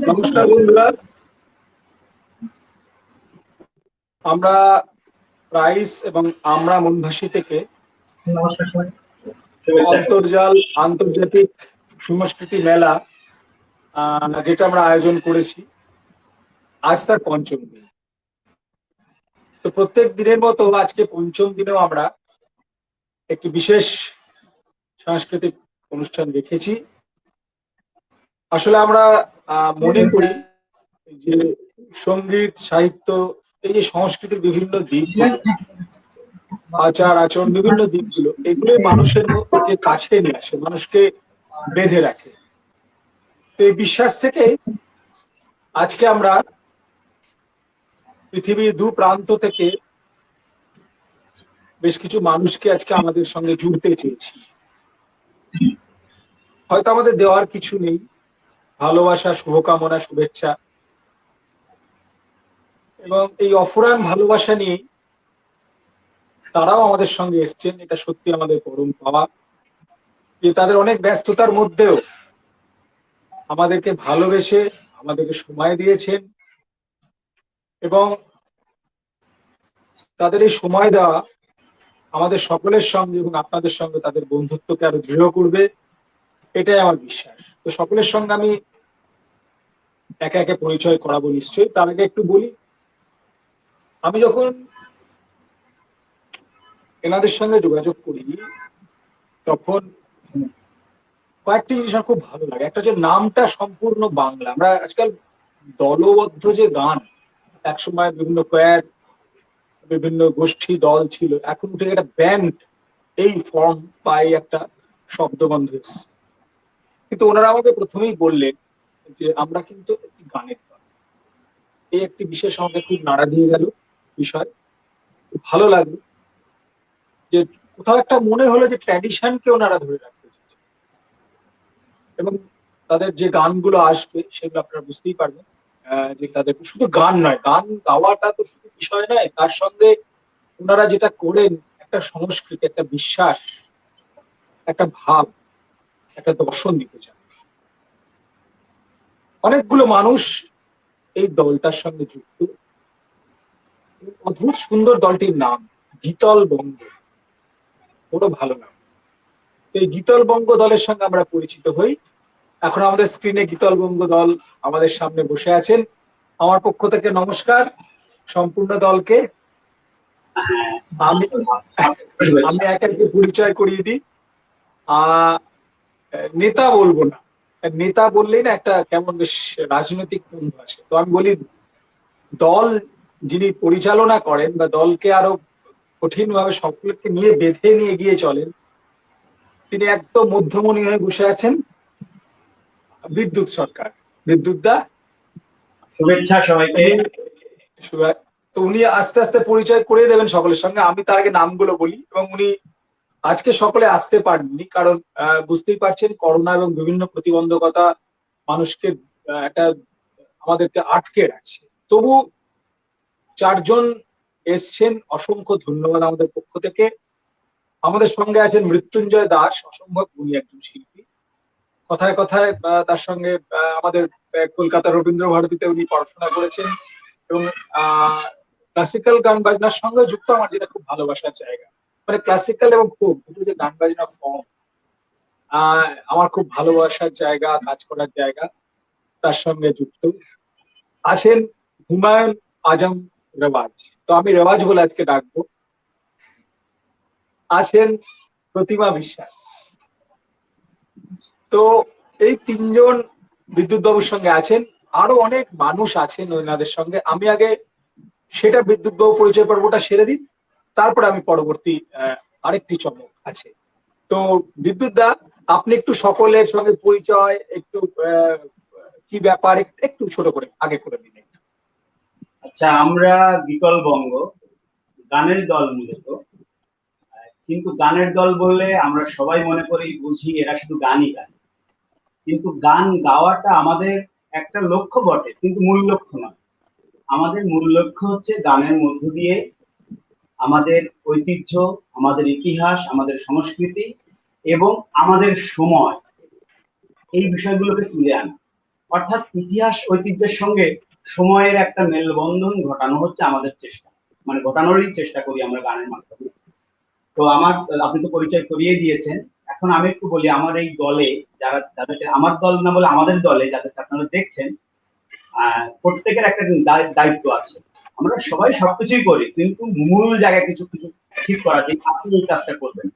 নমস্কার বন্ধুরা, আমরা প্রাইস এবং আমরা মনভাসী থেকে আন্তর্জাতিক সংস্কৃতি মেলা যেটা আমরা আয়োজন করেছি, আজ তার পঞ্চম দিন। তো প্রত্যেক দিনের মতো আজকে পঞ্চম দিনেও আমরা একটি বিশেষ সাংস্কৃতিক অনুষ্ঠান রেখেছি। আসলে আমরা মনে করি যে সঙ্গীত, সাহিত্য, এই যে সংস্কৃতির বিভিন্ন দিক, আচার আচরণ, বিভিন্ন দিকগুলো, এগুলোই মানুষের মধ্যে কাছে নিয়ে আসে, মানুষকে বেঁধে রাখে। তো এই বিশ্বাস থেকে আজকে আমরা পৃথিবীর দু প্রান্ত থেকে বেশ কিছু মানুষকে আজকে আমাদের সঙ্গে জুড়তে চেয়েছি। হয়তো আমাদের দেওয়ার কিছু নেই, ভালোবাসা, শুভকামনা, শুভেচ্ছা, এবং এই অফুরান ভালোবাসা নিয়ে তারাও আমাদের সঙ্গে এসছেন। এটা সত্যি আমাদের পরম পাওয়া যে তাদের অনেক ব্যস্ততার মধ্যেও আমাদেরকে ভালোবেসে আমাদেরকে সময় দিয়েছেন, এবং তাদের এই সময় দেওয়া আমাদের সকলের সঙ্গে এবং আপনাদের সঙ্গে তাদের বন্ধুত্বকে আরো দৃঢ় করবে, এটাই আমার বিশ্বাস। তো সকলের সঙ্গে আমি একে একে পরিচয় করাবো নিশ্চয়ই। তার আগে একটু বলি, আমি যখন এনাদের সঙ্গে যোগাযোগ করি তখন কয়েকটি জিনিস আমার খুব ভালো লাগে। একটা হচ্ছে নামটা সম্পূর্ণ বাংলা। আমরা আজকাল দলবদ্ধ যে গান, একসময় বিভিন্ন কোয়ার, বিভিন্ন গোষ্ঠী দল ছিল, এখন উঠে একটা ব্যান্ড, এই ফর্ম বা এই একটা শব্দবন্ধ এসছে। কিন্তু ওনারা আমাকে প্রথমেই বললেন যে আমরা কিন্তু একটি গানের দল। এই একটি বিশেষ আমাকে খুব নাড়া দিয়ে গেল বিষয়, ভালো লাগলো যে কোথাও একটা মনে হলো যে ট্র্যাডিশনকে ওনারা ধরে রাখতে চাইছে। এবং তাদের যে গানগুলো আসবে সেগুলো আপনারা বুঝতেই পারবেন যে তাদের শুধু গান নয়, গান গাওয়াটা তো শুধু বিষয় নয়, তার সঙ্গে ওনারা যেটা করেন একটা সংস্কৃতি, একটা বিশ্বাস, একটা ভাব, একটা দর্শন দিতে চান। অনেকগুলো মানুষ এই দলটার সঙ্গে যুক্ত। অদ্ভুত সুন্দর দলটির নাম গীতল বঙ্গ, বড় ভালো নাম। এই গীতল বঙ্গ দলের সঙ্গে আমরা পরিচিত হই। এখন আমাদের স্ক্রিনে গীতল বঙ্গ দল আমাদের সামনে বসে আছেন। আমার পক্ষ থেকে নমস্কার সম্পূর্ণ দলকে। আমি একে একে পরিচয় করিয়ে দিই। নেতা বলবো না, নেতা বললেই না একটা কেমন বেশ রাজনৈতিক বন্ধু আসে। তো আমি বলি দল যিনি পরিচালনা করেন বা দলকে আরো কঠিন ভাবে সকলকে নিয়ে বেঁধে নিয়ে গিয়ে চলেন, তিনি একদম মধ্যমণি হয়ে বসে আছেন, বিদ্যুৎ সরকার। বিদ্যুৎ দা, শুভেচ্ছা সবাইকে। তো উনি আস্তে আস্তে পরিচয় করে দেবেন সকলের সঙ্গে। আমি তার আগে নামগুলো বলি। এবং উনি আজকে সকলে আসতে পারেননি, কারণ বুঝতেই পারছেন করোনা এবং বিভিন্ন প্রতিবন্ধকতা মানুষকে একটা আমাদেরকে আটকে রাখছে। তবু চারজন এসছেন, অসংখ্য ধন্যবাদ আমাদের পক্ষ থেকে। আমাদের সঙ্গে আছেন মৃত্যুঞ্জয় দাস, অসম্ভব উনি একজন শিল্পী। কথায় কথায় তার সঙ্গে আমাদের কলকাতা রবীন্দ্র ভারতীতে উনি পড়াশোনা করেছেন, এবং ক্লাসিক্যাল গান বাজনার সঙ্গে যুক্ত, আমার যেটা খুব ভালোবাসার জায়গা। মানে ক্লাসিক্যাল এবং ফোক দুটো যে গান বাজনা ফর্ম, আমার খুব ভালোবাসার জায়গা, কাজ করার জায়গা। তার সঙ্গে যুক্ত আছেন হুমায়ুন আজম রেওয়াজ, তো আমি রেওয়াজ বলে আজকে ডাকবো। আছেন প্রতিমা বিশ্বাস। তো এই তিনজন বিদ্যুৎ বাবুর সঙ্গে আছেন। আরো অনেক মানুষ আছেন ওনাদের সঙ্গে। আমি আগে সেটা বিদ্যুৎ বাবু পরিচয় পর্বটা সেরে দিন, তারপরে আমি পরবর্তী আরেকটি চমক আছে। তো বিদ্যুৎ দা, আপনি একটু সকলের সঙ্গে পরিচয়, একটু কি ব্যাপার একটু ছোট করে আগে করে দিন। আচ্ছা, আমরা গীতল বঙ্গ গানের দল মূলত, কিন্তু গানের দল বললে আমরা সবাই মনে করি বুঝি এরা শুধু গানই গায়। কিন্তু গান গাওয়াটা আমাদের একটা লক্ষ্য বটে, কিন্তু মূল লক্ষ্য নয়। আমাদের মূল লক্ষ্য হচ্ছে গানের মধ্য দিয়ে আমাদের ঐতিহ্য, আমাদের ইতিহাস, আমাদের সংস্কৃতি এবং আমাদের সময়, এই বিষয়গুলোকে তুলে আনা। অর্থাৎ ইতিহাস ঐতিহ্যের সঙ্গে সময়ের একটা মেলবন্ধন ঘটানো হচ্ছে আমাদের চেষ্টা, মানে ঘটানোরই চেষ্টা করি আমরা গানের মাধ্যমে। তো আমার, আপনি তো পরিচয় করিয়ে দিয়েছেন, এখন আমি একটু বলি আমার এই দলে যাদেরকে, আমার দল না বলে আমাদের দলে যাদেরকে আপনারা দেখছেন, প্রত্যেকের একটা দায়িত্ব আছে। আমরা সবাই সবকিছুই করি, কিন্তু মূল জায়গায় কিছু কিছু ঠিক করা যে আপনি এই কাজটা করবেন।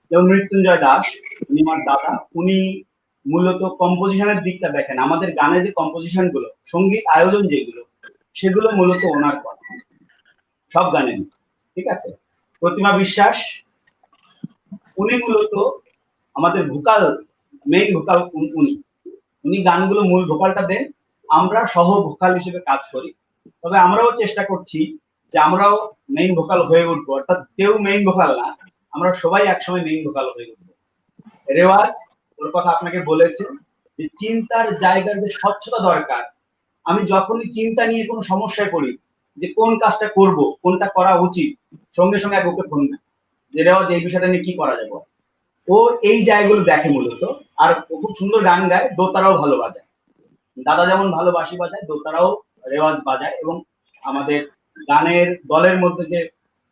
যেমন মৃত্যুঞ্জয় দাস, উনি আমার দাদা, উনি মূলত কম্পোজিশনের দিকটা দেখেন। আমাদের গানে যে কম্পোজিশন গুলো, সঙ্গীত আয়োজন যেগুলো, সেগুলো মূলত ওনার করা, সব গানে, ঠিক আছে। প্রতিমা বিশ্বাস, উনি মূলত আমাদের ভোকাল, মেইন ভোকাল উনি, উনি গানগুলো মূল ভোকালটা দেন, আমরা সহ ভোকাল হিসেবে কাজ করি। তবে আমরাও চেষ্টা করছি যে আমরাও মেইন ভোকাল হয়ে উঠবো, অর্থাৎ কেউ মেইন ভোকাল না, আমরা সবাই একসময় মেইন ভোকাল হয়ে উঠবো। রেওয়াজ, ওর কথা আপনাকে বলেছে যে চিন্তার জায়গার যে স্বচ্ছতা দরকার। আমি যখনই চিন্তা নিয়ে কোনো সমস্যায় পড়ি যে কোন কাজটা করব, কোনটা করা উচিত, সঙ্গে সঙ্গে এক ওকে ফোন দেয় যে রেওয়াজ এই বিষয়টা নিয়ে কি করা যাবে। ও এই জায়গাগুলো দেখে মূলত। আর ও খুব সুন্দর গান গায়, দোতারাও ভালো বাজায়। দাদা যেমন ভালো বাঁশি বাজায়, দোতারাও রেওয়াজ বাজায়। এবং আমাদের গানের দলের মধ্যে যে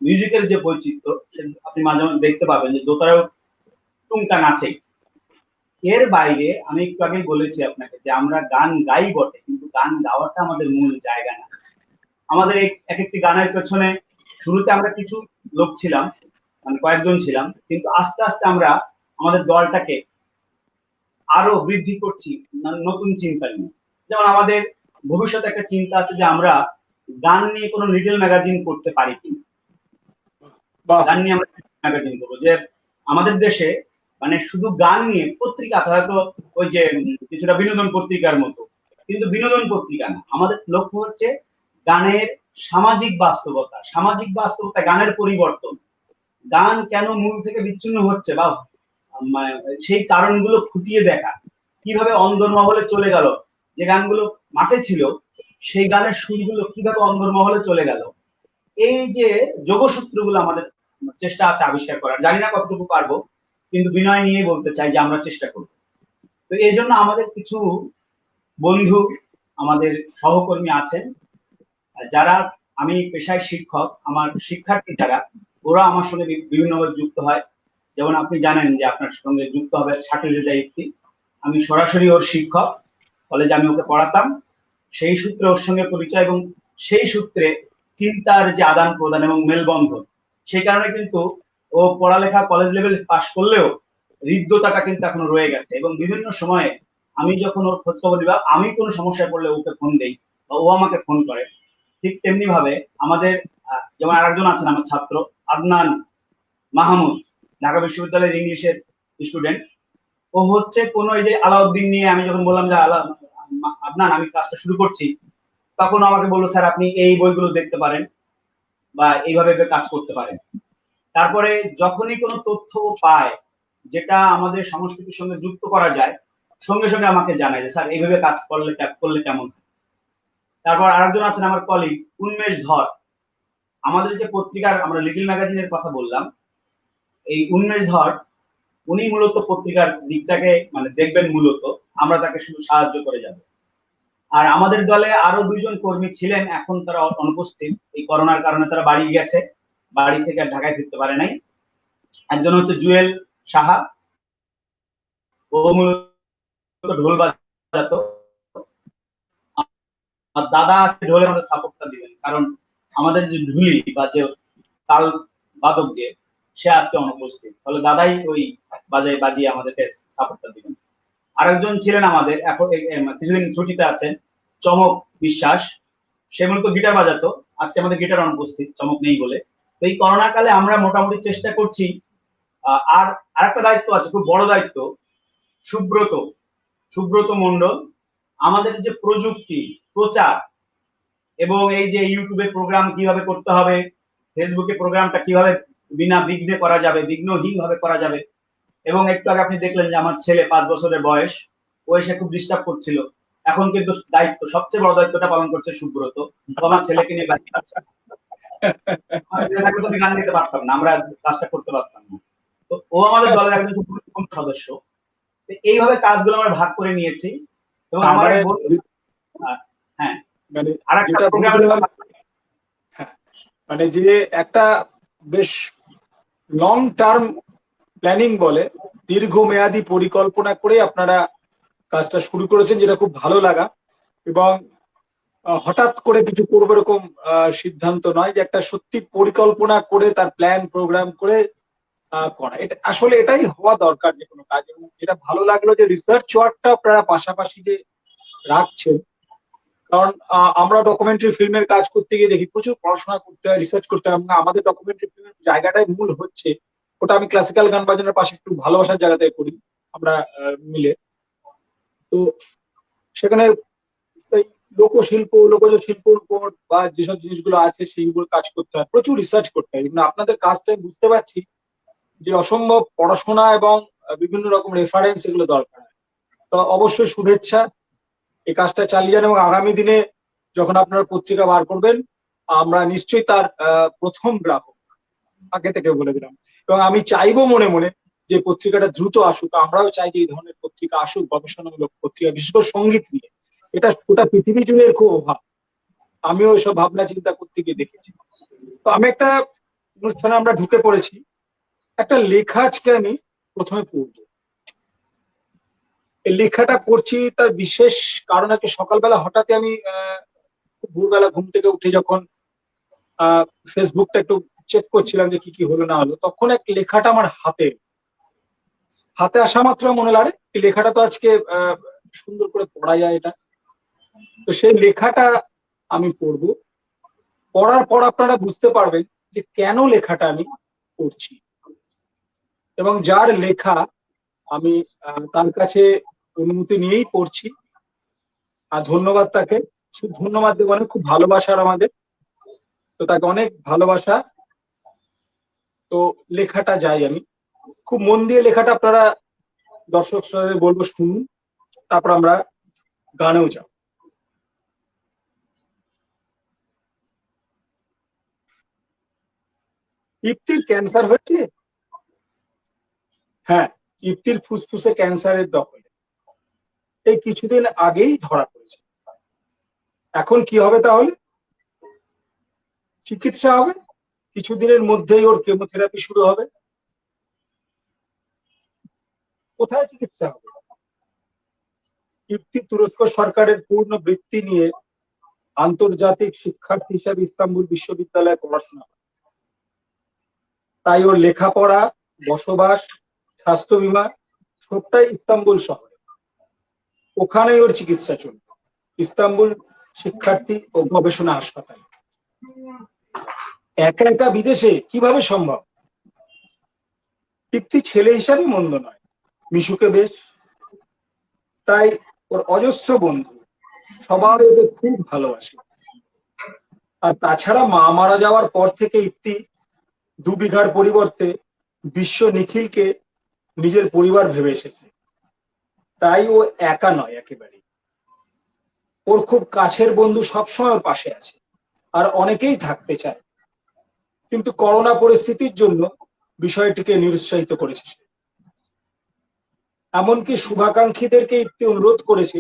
মিউজিকের যে বৈচিত্র্য, আপনি মাঝে মাঝে দেখতে পাবেন যে দোতারাও টুংটা নাচে। এর বাইরে আমি একটু আগেই বলেছি আপনাকে যে আমরা গান গাই বটে, কিন্তু গান গাওয়াটা আমাদের মূল জায়গা না। আমাদের এক একটি গানের পেছনে শুরুতে আমরা কিছু লোক ছিলাম, মানে কয়েকজন ছিলাম, কিন্তু আস্তে আস্তে আমরা আমাদের দলটাকে আরো বৃদ্ধি করছি নতুন চিন্তা নিয়ে। যেমন আমাদের ভবিষ্যতে একটা চিন্তা আছে যে আমরা গান নিয়ে কোনো লিটল ম্যাগাজিন করতে পারি কিনা, গান নিয়ে আমরা ম্যাগাজিন করবো। যে আমাদের দেশে মানে শুধু গান নিয়ে পত্রিকা আছে, হয়তো ওই যে কিছুটা বিনোদন পত্রিকার মতো, কিন্তু বিনোদন পত্রিকা না। আমাদের লক্ষ্য হচ্ছে গানের সামাজিক বাস্তবতা, সামাজিক বাস্তবতা, গানের পরিবর্তন, গান কেন মূল থেকে বিচ্ছিন্ন হচ্ছে বা মানে সেই কারণগুলো খুঁটিয়ে দেখা, কিভাবে অন্দরমহলে চলে গেল। যে গানগুলো মাঠে ছিল সেই গানের সুরগুলো কিভাবে অন্দরমহলে চলে গেল। এই যে যোগসূত্রগুলো আমাদের চেষ্টা আছে আবিষ্কার করার। জানি না কতটুকু পারবো, কিন্তু বিনয় নিয়ে বলতে চাই যে আমরা চেষ্টা করব। তো এই জন্য আমাদের কিছু বন্ধু, আমাদের সহকর্মী আছেন যারা, আমি পেশায় শিক্ষক, আমার শিক্ষার্থী যারা, ওরা আমার সঙ্গে বিভিন্নভাবে যুক্ত হয়। যেমন আপনি জানেন যে আপনার সঙ্গে যুক্ত হবে শাকিল রেজা ইফতি, আমি সরাসরি ওর শিক্ষক, কলেজে আমি ওকে পড়াতাম, সেই সূত্রে ওর সঙ্গে পরিচয়, এবং সেই সূত্রে চিন্তার যে আদান প্রদান এবং মেলবন্ধন। সেই কারণে কিন্তু ও পড়ালেখা কলেজ লেভেল পাশ করলেও হৃদ্যতাটা কিন্তু এখনো রয়ে গেছে। এবং বিভিন্ন সময়ে আমি যখন ওর খোঁজ খবর নিবা, আমি কোনো সমস্যায় পড়লে ওকে ফোন দেই বা ও আমাকে ফোন করে। ঠিক তেমনি ভাবে আমাদের যেমন আরেকজন আছেন আমার ছাত্র আদনান মাহমুদ, ঢাকা বিশ্ববিদ্যালয়ের ইংলিশের স্টুডেন্ট। ও হচ্ছে কোনো, এই যে আলাউদ্দিন নিয়ে আমি যখন বললাম যে আদনান আমি ক্লাসটা শুরু করছি, তখন আমাকে বললো স্যার আপনি এই বইগুলো দেখতে পারেন বা এইভাবে কাজ করতে পারেন। তারপরে যখনই কোনো তথ্য পায় যেটা আমাদের সংস্কৃতির সঙ্গে যুক্ত করা যায়, সঙ্গে সঙ্গে আমাকে জানায় যে স্যার এইভাবে কাজ করলে কেমন। তারপর আরেকজন আছেন আমার কলিগ উন্মেষ ধর, আমাদের যে পত্রিকার আমরা লিটল ম্যাগাজিনের কথা বললাম, এই উন্মেষ ধর উনি মূলত পত্রিকার দিকটাকে মানে দেখবেন মূলত, আমরা তাকে শুধু সাহায্য করে যাব। আর আমাদের দলে আরো দুইজন কর্মী ছিলেন, এখন তারা অনুপস্থিত, এই করোনার কারণে তারা বাড়ি গেছে, বাড়ি থেকে আর ঢাকায় ফিরতে পারে নাই। একজন হচ্ছে জুয়েল সাহা, ও মূলত ঢোল বাজাতো, আর দাদা আছে ঢোলের আমাদের সাপোর্টটা দিবেন, কারণ আমাদের যে ঢুলি বা যে তাল বাদক যে, সে আজকে অনুপস্থিত, ফলে দাদাই ওই বাজিয়ে আমাদেরকে সাপোর্টটা দিবেন। আরেকজন ছিলেন আমাদের এখন কিছুদিন ছুটিতে আছেন, চমক বিশ্বাস, সে মূলত গিটার বাজাতো, আজকে আমাদের গিটার অনুপস্থিত, চমক নেই বলে। তো এই করোনা কালে আমরা মোটামুটি চেষ্টা করছি। আর আরেকটা দায়িত্ব আছে, খুব বড় দায়িত্ব, সুব্রত সুব্রত মন্ডল, আমাদের যে প্রযুক্তি প্রচার এবং এই যে ইউটিউবে প্রোগ্রাম কিভাবে করতে হবে, ফেসবুকে প্রোগ্রামটা কিভাবে বিনা বিঘ্নে করা যাবে, বিঘ্নহীন ভাবে করা যাবে। এবং একটু আগে আপনি দেখলেন যে আমার ছেলে 5 বছরের বয়স, ও এসে খুব ডিস্টার্ব করছিল, এখন কিন্তু দায়িত্ব, সবচেয়ে বড় দায়িত্বটা পালন করছে সুব্রত। আমার ছেলেকে নিয়ে গান গাচ্ছে, আমার ছেলে থাকলে তো আমি গান গাইতে পারতাম না, আমরা কাজটা করতে পারতাম না। তো ও আমাদের দলের একজন খুব গুরুত্বপূর্ণ সদস্য। এইভাবে কাজগুলো আমরা ভাগ করে নিয়েছি এবং আমার মানে এক বন্ধু, হ্যাঁ, মানে আর একটা যেটা প্রোগ্রাম, বলছিলাম, হ্যাঁ, মানে যে একটা বেশ লং টার্ম প্ল্যানিং বলে, দীর্ঘমেয়াদী পরিকল্পনা করে আপনারা কাজটা শুরু করেছেন, যেটা খুব ভালো লাগা। এবং হঠাৎ করে কিছু করবো এরকম সিদ্ধান্ত নয়, যে একটা সত্যি পরিকল্পনা করে তার প্ল্যান প্রোগ্রাম করে করা, এটা আসলে এটাই হওয়া দরকার যে কোনো কাজ। এবং যেটা ভালো লাগলো যে রিসার্চ ওয়ার্কটা আপনারা পাশাপাশি যে রাখছেন, কারণ আমরা ডকুমেন্টারি ফিল্মের কাজ করতে গিয়ে দেখি প্রচুর পড়াশোনা করতে হয়, রিসার্চ করতে হয়। এবং আমাদের ডকুমেন্টারি ফিল্মের জায়গাটাই মূল হচ্ছে, ওটা আমি ক্লাসিক্যাল গান বাজানোর পাশে একটু ভালোবাসার জায়গাতে করি আমরা মিলে। তো সেখানে এই লোকশিল্প, লোকজ শিল্পের উপর বা যেসব জিনিসগুলো আছে সেইগুলো কাজ করতে হয়, প্রচুর রিসার্চ করতে হয়। কিন্তু আপনাদের কাজটা বুঝতে পারছি যে অসম্ভব পড়াশোনা এবং বিভিন্ন রকম রেফারেন্স এগুলো দরকার হয়। তো অবশ্যই শুভেচ্ছা, এই কাজটা চালিয়ে যান। এবং আগামী দিনে যখন আপনারা পত্রিকা বার করবেন, আমরা নিশ্চয়ই তার প্রথম গ্রাহক, আগে থেকে বলে দিলাম। এবং আমি চাইবো মনে মনে যে পত্রিকাটা দ্রুত আসুক। আমরাও চাই যে এই ধরনের পত্রিকা আসুক, গবেষণামূলক পত্রিকা, বিশেষ করে সঙ্গীত নিয়ে। এটা গোটা পৃথিবী জুড়ে এর খুব অভাব, আমিও এসব ভাবনা চিন্তা করতে গিয়ে দেখেছি। তো আমি একটা অনুষ্ঠানে আমরা ঢুকে পড়েছি, একটা লেখা আজকে আমি প্রথমে পড়বো। এই লেখাটা পড়ছি তার বিশেষ কারণ, আজকে সকালবেলা হঠাৎ আমি খুব ভোরবেলা ঘুম থেকে উঠে যখন ফেসবুকটা একটু চেক করছিলাম যে কি কি হলো না হলো, তখন এক লেখাটা আমার হাতে হাতে আসা মাত্র মনে লাগে এই লেখাটা তো আজকে সুন্দর করে পড়া যায় এটা। তো সেই লেখাটা আমি পড়বো, পড়ার পর আপনারা বুঝতে পারবেন যে কেন লেখাটা আমি পড়ছি। এবং যার লেখা আমি তার কাছে অনুমতি নিয়েই পড়ছি। আর ধন্যবাদ তাকে, খুব ধন্যবাদ দেবো, অনেক খুব ভালোবাসার আমাদের, তো তাকে অনেক ভালোবাসা। তো লেখাটা যাই আমি খুব মন দিয়ে, লেখাটা আপনারা দর্শক শ্রোতাদের বলবো শুনুন, তারপর আমরা গানেও যাব। ইপ্তির ক্যান্সার হয়েছে। হ্যাঁ, ইপ্তির ফুসফুসে ক্যান্সারের দখলে, এই কিছুদিন আগেই ধরা পড়েছে। এখন কি হবে তাহলে? চিকিৎসা হবে, কিছুদিনের মধ্যেই ওর কেমোথেরাপি শুরু হবে। কোথায় চিকিৎসা হবে? ইপ্তি তুরস্ক সরকারের পূর্ণ বৃত্তি নিয়ে আন্তর্জাতিক শিক্ষার্থী হিসাবে ইস্তাম্বুল বিশ্ববিদ্যালয়ে পড়াশোনা করে। তাই ওর লেখাপড়া, বসবাস, স্বাস্থ্য বীমা সবটাই ইস্তাম্বুল শহরে। ওখানেই ওর চিকিৎসা চলবে, ইস্তাম্বুল শিক্ষার্থী ও গবেষণা হাসপাতাল। একা একা বিদেশে কিভাবে সম্ভব? ইপ্তি ছেলে হিসাবে মন্দ নয়, মিশুকে বেশ, তাই ওর অজস্র বন্ধু, সবাই ওকে খুব ভালোবাসে। আর তাছাড়া মা মারা যাওয়ার পর থেকে ইপ্তি 2 বিঘার পরিবর্তে বিশ্ব নিখিলকে নিজের পরিবার ভেবে এসেছে। তাই ও একা নয় একেবারে, ওর খুব কাছের বন্ধু সবসময় ওর পাশে আছে, আর অনেকেই থাকতে চায়। কিন্তু করোনা পরিস্থিতির জন্য বিষয়টিকে নিরুৎসাহিত করেছে সে। এমনকি শুভাকাঙ্ক্ষীদেরকে ইপ্তি অনুরোধ করেছে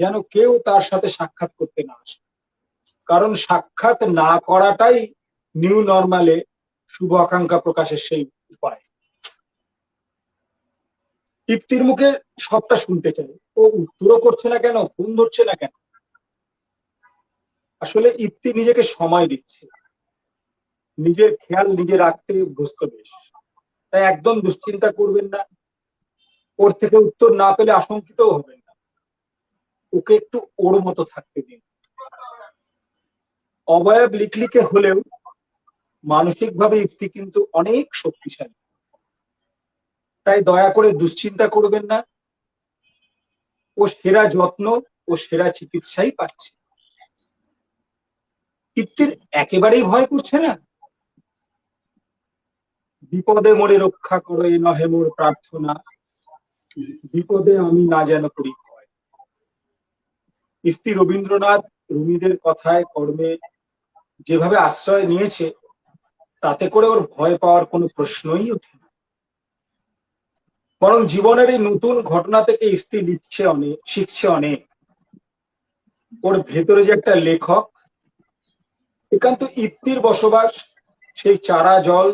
যেন কেউ তার সাথে সাক্ষাৎ করতে না আসে, কারণ সাক্ষাৎ না করাটাই নিউ নর্মালে শুভ আকাঙ্ক্ষা প্রকাশের সেই উপায়। ইপ্তির মুখে সবটা শুনতে চাই, ও উত্তরও করছে না কেন, ফোন ধরছে না কেন। আসলে ইপ্তি নিজেকে সময় দিচ্ছে, নিজের খেয়াল নিজে রাখতে অভ্যস্ত বেশ। তাই একদম দুশ্চিন্তা করবেন না, ওর থেকে উত্তর না পেলে আশঙ্কিতও হবেন না। ওকে একটু ওর মতো থাকতে দিন। অবয়ব লিকলিকে হলেও মানসিকভাবে ইপ্তি কিন্তু অনেক শক্তিশালী। তাই দয়া করে দুশ্চিন্তা করবেন না, ও সেরা যত্ন ও সেরা চিকিৎসাই পাচ্ছে। ইপ্তির একেবারেই ভয় করছে না। বিপদে মোরে রক্ষা করো এ নহে মোর প্রার্থনা, বিপদে আমি না যেন করি ভয়। ইপ্তি রবীন্দ্রনাথ রুমিদের কথায় কর্মে যেভাবে আশ্রয় নিয়েছে, তাতে করে ওর ভয় পাওয়ার কোনো প্রশ্নই ওঠে না। বরং জীবনের এই নতুন ঘটনা থেকে ইফতি লিখছে অনেক, শিখছে অনেক। ওর ভেতরে যে একটা লেখক, একান্ত ইফতির বসবাস সেই চারা জল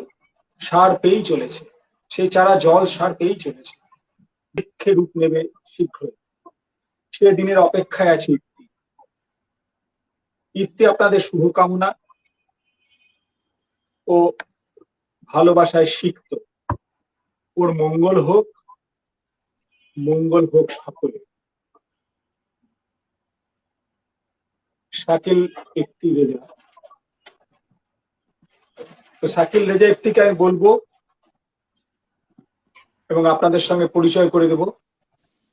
সার পেয়েই চলেছে, সেই চারা জল সার পেয়েই চলেছে, বৃক্ষে রূপ নেবে শীঘ্রই। সে দিনের অপেক্ষায় আছে ইফতি। ইফতি আপনাদের শুভকামনা ও ভালোবাসায় সিক্ত। ওর মঙ্গল হোক, মঙ্গল হোক সকলে। শাকিল ইফতি রেজা। তো শাকিল রেজা ইফতিকে আমি বলবো এবং আপনাদের সঙ্গে পরিচয় করে দেব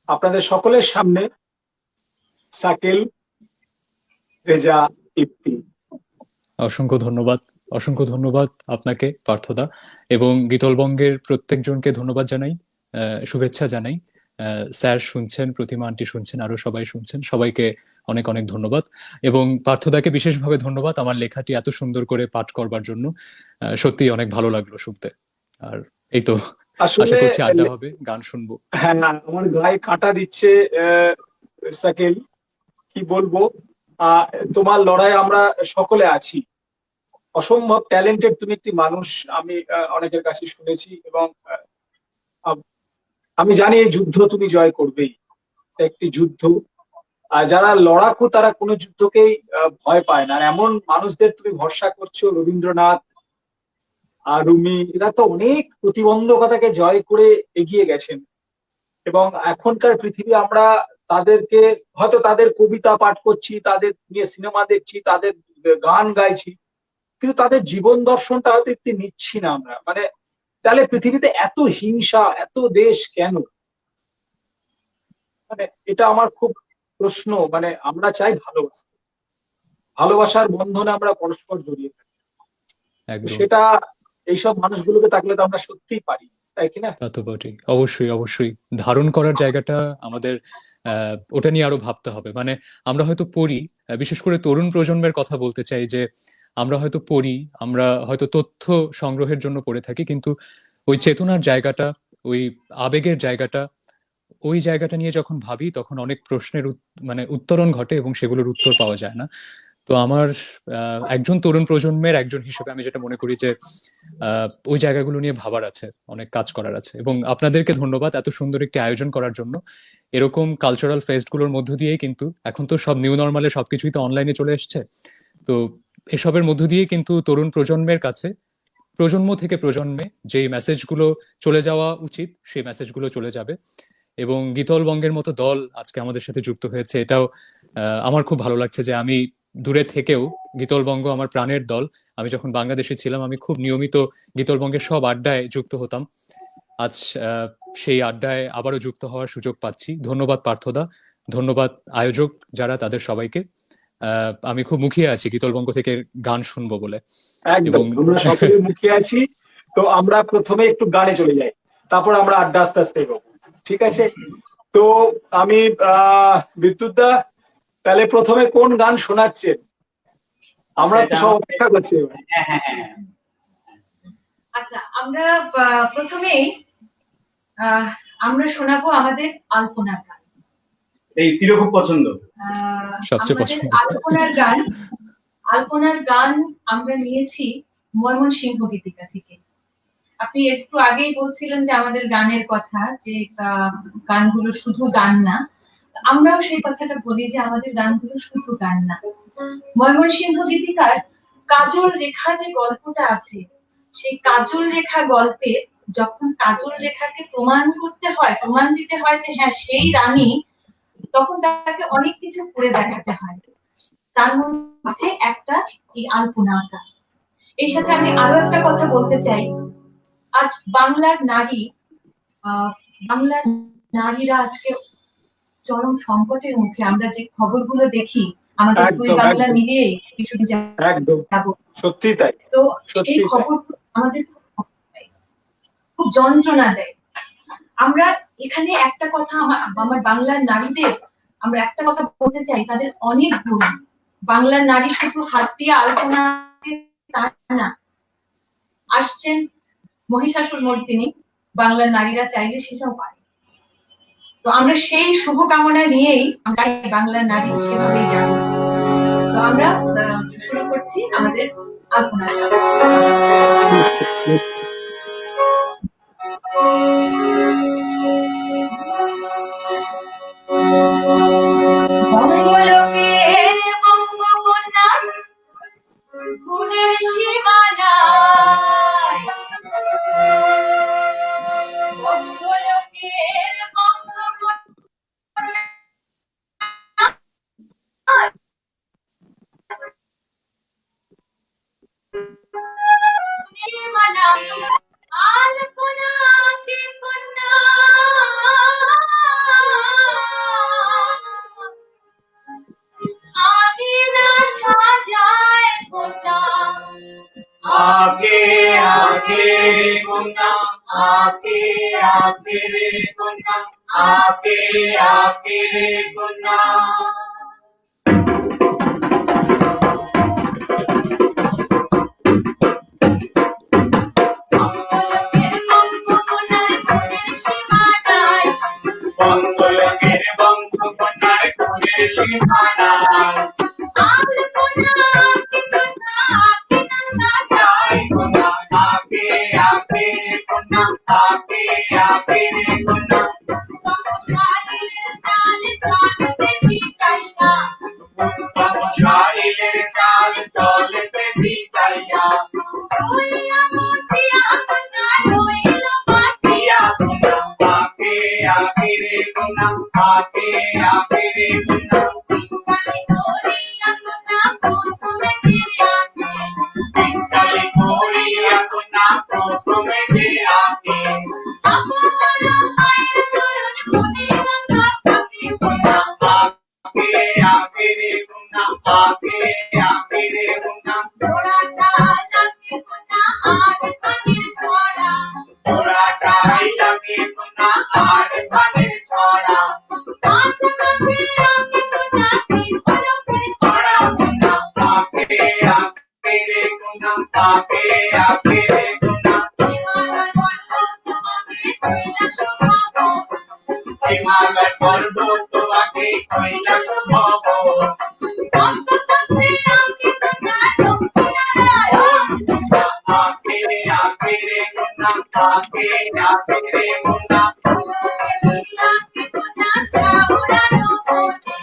আপনাদের সকলের সামনে। শাকিল রেজা ইফতি। অসংখ্য ধন্যবাদ, অসংখ্য ধন্যবাদ আপনাকে পার্থদা, এবং গীতলবঙ্গের প্রত্যেকজনকে ধন্যবাদ জানাই, শুভেচ্ছা জানাই। স্যার শুনছেন, প্রতিমা আন্টি শুনছেন, আরো সবাই শুনছেন, সবাইকে অনেক অনেক ধন্যবাদ। এবং পার্থদাকে বিশেষভাবে ধন্যবাদ আমার লেখাটি এত সুন্দর করে পাঠ করবার জন্য। সত্যি অনেক ভালো লাগলো শুনতে। আর এই তো, আশা আসলে করছি আড্ডা হবে, গান শুনবো। হ্যাঁ, আমার গায়ে কাঁটা দিচ্ছে শাকিল, কি বলবো। তোমার লড়াই আমরা সকলে আছি। অসম্ভব ট্যালেন্টেড তুমি একটি মানুষ, আমি অনেকের কাছে শুনেছি, এবং আমি জানি এই যুদ্ধ তুমি জয় করবেই। একটি যুদ্ধ, যারা লড়াকু তারা কোনো যুদ্ধকেই ভয় পায় না। আর এমন মানুষদের তুমি ভরসা করছো, রবীন্দ্রনাথ আর রুমি, এরা তো অনেক প্রতিবন্ধকতাকে জয় করে এগিয়ে গেছেন। এবং এখনকার পৃথিবী আমরা তাদেরকে হয়তো তাদের কবিতা পাঠ করছি, তাদের নিয়ে সিনেমা দেখছি, তাদের গান গাইছি, কিন্তু তাদের জীবন দর্শনটা হয়তো একটু নিচ্ছি না আমরা। মানে তাহলে পৃথিবীতে এত হিংসা, এত দেশ কেন? মানে এটা আমার খুব প্রশ্ন। মানে আমরা চাই ভালোবাসতে, ভালোবাসার বন্ধনে আমরা পরস্পর জড়িয়ে থাকি। একদম, সেটা এইসব মানুষগুলোকে থাকলে তো আমরা সত্যিই পারি, তাই কিনা? তা তো বটেই, অবশ্যই অবশ্যই। ধারণ করার জায়গাটা আমাদের, ওটা নিয়ে আরো ভাবতে হবে। মানে আমরা হয়তো পড়ি, বিশেষ করে তরুণ প্রজন্মের কথা বলতে চাই, যে আমরা হয়তো পড়ি, আমরা হয়তো তথ্য সংগ্রহের জন্য পড়ে থাকি, কিন্তু ওই চেতনার জায়গাটা, ওই আবেগের জায়গাটা, ওই জায়গাটা নিয়ে যখন ভাবি তখন অনেক প্রশ্নের মানে উত্তরণ ঘটে এবং সেগুলোর উত্তর পাওয়া যায় না। তো আমার একজন তরুণ প্রজন্মের একজন হিসেবে আমি যেটা মনে করি যে ওই জায়গাগুলো নিয়ে ভাবার আছে, অনেক কাজ করার আছে। এবং আপনাদেরকে ধন্যবাদ এত সুন্দর একটি আয়োজন করার জন্য। এরকম কালচারাল ফেস্ট গুলোর মধ্য দিয়েই কিন্তু, এখন তো সব নিউ নর্মালে সবকিছুই তো অনলাইনে চলে এসছে, তো এসবের মধ্য দিয়ে কিন্তু তরুণ প্রজন্মের কাছে, প্রজন্ম থেকে প্রজন্মে যেই মেসেজগুলো চলে যাওয়া উচিত সেই মেসেজগুলো চলে যাবে। এবং গীতল বঙ্গের মতো দল আজকে আমাদের সাথে যুক্ত হয়েছে, এটাও আমার খুব ভালো লাগছে। যে আমি দূরে থেকেও, গীতল বঙ্গ আমার প্রাণের দল। আমি যখন বাংলাদেশে ছিলাম আমি খুব নিয়মিত গীতল বঙ্গের সব আড্ডায় যুক্ত হতাম। আজ সেই আড্ডায় আবারও যুক্ত হওয়ার সুযোগ পাচ্ছি। ধন্যবাদ পার্থদা, ধন্যবাদ আয়োজক যারা, তাদের সবাইকে। আমি খুব মুখিয়ে আছি গীতল বঙ্গ থেকে গান শুনবো বলে। একদম, এবং আমরা সকলে মুখিয়ে আছি। তো আমরা প্রথমে একটু গানে চলে যাই, তারপর আমরা আড্ডা আস্তে আস্তে এগোবো, ঠিক আছে? তো আমি বিদ্যুৎ দা, তাহলে প্রথমে কোন গান শোনাচ্ছেন? আমরা তো সব অপেক্ষা করছি এবার। হ্যাঁ হ্যাঁ হ্যাঁ। আচ্ছা, আমরা প্রথমেই আমরা শোনাবো আমাদের আলপনার গান। এই তীরও খুব পছন্দ, সবচেয়ে আমাদের পছন্দ। আলপনার গান আমরা নিয়েছি ময়মনসিংহ গীতিকা থেকে। আপনি একটু আগেই বলছিলেন যে আমাদের গানের কথা, যে গানগুলো শুধু গান না। আমরাও সেই কথাটা বলি যে আমাদের গানগুলো শুধু গান না। ময়মনসিংহ গীতিকার কাজল রেখা যে গল্পটা আছে, সেই কাজল রেখা গল্পে যখন কাজল রেখাকে প্রমাণ করতে হয়, প্রমাণ দিতে হয় যে হ্যাঁ সেই রানী, তখন তাকে অনেক কিছু করে দেখাতে হয়। তার মধ্যে একটা এই আলপনা আঁকা। এর সাথে আমি আরো একটা কথা বলতে চাই। আজ বাংলার নারীরা আজকে চরম সংকটের মুখে। আমরা যে খবরগুলো দেখি, আমাদের দুই বাংলা মিলিয়ে কিছুদিন একদম সত্যি তাই। তো সেই খবর আমাদের খুব যন্ত্রণা দেয়। আমরা এখানে একটা কথা, আমার বাংলার নারীদের আমরা একটা কথা বলতে চাই, তাদের অনেক গুণ। বাংলার নারী শুধু হাত দিয়ে আলপনা তা না, আসছেন মহিষাসুর মর্দিনী, বাংলার নারীরা চাইলে সেটাও পারে। তো আমরা সেই শুভকামনা নিয়েই আমরা বাংলার নারী সেভাবেই যাব। তো আমরা শুরু করছি আমাদের আলপনা। বঙ্গলোকের বঙ্গকন্যা গুণের সীমানায়, বঙ্গলোকের বঙ্গকন্যা সীমানায় আলপনা কে কন্যা আগে না সাজায় কন্যা, आगे आगे रे गुन्ना, आगे आगे रे गुन्ना, आगे आगे रे गुन्ना। বঙ্গলোকের বঙ্গকন্যার গুণের সীমানায়, বঙ্গলোকের বঙ্গকন্যার গুণের সীমানায় আলপনা কে কন্যা আগে না সাজায় गुन्ना, आगे आगे रे गुन्ना, आगे आगे रे गुन्ना। তমসাইলের চাল চাল দেখি চাইনা, তমসাইলের চাল চল বেবি চাইয়া, রইয়া মুছিয়া কন্যা রইল মাটিয়া, গুন্না আগে আগে রে গুন্না, আগে আগে রে গুন্না। কালি করিয়া কন্যা প্রথমে ফিরিয়াছে, বিকালে করিয়া গুন্না প্রথমে যে আগে, আমার মায়ের চরণ ফুলিয়া থাকে গুন্না আগে আগে রে গুন্না, আগে আগে রে গুন্না। পোড়াটা লাগে কন্যা আর পানির ছড়া, ওরাটাই লাগে গুন্না আর ধানের ছড়া, মাঝে মাঝে আমি কন্যা তিরপলকের ছড়া গুন্না আগে আগে রে গুন্না, আগে আগে রে গুন্না। হিমালয় পর্বত তোমাকে কৈলাস ভবন, হিমালয় পর্বত তোমাকে কৈলাস ভবন, অন্ততন্ত্রে আমি কন্যা লক্ষ্মীনারায়ণ, আগে আগে রে গুন্না, আগে আগে রে গুন্না। তোমাকে বিলাকে কন্যা শাওরানো বনে,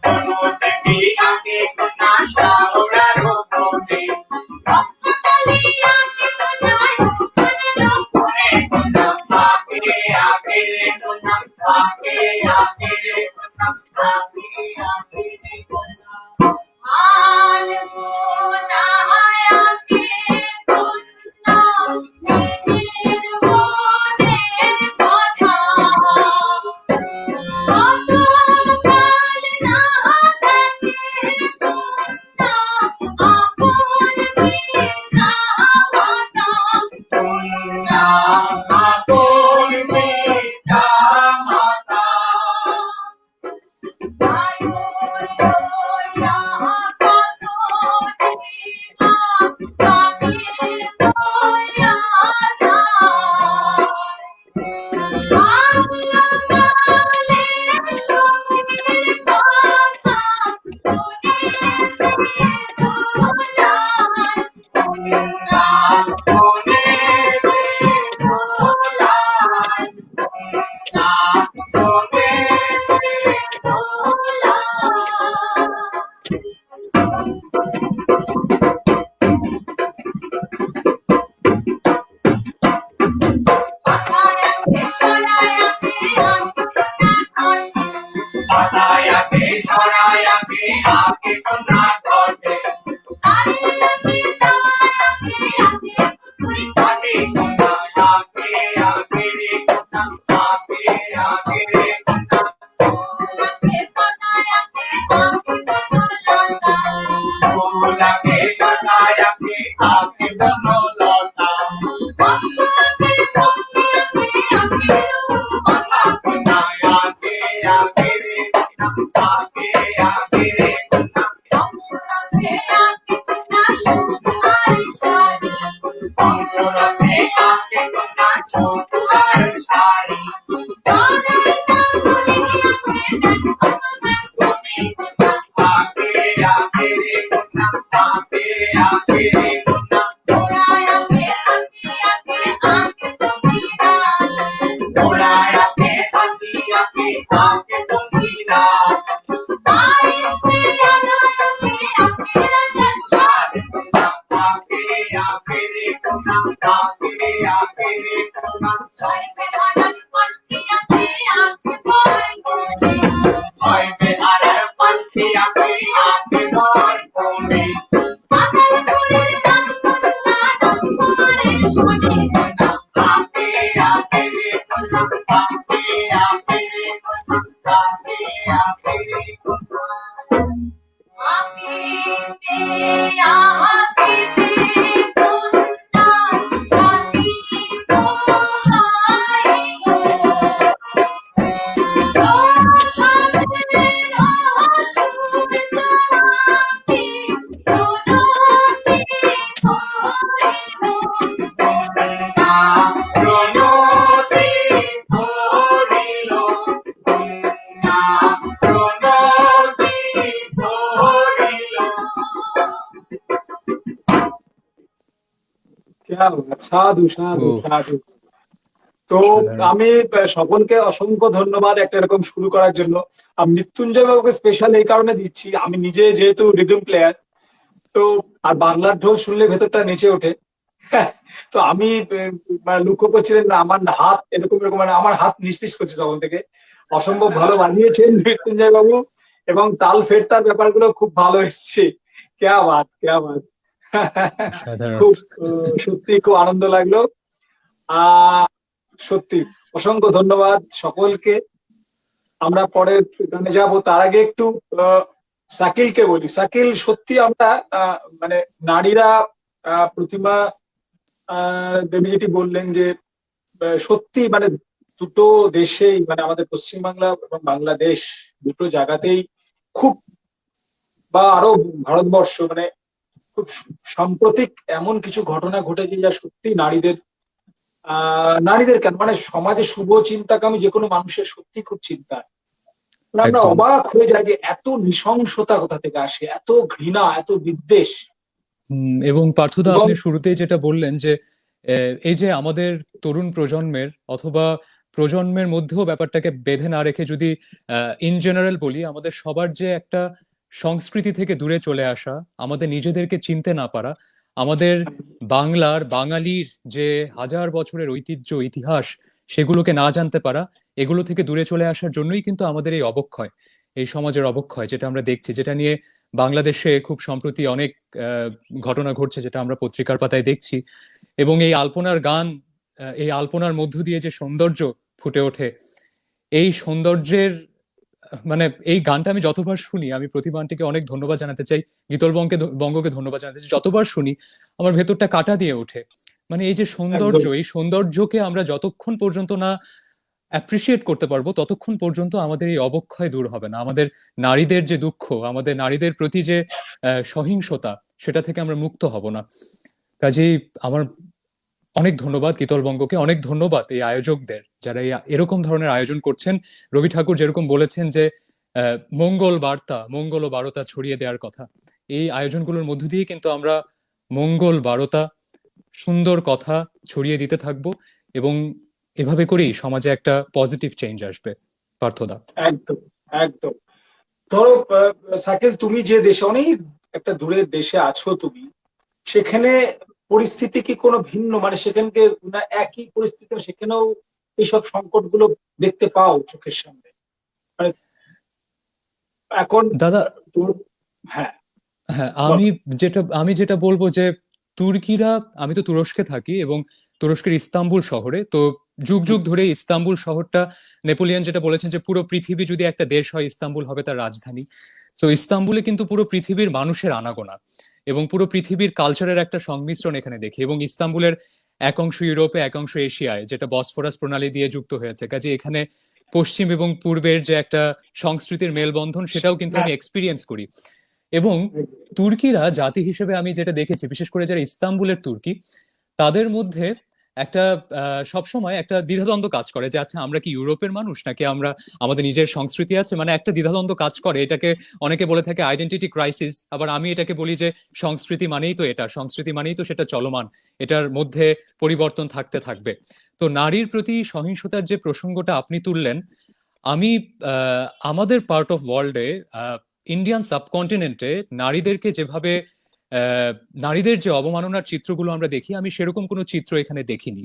বনতে বিলাকে গুন্না শাওরার বনে, রক্তকালী আমি কন্যা রূপনের বনে গুন্না আগে আগে রে গুন্না, আগে আগে রে গুন্না। আগে আগে কন্যা আলপনা আগে কন্যা নিজের মনের কথা, কতকাল না দেখে কন্যা আপন পিতা মাতা, গুন্না আপন পিতা মাতা, গুন্না বনে দোলায়, গুন্না বনে পাতায়াতে সরায়াতে আগে কন্যা ঘটে, ঘটে কন্যা আগে আগে রে কন্যা, আগে আগে রে কন্যা। ফুলাকে পাতায়াতে আগে বনলতা, কথা কন্যা আগে আগে রে কন্যা, আগে আগে রে কন্যা। অংশরথে আগে কন্যা ছোট হয় বেহারার পাল্টে আপে হাতে ভর করে ভাগলপুরের রাজকন্যা রাজকুমারের শোনে না আপে আপে আপে আপে আপে আপে আকিতে আকিতে কন্যা রাতি পোহাইলো রোহাতে রহসুর জাতি প্রণতি করিলো কন্যা প্রণতি করিলো কন্যা প্রণতি করিলো। क्या बात, साधु साधु ও साधु। তো সাধারণ। আমি সকলকে অসংখ্য ধন্যবাদ একটা এরকম শুরু করার জন্য। আর মৃত্যুঞ্জয় বাবুকে স্পেশাল এই কারণে দিচ্ছি, আমি নিজে যেহেতু রিদম প্লেয়ার, তো আর বাংলার ঢোল শুনলে ভেতরটা নেচে ওঠে। তো আমি মানে লক্ষ্য করছিলেন না আমার হাত এরকম এরকম, মানে আমার হাত নিষ্পিস করছে তখন থেকে। অসম্ভব ভালো বানিয়েছেন মৃত্যুঞ্জয় বাবু, এবং তাল ফেরতার ব্যাপারগুলো খুব ভালো এসছে। কেয়া বাত, কেয়া বাত। সাধারণ। খুব সত্যি খুব আনন্দ লাগলো। আহ সত্যি অসংখ্য ধন্যবাদ সকলকে। আমরা পরের গানে যাব, তার আগে একটু শাকিলকে বলি। শাকিল, সত্যি আমরা মানে নারীরা প্রতিমা দেবী যেটি বললেন যে সত্যি মানে দুটো দেশেই, মানে আমাদের পশ্চিমবাংলা এবং বাংলাদেশ দুটো জায়গাতেই খুব, বা আরো ভারতবর্ষ, মানে খুব সাম্প্রতিক এমন কিছু ঘটনা ঘটেছে যা সত্যি নারীদের কেন, মানে সমাজে শুভ চিন্তাকামী যে কোনো মানুষের সত্যি খুব চিন্তা। মানে আমরা একদম। অবাক হয়ে যাই যে এত নৃশংসতা কোথা থেকে আসে, এত ঘৃণা, এত বিদ্বেষ। এবং পার্থদা, এবং আপনি শুরুতেই যেটা বললেন যে এই যে আমাদের তরুণ প্রজন্মের অথবা প্রজন্মের মধ্যেও ব্যাপারটাকে বেঁধে না রেখে যদি ইন জেনারেল বলি, আমাদের সবার যে একটা সংস্কৃতি থেকে দূরে চলে আসা, আমাদের নিজেদেরকে চিনতে না পারা, আমাদের বাংলার বাঙালির যে হাজার বছরের ঐতিহ্য ইতিহাস সেগুলোকে না জানতে পারা, এগুলো থেকে দূরে চলে আসার জন্যই কিন্তু আমাদের এই অবক্ষয়, এই সমাজের অবক্ষয় যেটা আমরা দেখছি, যেটা নিয়ে বাংলাদেশে খুব সম্প্রতি অনেক ঘটনা ঘটছে, যেটা আমরা পত্রিকার পাতায় দেখছি। এবং এই আলপনার গান, এই আলপনার মধ্য দিয়ে যে সৌন্দর্য ফুটে ওঠে, এই সৌন্দর্যের মানে এই গানটা আমি যতবার শুনি, আমি প্রতিমা আন্টিকে অনেক ধন্যবাদ জানাতে চাই, গীতল বঙ্গকে ধন্যবাদ জানাতে চাই, যতবার শুনি আমার ভেতরটা কাটা দিয়ে ওঠে। মানে এই যে সৌন্দর্য, একদম এই সৌন্দর্যকে আমরা যতক্ষণ পর্যন্ত না অ্যাপ্রিসিয়েট করতে পারবো ততক্ষণ পর্যন্ত আমাদের এই অবক্ষয় দূর হবে না। আমাদের নারীদের যে দুঃখ, আমাদের নারীদের প্রতি যে সহিংসতা, সেটা থেকে আমরা মুক্ত হব না। কাজেই আমার অনেক ধন্যবাদ গীতলবঙ্গকে, অনেক ধন্যবাদ এই আয়োজকদের যারা এরকম ধরনের আয়োজন করছেন। রবি ঠাকুর যেরকম বলেছেন যে মঙ্গল বার্তা, মঙ্গল ও বারতা ছড়িয়ে দেওয়ার কথা, এই আয়োজনগুলোর মধ্য দিয়ে কিন্তু আমরা মঙ্গল বারতা, সুন্দর কথা ছড়িয়ে দিতে থাকবো, এবং এভাবে করেই সমাজে একটা পজিটিভ চেঞ্জ আসবে। পার্থদা। একদম একদম। ধরো সাকিল, তুমি যে দেশে, অনেক একটা দূরের দেশে আছো তুমি, সেখানে পরিস্থিতি কি কোনো ভিন্ন, মানে সেখানকে না একই পরিস্থিতি, সেখানেও এইসব সংকট গুলো দেখতে পাও চোখের সামনে? মানে এখন দাদা, হ্যাঁ হ্যাঁ, বলো। আমি যেটা বলবো যে তুর্কিরা, আমি তো তুরস্কে থাকি এবং তুরস্কের ইস্তাম্বুল শহরে, তো যুগ যুগ ধরে ইস্তাম্বুল শহরটা, নেপোলিয়ন যেটা বলেছেন যে পুরো পৃথিবী যদি একটা দেশ হয়, ইস্তাম্বুল হবে তার রাজধানী। তো ইস্তাম্বুলে কিন্তু পুরো পৃথিবীর মানুষের আনাগোনা এবং পুরো পৃথিবীর কালচারের একটা সংমিশ্রণ এখানে দেখি। এবং ইস্তাম্বুলের এক অংশ ইউরোপে, এক অংশ এশিয়ায়, যেটা বসফরাস প্রণালী দিয়ে যুক্ত হয়েছে। কাজে এখানে পশ্চিম এবং পূর্বের যে একটা সংস্কৃতির মেলবন্ধন, সেটাও কিন্তু আমি এক্সপিরিয়েন্স করি। এবং তুর্কিরা জাতি হিসেবে আমি যেটা দেখেছি, বিশেষ করে যারা ইস্তাম্বুলের তুর্কি, তাদের মধ্যে একটা সবসময় একটা দ্বিধাদ্বন্দ্ব কাজ করে যে আচ্ছা, আমরা কি ইউরোপের মানুষ নাকি আমরা, আমাদের নিজের সংস্কৃতি আছে, মানে একটা দ্বিধাদ্বন্দ্ব কাজ করে। এটাকে অনেকে বলে থাকে আইডেন্টিটি ক্রাইসিস, আবার আমি এটাকে বলি যে সংস্কৃতি মানেই তো এটা, সংস্কৃতি মানেই তো সেটা চলমান, এটার মধ্যে পরিবর্তন থাকতে থাকবে। তো নারীর প্রতি সহিংসতার যে প্রসঙ্গটা আপনি তুললেন, আমি আমাদের পার্ট অফ ওয়ার্ল্ডে, ইন্ডিয়ান সাবকন্টিনেন্টে নারীদেরকে যেভাবে নারীদের যে অবমাননার চিত্রগুলো আমরা দেখি, আমি সেরকম কোনো চিত্র এখানে দেখিনি,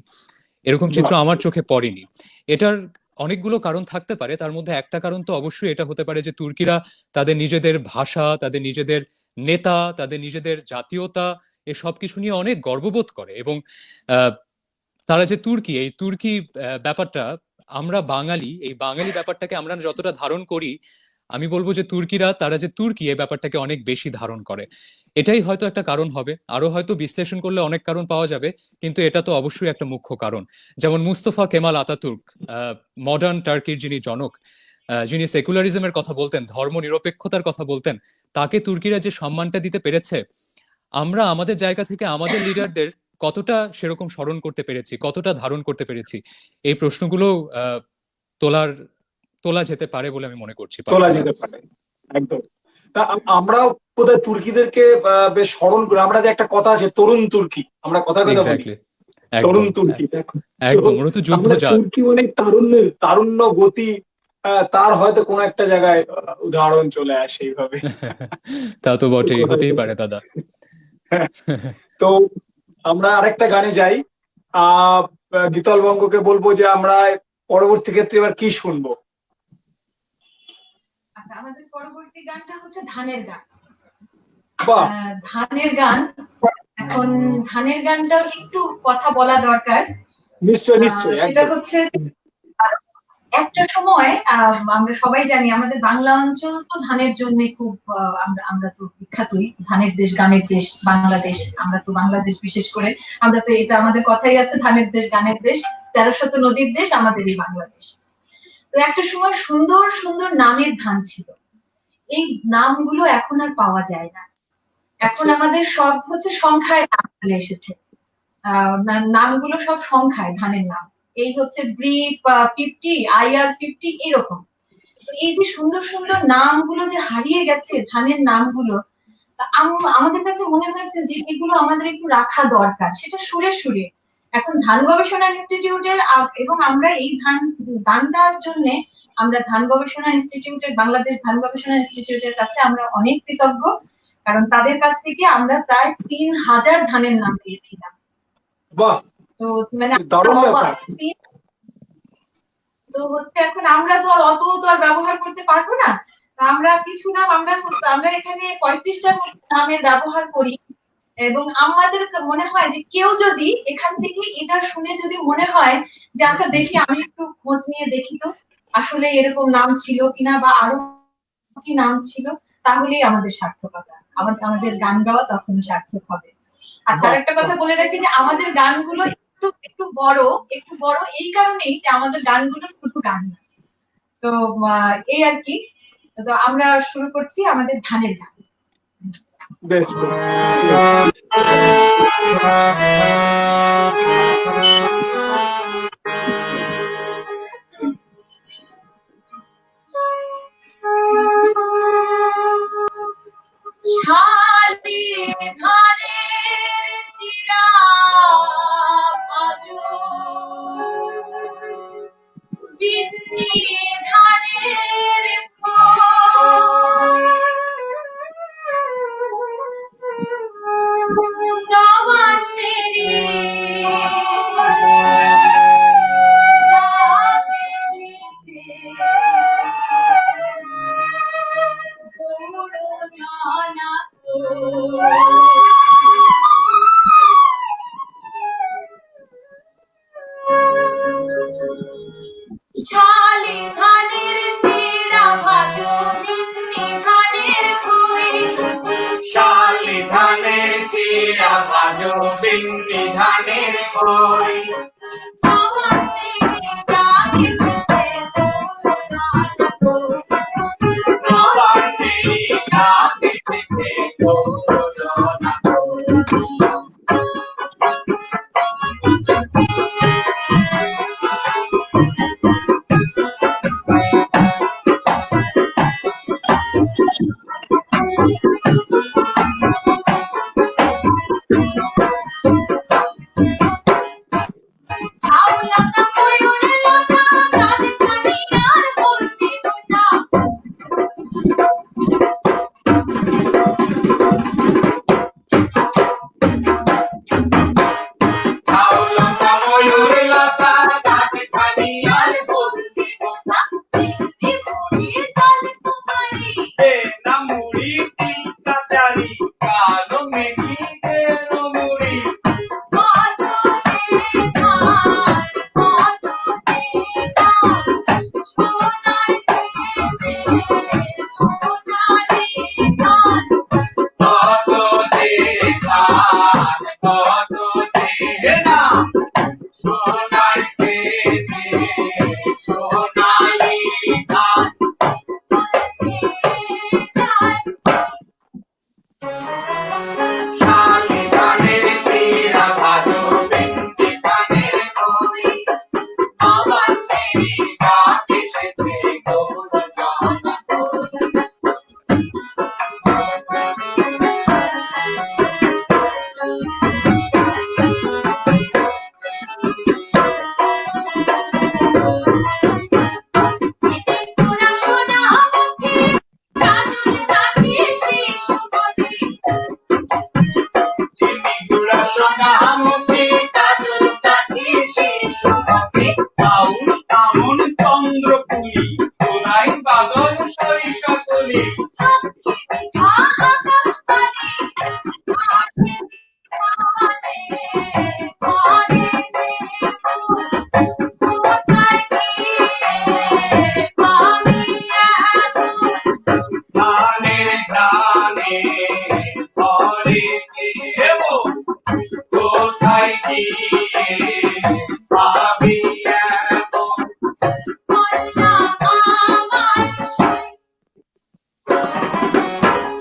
এরকম চিত্র আমার চোখে পড়েনি। এটার অনেকগুলো কারণ থাকতে পারে, তার মধ্যে একটা কারণ তো অবশ্যই এটা হতে পারে যে তুর্কিরা তাদের নিজেদের ভাষা, তাদের নিজেদের নেতা, তাদের নিজেদের জাতীয়তা, এ সবকিছু নিয়ে অনেক গর্ববোধ করে। এবং আহ, তারা যে তুর্কি, এই তুর্কি ব্যাপারটা, আমরা বাঙালি, এই বাঙালি ব্যাপারটাকে আমরা যতটা ধারণ করি, আমি বলবো যে তুর্কিরা, তারা যে তুর্কি এই ব্যাপারটাকে অনেক বেশি ধারণ করে। এটাই হয়তো একটা কারণ হবে, আরো হয়তো বিশ্লেষণ করলে অনেক কারণ পাওয়া যাবে, কিন্তু এটা তো অবশ্যই একটা মুখ্য কারণ। যেমন মুস্তফা কেমাল আতাতুর্ক, মডার্ন টার্কির যিনি জনক, যিনি সেকুলারিজমের কথা বলতেন, ধর্ম নিরপেক্ষতার কথা বলতেন, তাকে তুর্কিরা যে সম্মানটা দিতে পেরেছে, আমরা আমাদের জায়গা থেকে আমাদের লিডারদের কতটা সেরকম স্মরণ করতে পেরেছি, কতটা ধারণ করতে পেরেছি, এই প্রশ্নগুলো তোলার তোলা যেতে পারে বলে আমি মনে করছি। তোলা যেতে পারে, একদম। আমরাও বোধহয় তুর্কিদেরকে বেশ স্মরণ করি। আমরা যে একটা কথা আছে তরুণ তুর্কি, আমরা কথা বলি তরুণ তুর্কি। একদম, ওরা তো যুদ্ধজাত। তুর্কি মানে তারুণ্য গতি, তার হয়তো কোনো একটা জায়গায় উদাহরণ চলে আসে এইভাবে। তা তো বটেই, হতেই পারে দাদা। তো আমরা আরেকটা গানে যাই। গীতল বঙ্গকে বলবো যে আমরা পরবর্তী ক্ষেত্রে এবার কি শুনবো। আচ্ছা, আমাদের পরবর্তী গানটা হচ্ছে ধানের গান। বাহ, ধানের গান। এখন ধানের গানটাও একটু কথা বলা দরকার। নিশ্চয় নিশ্চয়। সেটা হচ্ছে একটা সময় আমরা সবাই জানি আমাদের বাংলা অঞ্চল তো ধানের জন্য খুব আমরা তো বিখ্যাতই, ধানের দেশ, গানের দেশ বাংলাদেশ। আমরা তো বাংলাদেশ বিশেষ করে, আমরা তো এটা আমাদের কথাই আছে, ধানের দেশ গানের দেশ, 1300 নদীর দেশ আমাদের এই বাংলাদেশ। তো একটা সময় সুন্দর সুন্দর নামের ধান ছিল, এই নামগুলো এখন আর পাওয়া যায় না। এখন আমাদের সব হচ্ছে সংখ্যায় নাম চলে এসেছে। নামগুলো সব সংখ্যায়, ধানের নাম। এই হচ্ছে BREEF 50, IR 50, এরকম। এই যে সুন্দর সুন্দর নামগুলো যে হারিয়ে গেছে, ধানের নামগুলো, আমাদের কাছে মনে হয়েছে যে এগুলো আমাদের একটু রাখা দরকার, সেটা সুরে সুরে। এখন ধান গবেষণা ইনস্টিটিউটের এবং আমরা এই গানটার জন্য আমরা ধান গবেষণা ইনস্টিটিউটের, বাংলাদেশ ধান গবেষণা ইনস্টিটিউটের কাছে আমরা অনেক কৃতজ্ঞ, কারণ তাদের কাছ থেকে আমরা প্রায় 3000 ধানের নাম পেয়েছিলাম। তো মানে তো হচ্ছে এখন আমরা তো অত তো আর ব্যবহার করতে পারবো না। আমরা কিছু নাম আমরা এখানে 35টার মতো নামের ব্যবহার করি। এবং আমাদের মনে হয় যে কেউ যদি এখান থেকে এটা শুনে যদি মনে হয় যে আচ্ছা দেখি, আমি একটু খোঁজ নিয়ে দেখি তো আসলে এরকম নাম ছিল কিনা বা আরো কি নাম ছিল, তাহলেই আমাদের সার্থকতা, আমাদের গান গাওয়া তখন সার্থক হবে। আচ্ছা, আরেকটা কথা বলে রাখি যে আমাদের গানগুলো একটু বড় এই কারণেই যে আমাদের গানগুলো শুধু গান না। তো এই আর কি। তো আমরা শুরু করছি আমাদের ধানের গান। বেশ শালি ধানের চিড়া ভাজো, বিন্নি ধানের নবান্নেরে ডাক এসেছে, গৌড় জানা শালি ধানের চিড়া ভাজো, বিন্নি ধানের খই, শালি ধানের চিড়া ভাজো, বিন্নি ধানের খই, নবান্নেরে ডাক এসেছে, নবান্নেরে ডাক এসেছে, গৌড় জানা ছাউলাকা ময়ূরের লতা, কাঁধে কানিয়ার হলদি গোটা, বলি ধানে ধানে ঘরে দেব কোথায় গিয়ে পাবি এমন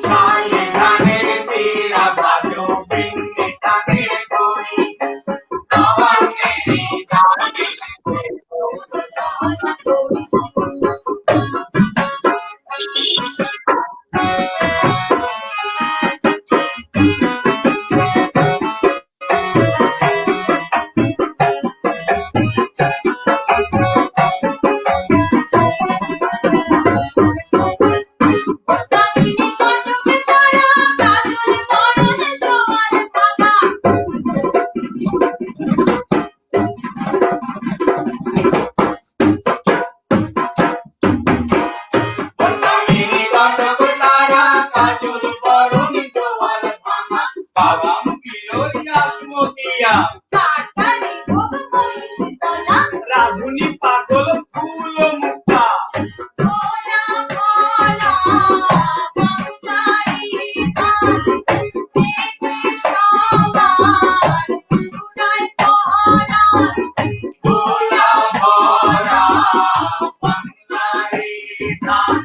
শালি ধানের চিরা ভাজো বিন্নি ধানের বড়ি আমার নেই ধান এসেছে বন্যামিনী কটক তারা কাজল বরণী জোয়াল ভাঙা বাদাম কিলোরি আসমতিয়া রাধুনি পাগল ফুল মুক্তা গোলা ভরা বাংলারি ধান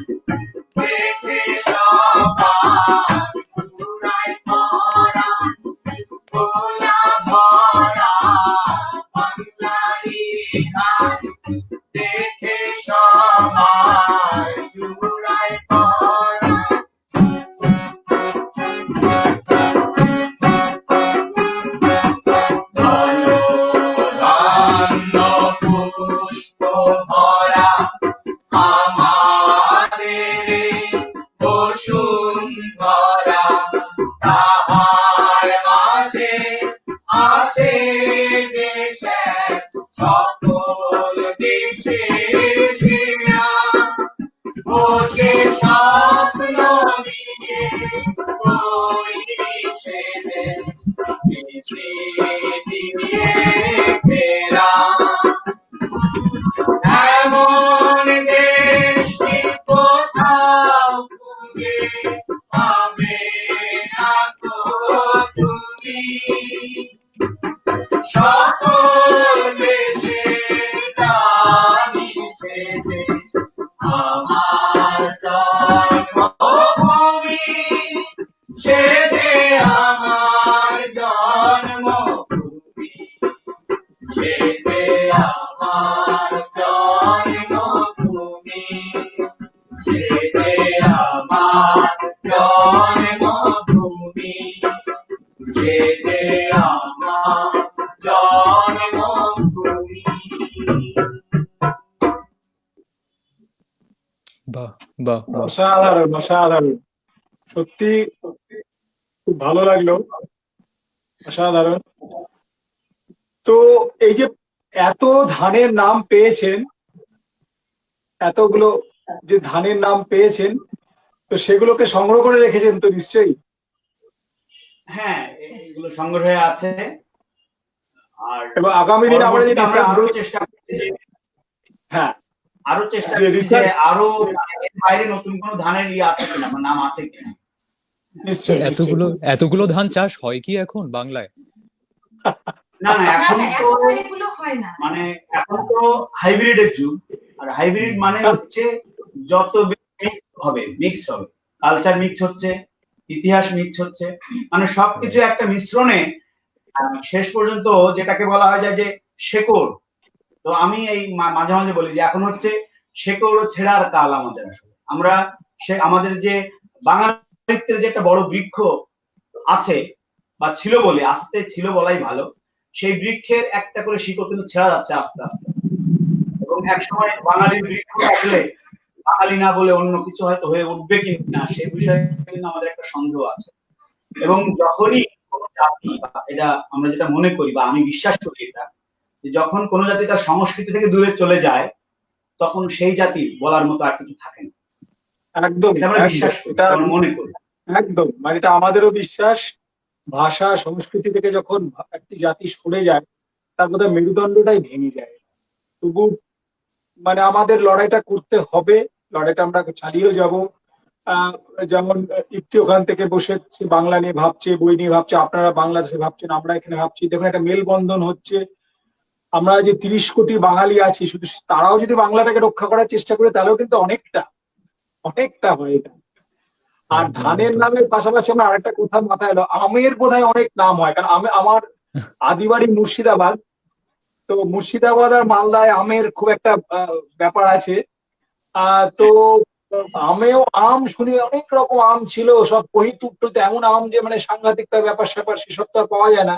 দেখে সবার চূড়ায় পরাণ গোলা ভরা বাংলারি ধান দেখে সবার চূড়ায় পরাণ ধন্য পুষ্প ভরা আমাদের বসুন্ধরা তাহার মাঝে আছে দেশের সকল দেশে সেরা বসে স্বপ্ন দিয়ে তৈরি সেজে দিয়ে ফেরা এমন দেশ কি কোথাও খুঁজে পাবে না তো তুমি সকল দেশে রানী সেজে আমার জন্মভূমি সেজে আমার জন্মভূমি সেজে আমার জন্মভূমি সেজে আমার জন্মভূমি সেজে আমার জন্মভূমি বাহ বাহ বাহ অসাধারণ অসাধারণ, সত্যি খুব ভালো লাগলো, অসাধারণ। তো এই যে এত ধানের নাম পেয়েছেন, এতগুলো যে ধানের নাম পেয়েছেন, তো সেগুলোকে সংগ্রহ করে রেখেছেন তো নিশ্চয়ই? হ্যাঁ, এগুলো সংগ্রহে আছে। আর এবং আগামী দিন আমরা যদি আরো চেষ্টা করছি যে হ্যাঁ আরো চেষ্টা যে করছি যে research- আরো এর বাইরে নতুন কোনো ধানের আছে কিনা, আমার নাম আছে কিনা। নিশ্চয়ই এতগুলো এতগুলো ধান চাষ হয় কি এখন বাংলায়? না না, এখন তো এগুলো হয় না। মানে এখন তো হাইব্রিডের যুগ। আর হাইব্রিড মানে হচ্ছে যত মিক্স হবে, কালচার মিক্স হচ্ছে, ইতিহাস মিক্স হচ্ছে, মানে সবকিছু একটা মিশ্রণে শেষ পর্যন্ত যেটাকে বলা হয় যায় যে শেকড়। তো আমি এই মাঝে মাঝে বলি যে এখন হচ্ছে শেকড় ছেঁড়ার কাল আমাদের। আসলে আমরা আমাদের যে বাঙালিত্বের যে একটা বড় বৃক্ষ আছে বা ছিল বলে, আস্তে ছিল বলাই ভালো, সেই বৃক্ষের একটা করে শিকড় কিন্তু ছেঁড়া যাচ্ছে আস্তে আস্তে। এবং একসময় বাঙালির বৃক্ষ আসলে বাঙালি না বলে অন্য কিছু হয়তো হয়ে উঠবে কিনা সেই বিষয়ে কিন্তু আমাদের একটা সন্দেহ আছে। এবং যখনই কোনো জাতি, এটা আমরা যেটা মনে করি বা আমি বিশ্বাস করি এটা, যে যখন কোনো জাতি তার সংস্কৃতি থেকে দূরে চলে যায় তখন সেই জাতি বলার মতো আর কিছু থাকে না। একদম এটা আমরা একদম বিশ্বাস করি, এটা আমরা মনে করি। একদম মানে এটা আমাদেরও বিশ্বাস। ভাষা সংস্কৃতি থেকে যখন একটি জাতি সরে যায় তার বোধহয় মেরুদণ্ডটাই ভেঙে যায়। তবু মানে আমাদের লড়াইটা করতে হবে, লড়াইটা আমরা চালিয়েও যাব। আহ, যেমন ইপ্তি ওখান থেকে বসে সে বাংলা নিয়ে ভাবছে, বই নিয়ে ভাবছে, আপনারা বাংলাদেশে ভাবছেন, আমরা এখানে ভাবছি, দেখুন একটা মেলবন্ধন হচ্ছে। আমরা যে 30 কোটি বাঙালি আছি, শুধু তারাও যদি বাংলাটাকে রক্ষা করার চেষ্টা করে তাহলেও কিন্তু অনেকটা অনেকটা হয় এটা। আর একদম ধানের একদম। নামের পাশাপাশি আমার আরেকটা কথা মাথায় এলো, আমের বোধহয় অনেক নাম হয়, কারণ আমার আদিবাড়ি মুর্শিদাবাদ। তো মুর্শিদাবাদ আর মালদায় আমের খুব একটা ব্যাপার আছে। তো আমেও আম শুনি অনেক রকম আম ছিল, সব কহিতুট্টুতে এমন আম যে মানে সাংঘাতিক তার ব্যাপার স্যাপার, সেসব তো আর পাওয়া যায় না।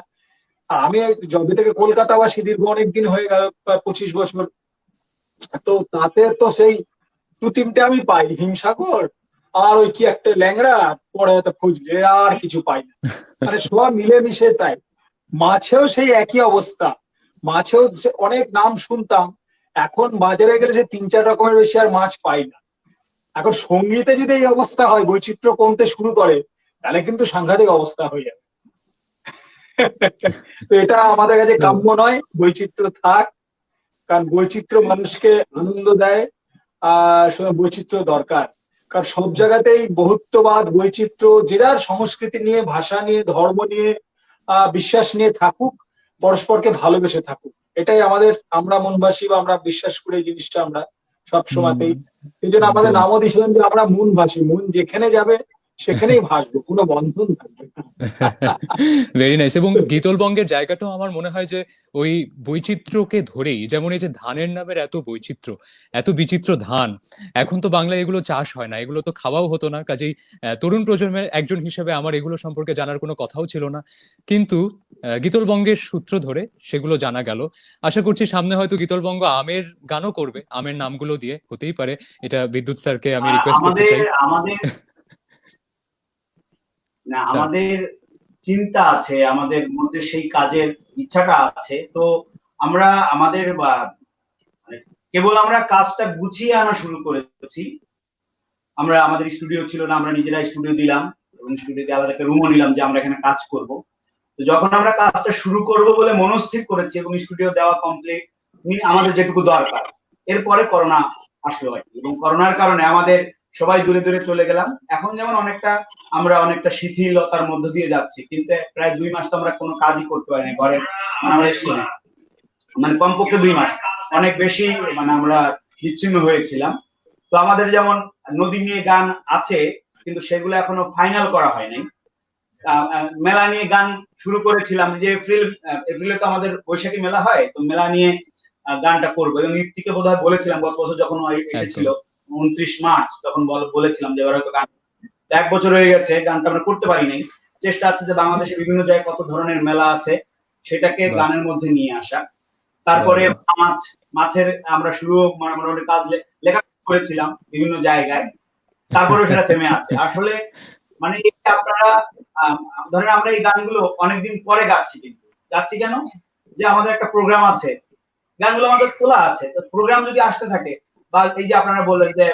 আর আমি যবে থেকে কলকাতাবাসী, দীর্ঘ অনেকদিন হয়ে গেল, প্রায় 25 বছর। তো তাতে তো সেই 2-3টে আমি পাই, হিমসাগর আর ওই কি একটা ল্যাংড়া, পরে একটা ফজলি, আর কিছু পাই না। মানে সব মিলেমিশে তাই। মাছেও সেই একই অবস্থা, মাছেও অনেক নাম শুনতাম, এখন বাজারে গেলে যে 3-4 রকমের বেশি আর মাছ পাই না। এখন সঙ্গীতে যদি এই অবস্থা হয়, বৈচিত্র্য কমতে শুরু করে, তাহলে কিন্তু সাংঘাতিক অবস্থা হয়ে যাবে। তো এটা আমাদের কাছে তো কাম্য নয়, বৈচিত্র্য থাক, কারণ বৈচিত্র্য মানুষকে আনন্দ দেয়। বৈচিত্র্য দরকার, কারণ সব জায়গাতেই বহুত্ববাদ, বৈচিত্র্য, যে যার সংস্কৃতি নিয়ে, ভাষা নিয়ে, ধর্ম নিয়ে, বিশ্বাস নিয়ে থাকুক, পরস্পরকে ভালোবেসে থাকুক, এটাই আমাদের, আমরা মনবাসী বা আমরা বিশ্বাস করি এই জিনিসটা আমরা সব হুম, সময়তেই। এই জন্য আমাদের একদম। নামও দিয়েছিলাম যে আমরা মনবাসী, মন যেখানে যাবে সেখানেই ভাসবো, কোনো বন্ধন থাকবে না। Very nice. এবং গীতলবঙ্গের জায়গাটাও আমার মনে হয় যে ওই বৈচিত্র্যকে ধরেই, যেমন এই যে ধানের নামের এত বৈচিত্র্য, এত বিচিত্র ধান, এখন তো বাংলায় এগুলো চাষ হয় না, এগুলো তো খাওয়াও হতো না, কাজেই তরুণ প্রজন্মের একজন হিসেবে আমার এগুলো সম্পর্কে জানার কোনো কথাও ছিল না। কিন্তু গীতলবঙ্গের সূত্র ধরে সেগুলো জানা গেল। আশা করছি সামনে হয়তো গীতলবঙ্গ আমের গানও করবে, আমের নামগুলো দিয়ে, হতেই পারে। এটা বিদ্যুৎ স্যারকে আমি রিকোয়েস্ট করতে আমাদের চাই। আমাদের না, স্যার। আমাদের চিন্তা আছে, আমাদের মধ্যে সেই কাজের ইচ্ছাটা আছে। তো আমরা আমাদের মানে কেবল আমরা কাজটা গুছিয়ে আনা শুরু করেছি। আমরা, আমাদের স্টুডিও ছিল না, আমরা নিজেরা স্টুডিও দিলাম এবং স্টুডিওতে আলাদা একটা রুমও নিলাম যে আমরা এখানে কাজ করব। তো যখন আমরা কাজটা শুরু করব বলে মনস্থির করেছি এবং স্টুডিও দেওয়া কমপ্লিট, আমাদের যেটুকু দরকার, এরপরে করোনা আসলো আর কি। এবং করোনার কারণে আমাদের সবাই দূরে দূরে চলে গেলাম। এখন যেমন আমরা অনেকটা শিথিলতার মধ্য দিয়ে যাচ্ছি, কিন্তু প্রায় 2 মাস তো আমরা কোনো কাজই করতে পারিনি ঘরে। মানে আমরা মানে কমপক্ষে 2 মাস, অনেক বেশি মানে আমরা বিচ্ছিন্ন হয়েছিলাম। তো আমাদের যেমন নদী নিয়ে গান আছে, কিন্তু সেগুলো এখনো ফাইনাল করা হয়নি। মেলা নিয়ে গান শুরু করেছিলাম, যে এপ্রিলে তো আমাদের বৈশাখী মেলা হয়, তো মেলা নিয়ে গানটা করবো। এবং ইপ্তিকে বোধহয় বলেছিলাম গত বছর যখন এসেছিল, একদম। 29 মার্চ, তখন বলেছিলাম যে এবার হয়তো গান, 1 বছর হয়ে গেছে, গানটা আমরা করতে পারি নাই। চেষ্টা আছে যে বাংলাদেশে বিভিন্ন জায়গায় কত ধরনের মেলা আছে সেটাকে বাহ। গানের মধ্যে নিয়ে আসা। বাহ তারপরে বাহ। মাছের আমরা শুরু মোটামুটি কাজ লেখা করেছিলাম বিভিন্ন জায়গায়, তারপরে সেটা থেমে আছে আসলে। মানে এই যে আপনারা ধরেন আমরা এই গানগুলো অনেকদিন পরে গাচ্ছি, কিন্তু গাচ্ছি কেন, যে আমাদের একটা প্রোগ্রাম আছে, গানগুলো আমাদের তোলা আছে, তো প্রোগ্রাম যদি আসতে থাকে, বা এই যে আপনারা বললেন যে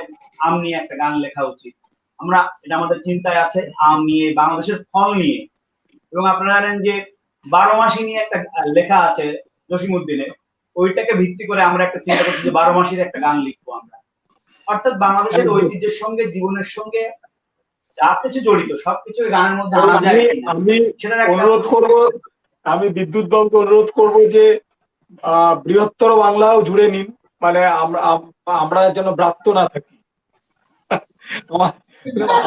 আম নিয়ে একটা গান লেখা উচিত, আমরা, এটা আমাদের চিন্তায় আছে, আম নিয়ে, বাংলাদেশের ফল নিয়ে। এবং আপনারা জানেন যে 12 মাসি নিয়ে একটা লেখা আছে জসিমউদ্দিনের, ওইটাকে ভিত্তি করে আমরা একটা চিন্তা করছি যে 12 মাসির একটা গান লিখবো আমরা। অর্থাৎ বাংলাদেশের একদম। ঐতিহ্যের সঙ্গে, জীবনের সঙ্গে যা কিছু জড়িত সবকিছু গানের মধ্যে এবং আনা যায় আমি কিনা, আমি সেটার একটা অনুরোধ করব, আমি বিদ্যুৎ বাবুকে অনুরোধ করব যে বৃহত্তর বাংলাও জুড়ে নিন, মানে আমরা আমরা যেন ব্রাত্য না থাকি।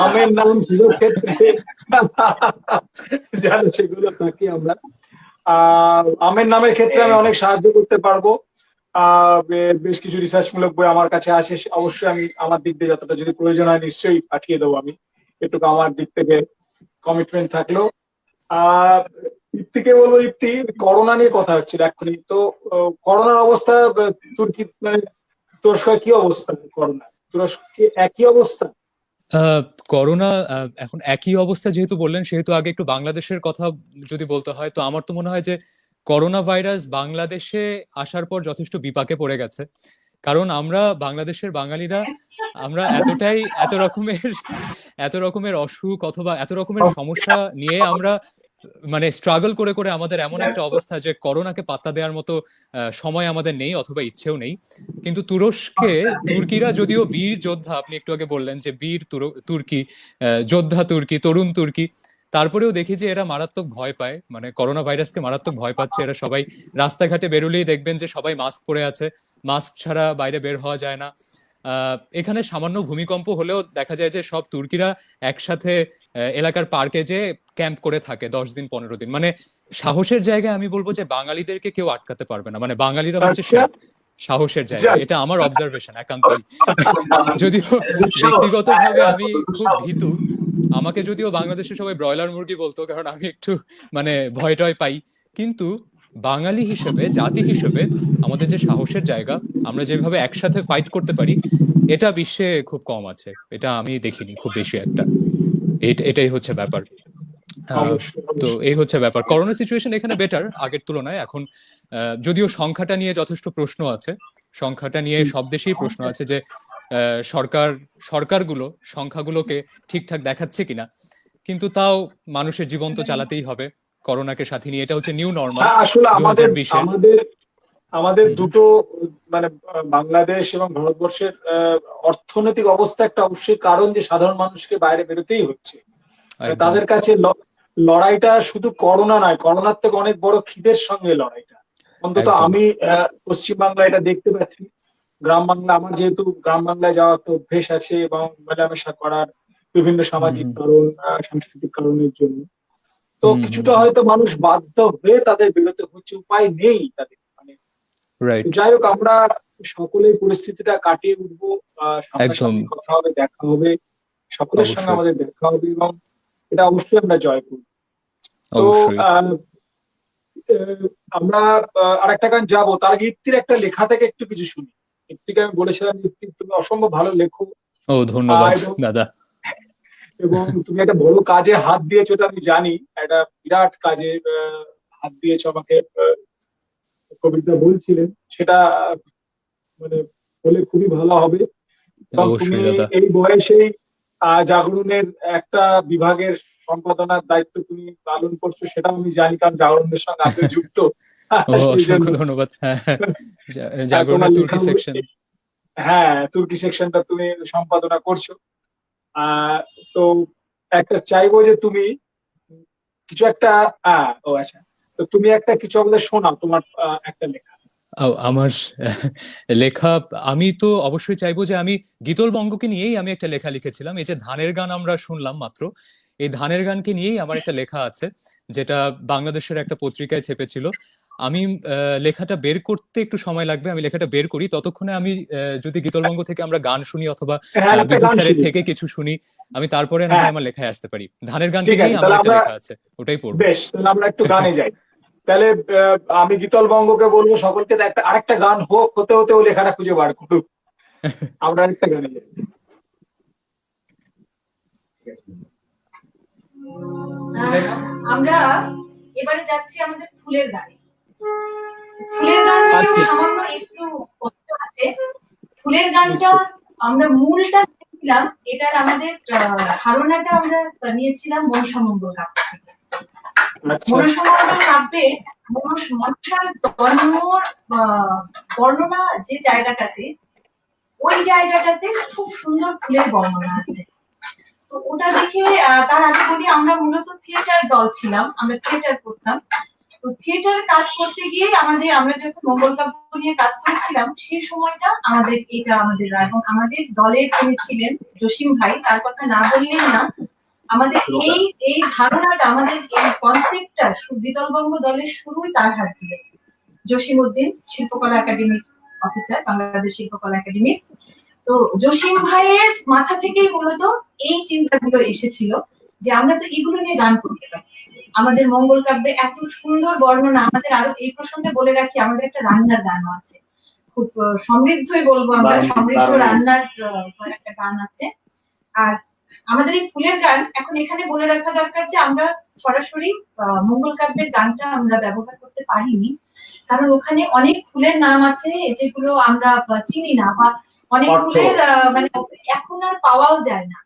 আমের নাম সুযোগ ক্ষেত্রে যেন সেগুলো থাকি আমরা। আমের নামের ক্ষেত্রে আমি অনেক সাহায্য করতে পারবো। বেশ কিছু রিসার্চ মূলক বই আমার কাছে আসে, অবশ্যই আমি আমার দিক দিয়ে যতটা যদি প্রয়োজন হয় নিশ্চয়ই পাঠিয়ে দেবো আমি, এটুকু আমার দিক থেকে কমিটমেন্ট থাকলো। আহ ইপ্তিকে বলবো, ইপ্তি করোনা নিয়ে কথা হচ্ছিল এক্ষুনি তো, করোনার অবস্থা তুর্কি, মানে তুরস্কের কি অবস্থা? করোনা তুরস্কে একই অবস্থা? আহ, করোনা এখন একই অবস্থা যেহেতু বললেন, সেহেতু আগে একটু বাংলাদেশের কথা যদি বলতে হয়, তো আমার তো মনে হয় যে করোনা ভাইরাস বাংলাদেশে আসার পর যথেষ্ট বিপাকে পড়ে গেছে। কারণ আমরা বাংলাদেশের বাঙালিরা আমরা এত রকমের অসুখ অথবা এত রকমের সমস্যা নিয়ে আমরা মানে স্ট্রাগল করে করে আমাদের এমন একটা অবস্থা যে করোনাকে পাত্তা দেওয়ার মতো সময় আমাদের নেই অথবা ইচ্ছেও নেই। কিন্তু তুর্কিরা যদিও বীর যোদ্ধা, আপনি একটু আগে বললেন যে বীর তুর্কি, যোদ্ধা তুর্কি, তরুণ তুর্কি, তারপরেও দেখি যে এরা মারাত্মক ভয় পায়, মানে করোনা ভাইরাসকে মারাত্মক ভয় পাচ্ছে। এরা সবাই রাস্তাঘাটে বেরোলেই দেখবেন যে সবাই মাস্ক পরে আছে, মাস্ক ছাড়া বাইরে বের হওয়া যায় না। এখানে সামান্য ভূমিকম্প হলেও দেখা যায় যে সব তুর্কিরা একসাথে এলাকার পার্কে যে ক্যাম্প করে থাকে 10 দিন 15 দিন। মানে সাহসের জায়গায় আমি বলবো যে বাঙালিদেরকে কেউ আটকাতে পারবে না, মানে বাঙালিরা হচ্ছে আচ্ছা, সাহসের জায়গা। যাক। এটা আমার অবজারভেশন একান্তই। যদিও ব্যক্তিগতভাবে আমি খুব ভীতু, আমাকে যদিও বাংলাদেশে সবাই ব্রয়লার মুরগি বলতো, কারণ আমি একটু মানে ভয় টয় পাই, কিন্তু বাঙালি হিসেবে, জাতি হিসেবে আমাদের যে সাহসের জায়গা, আমরা যেভাবে একসাথে ফাইট করতে পারি, এটা বিশ্বে খুব কম আছে। এটা আমি দেখিনি খুব বেশি একটা। এটাই হচ্ছে ব্যাপার। অবশ্যই, তো অবশ্যই। এই হচ্ছে ব্যাপার। করোনা সিচুয়েশন এখানে বেটার আগের তুলনায় এখন। যদিও সংখ্যাটা নিয়ে যথেষ্ট প্রশ্ন আছে, সংখ্যাটা নিয়ে সব দেশেই প্রশ্ন আছে যে সরকারগুলো সংখ্যাগুলোকে ঠিকঠাক দেখাচ্ছে কিনা, কিন্তু তাও মানুষের জীবন তো চালাতেই হবে করোনাকে সাথে নিয়ে। এটা হচ্ছে নিউ নর্মাল হ্যাঁ, আসলে 2020-এ। আমাদের আমাদের দুটো মানে বাংলাদেশ এবং ভারতবর্ষের অর্থনৈতিক অবস্থা একটা অবশ্যই কারণ যে সাধারণ মানুষকে বাইরে বেরোতেই হচ্ছে। মানে একদম তাদের কাছে লড়াইটা শুধু করোনা নয়, করোনার থেকে অনেক বড় খিদের সঙ্গে লড়াইটা। অন্তত একদম। আমি পশ্চিমবাংলা এটা দেখতে পাচ্ছি। গ্রাম বাংলা, আমার যেহেতু গ্রাম বাংলায় যাওয়া একটা অভ্যেস আছে এবং মেলামেশা করার বিভিন্ন সামাজিক কারণ, সাংস্কৃতিক কারণের জন্য, তো কিছুটা হয়তো মানুষ বাধ্য হয়ে তাদের বেরোতে হচ্ছে, উপায় নেই তাদের। মানে রাইট। যাই হোক, আমরা সকলেই পরিস্থিতিটা কাটিয়ে উঠবো। একদম সামনাসামনি কথা হবে, দেখা হবে, সকলের সঙ্গে অবশ্যই আমাদের দেখা হবে এবং এটা অবশ্যই আমরা জয় করব। তো অবশ্যই। আমরা আরেকটা গান যাবো, তার আগে ইপ্তির একটা লেখা থেকে একটু কিছু শুনি। ইপ্তিকে আমি বলেছিলাম যে, ইপ্তি, তুমি অসম্ভব ভালো লেখো ও ধন্যবাদ এবং দাদা। তুমি একটা বড় কাজে হাত দিয়েছো, এটা আমি জানি। একটা বিরাট কাজে হাত দিয়েছো আমাকে। কবিতা বলছিলেন সেটা মানে বলে খুবই ভালো হবে। এবং তুমি অবশ্যই দাদা। এই বয়সেই জাগরণের একটা বিভাগের সম্পাদনার দায়িত্ব তুমি পালন করছো, সেটাও আমি জানি, কারণ জাগরণের সঙ্গে আমিও যুক্ত। ও সেই জন্য অসংখ্য ধন্যবাদ। হ্যাঁ হ্যাঁ, তোমার জাগরণের তুর্কি লেখা, সেকশন। হ্যাঁ, তুর্কি সেকশনটা তুমি সম্পাদনা করছো। আহ তো একটা চাইবো যে তুমি কিছু একটা, ও আচ্ছা, তো তুমি একটা কিছু আমাদের শোনাও, তোমার একটা লেখা। আমার লেখা, আমি তো অবশ্যই চাইবো যে আমি গীতল বঙ্গকে নিয়েই আমি একটা লেখা লিখেছিলাম। এই যে ধানের গান আমরা শুনলাম মাত্র, এই ধানের গানকে নিয়েই আমার একটা লেখা আছে, যেটা বাংলাদেশের একটা পত্রিকায় ছেপেছিল। আমি লেখাটা বের করতে একটু সময় লাগবে, আমি লেখাটা বের করি। ততক্ষণে আমি যদি গীতলবঙ্গ থেকে আমরা গান শুনি অথবা হ্যাঁ, একটা বিদ্যুৎ গান স্যারের শুনি। থেকে কিছু শুনি, আমি তারপরে না হ্যাঁ, হয় আমার লেখায় আসতে পারি। ধানের গানকে ঠিক আছে, নিয়েই আমার তাহলে একটা আমরা, লেখা আছে, ওটাই পড়বো। বেশ, তাহলে আমরা একটু গানে যাই। তাহলে আমি গীতল বঙ্গকে বলবো সকলকে একটা আরেকটা গান হতে হতে ও লেখাটা খুঁজে বার করুক। আমরা আরেকটা গানে যাই। আমরা এবারে যাচ্ছি আমাদের ফুলের গানে। ফুলের গান নিয়েও আচ্ছা, সামান্য একটু কষ্ট আছে। ফুলের গানটা নিশ্চয়ই। আমরা মূলটা দেখছিলাম, এটার আমাদের ধারণাটা আমরা নিয়েছিলাম মনসামঙ্গল কাব্য থেকে। আচ্ছা, মনসামঙ্গল কাব্যে মনসার জন্মর বর্ণনা যে জায়গাটাতে, ওই জায়গাটাতে খুব সুন্দর ফুলের বর্ণনা আছে। তো ওটা দেখে তার আগে বলি, আমরা মূলত থিয়েটার দল ছিলাম, আমরা থিয়েটার করতাম। তো থিয়েটার কাজ করতে গিয়ে আমরা যখন মঙ্গল কাব্য নিয়ে কাজ করেছিলাম, সেই সময়টা এটা আমাদের, এবং আমাদের দলের যিনি ছিলেন জসিম ভাই, তার কথা না বললেই না। আমাদের এই ধারণাটা, আমাদের এই কনসেপ্টটা গীতলবঙ্গ দলের শুরুই তার হাত দিয়ে। জসিম উদ্দিন, শিল্পকলা একাডেমির অফিসার, বাংলাদেশ শিল্পকলা একাডেমির। তো জসিম ভাইয়ের মাথা থেকেই মূলত এই চিন্তাগুলো এসেছিল যে আমরা তো এগুলো নিয়ে গান করতে পারি। আমাদের মঙ্গল কাব্যে এত সুন্দর বর্ণনা। আমাদের আরো এই প্রসঙ্গে বলে রাখি, আমাদের একটা রান্নার গানও আছে, খুব সমৃদ্ধই বলবো আমরা, সমৃদ্ধ রান্নার একটা গান আছে। আর আমাদের এই ফুলের গান, এখন এখানে বলে রাখা দরকার যে আমরা সরাসরি মঙ্গল কাব্যের গানটা আমরা ব্যবহার করতে পারিনি, কারণ ওখানে অনেক ফুলের নাম আছে যেগুলো আমরা চিনি না, বা অনেক অর্থ। ফুলের মানে এখন আর পাওয়াও যায় না।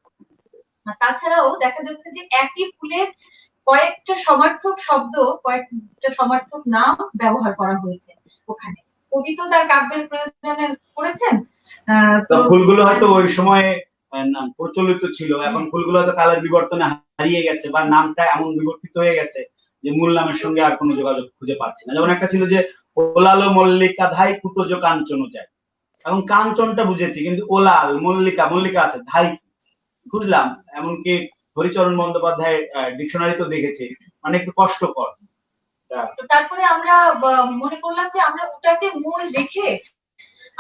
আর তাছাড়াও দেখা যাচ্ছে যে একই ফুলের কয়েকটা সমার্থক শব্দ, কয়েকটা সমার্থক নাম ব্যবহার করা হয়েছে ওখানে। কবি তো তার কাব্যের প্রয়োজনে করেছেন। তো ফুলগুলো হয়তো ওই সময় প্রচলিত ছিল, এখন ফুলগুলো হয়তো কালের বিবর্তনে হারিয়ে গেছে বা নামটা এমন বিবর্তিত হয়ে গেছে যে মূল নামের সঙ্গে আর কোনো যোগাযোগ খুঁজে পাচ্ছি না। যেমন একটা ছিল যে ওলালো মল্লিকা ধাই কুটজ কাঞ্চন যায়, এবং কাঞ্চনটা বুঝেছি, কিন্তু ওলাল মল্লিকা, মল্লিকা আছে, ধাই খুঁজলাম, এমনকি হরিচরণ বন্দ্যোপাধ্যায়ের ডিকশনারি তো দেখেছি, মানে একটু কষ্টকর। তারপরে আমরা মনে করলাম যে আমরা ওটাকে মূল রেখে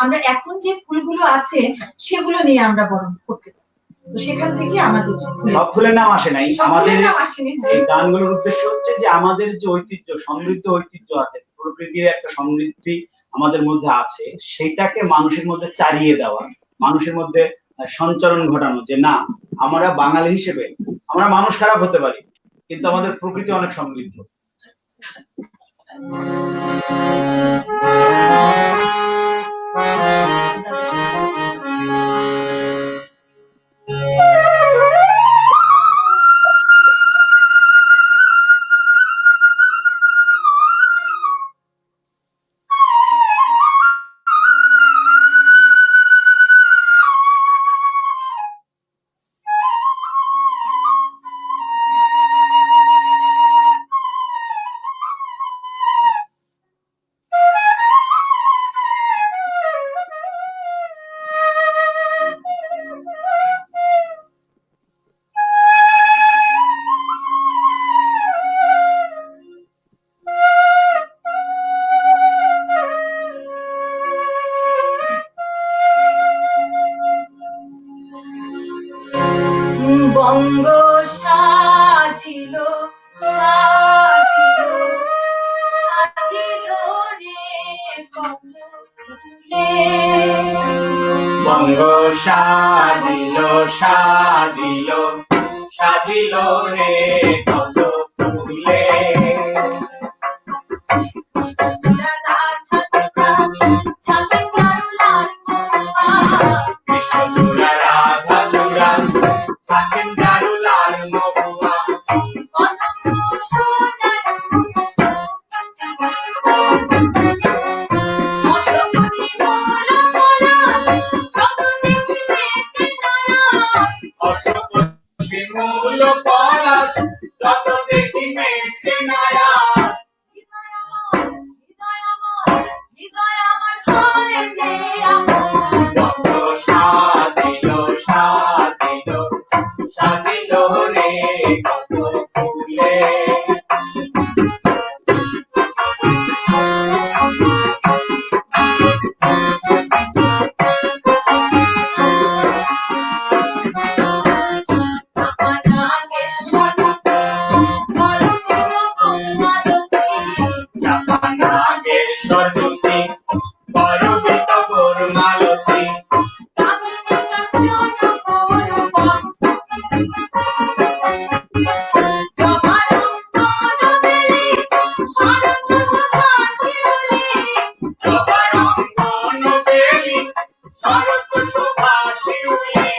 আমরা এখন যে ফুলগুলো আছে সেগুলো নিয়ে আমরা বরং করতে পারি। তো সেখান থেকে আমাদের সব ফুলের নাম আসে নাই, আমাদের নাম আসেনি। এই গানগুলোর উদ্দেশ্য হচ্ছে যে আমাদের যে ঐতিহ্য, সমৃদ্ধ ঐতিহ্য আছে, প্রকৃতির একটা সমৃদ্ধি আমাদের মধ্যে আছে, সেটাকে মানুষের মধ্যে চালিয়ে দেওয়া, মানুষের মধ্যে সঞ্চারণ ঘটানো, যে না, আমরা বাঙালি হিসেবে আমরা মানুষ খারাপ হতে পারি, কিন্তু আমাদের প্রকৃতি অনেক সমৃদ্ধ। বঙ্গ সাজিল সাজিল সাজিল রে কমলে, বঙ্গ সাজিল সাজিল সাজিল রে কত ফুলে, কৃষ্ণচূড়া রাধা চূড়া ছাতেন চারুলাল মহুয়া, শিমুল পলাশ যত দেখি মেঘে নয়া, বঙ্গ সাজিল সাজিল সাজিল রে কত ফুলে, চাপানাগেশ্বর জ্যোতি করবিত গোর মালতী, জবারঙ্গন বেলি শরৎ শোভা শিউলি,